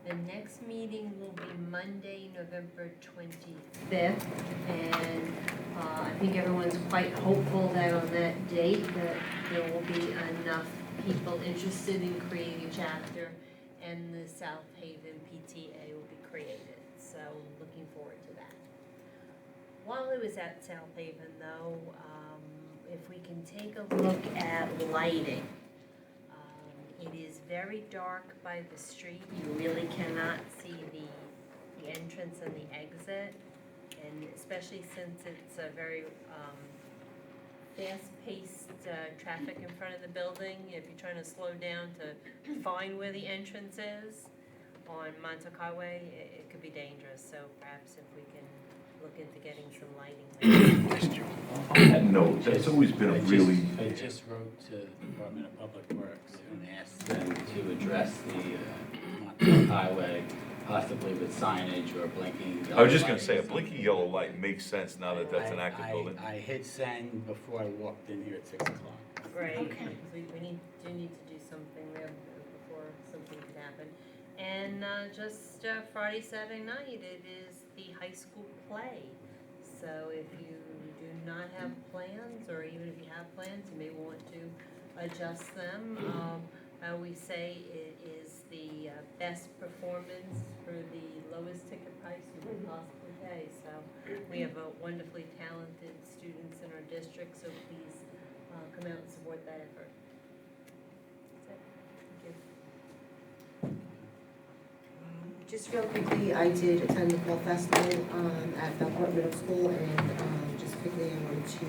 The next meeting will be Monday, November 25th, and I think everyone's quite hopeful that on that date that there will be enough people interested in creating a chapter and the South Haven PTA will be created. So looking forward to that. While I was at South Haven though, if we can take a look at lighting. It is very dark by the street. You really cannot see the entrance and the exit. And especially since it's a very fast-paced traffic in front of the building, if you're trying to slow down to find where the entrance is on Montauk Highway, it could be dangerous. So perhaps if we can look into getting some lighting. On that note, that's always been a really. I just wrote to the Department of Public Works and asked them to address the Montauk Highway, possibly with signage or blinking. I was just gonna lights say, or a blinking yellow light makes sense now that that's an active building. I hit send before I walked in here at 6 o'clock. Right, Okay. we do need to do something there before something could happen. And just Friday, Saturday night, it is the high school play. So if you do not have plans, or even if you have plans, you may want to adjust them. I always say it is the best performance for the lowest ticket price you could possibly pay. So we have wonderfully talented students in our district, so please come out and support that effort. That's it. Thank you. Just real quickly, I did attend the Fall Festival at Belcourt Middle School, and just quickly I wanted to,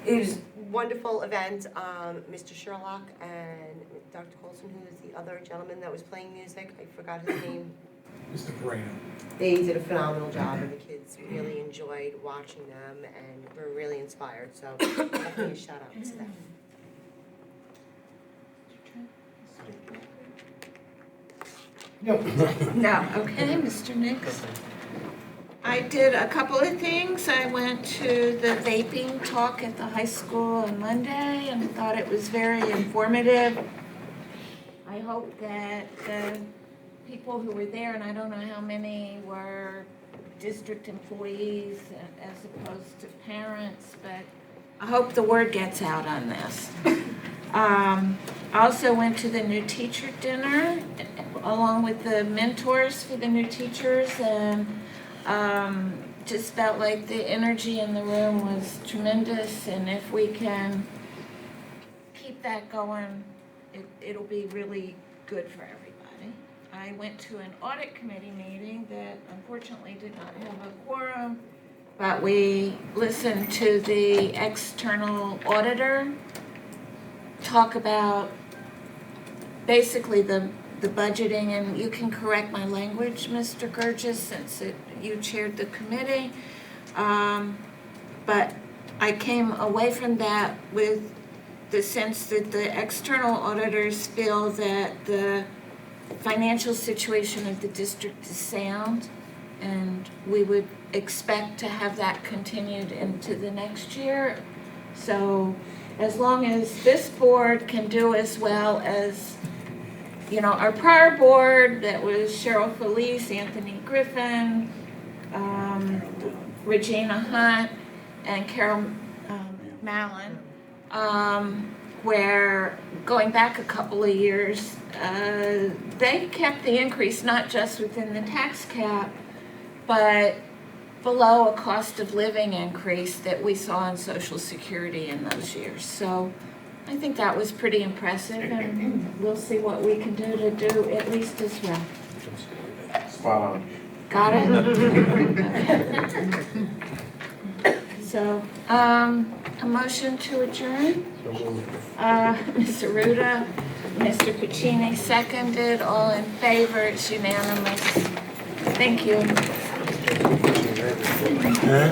it was a wonderful event. Mr. Sherlock and Dr. Colson, who was the other gentleman that was playing music, I forgot his name. Mr. Brano. They did a phenomenal job, and the kids really enjoyed watching them and were really inspired, so definitely a shout out to them. No. No, okay, Mr. Nix. I did a couple of things. I went to the vaping talk at the high school on Monday and thought it was very informative. I hope that the people who were there, and I don't know how many were district employees as opposed to parents, but I hope the word gets out on this. I also went to the new teacher dinner along with the mentors for the new teachers, and just felt like the energy in the room was tremendous, and if we can keep that going, it'll be really good for everybody. I went to an audit committee meeting that unfortunately did not have a quorum, but we listened to the external auditor talk about basically the budgeting, and you can correct my language, Mr. Gurgis, since you chaired the committee. But I came away from that with the sense that the external auditors feel that the financial situation of the district is sound, and we would expect to have that continued into the next year. So as long as this board can do as well as, you know, our prior board, that was Cheryl Felice, Anthony Griffin, Regina Hunt, and Carol Mallon, where going back a couple of years, they kept the increase not just within the tax cap, but below a cost of living increase that we saw in Social Security in those years. So I think that was pretty impressive, and we'll see what we can do to do at least as well. Spot on. Got it? So, a motion to adjourn? Mr. Ruda, Mr. Pacini seconded, all in favor, it's unanimous. Thank you. Huh?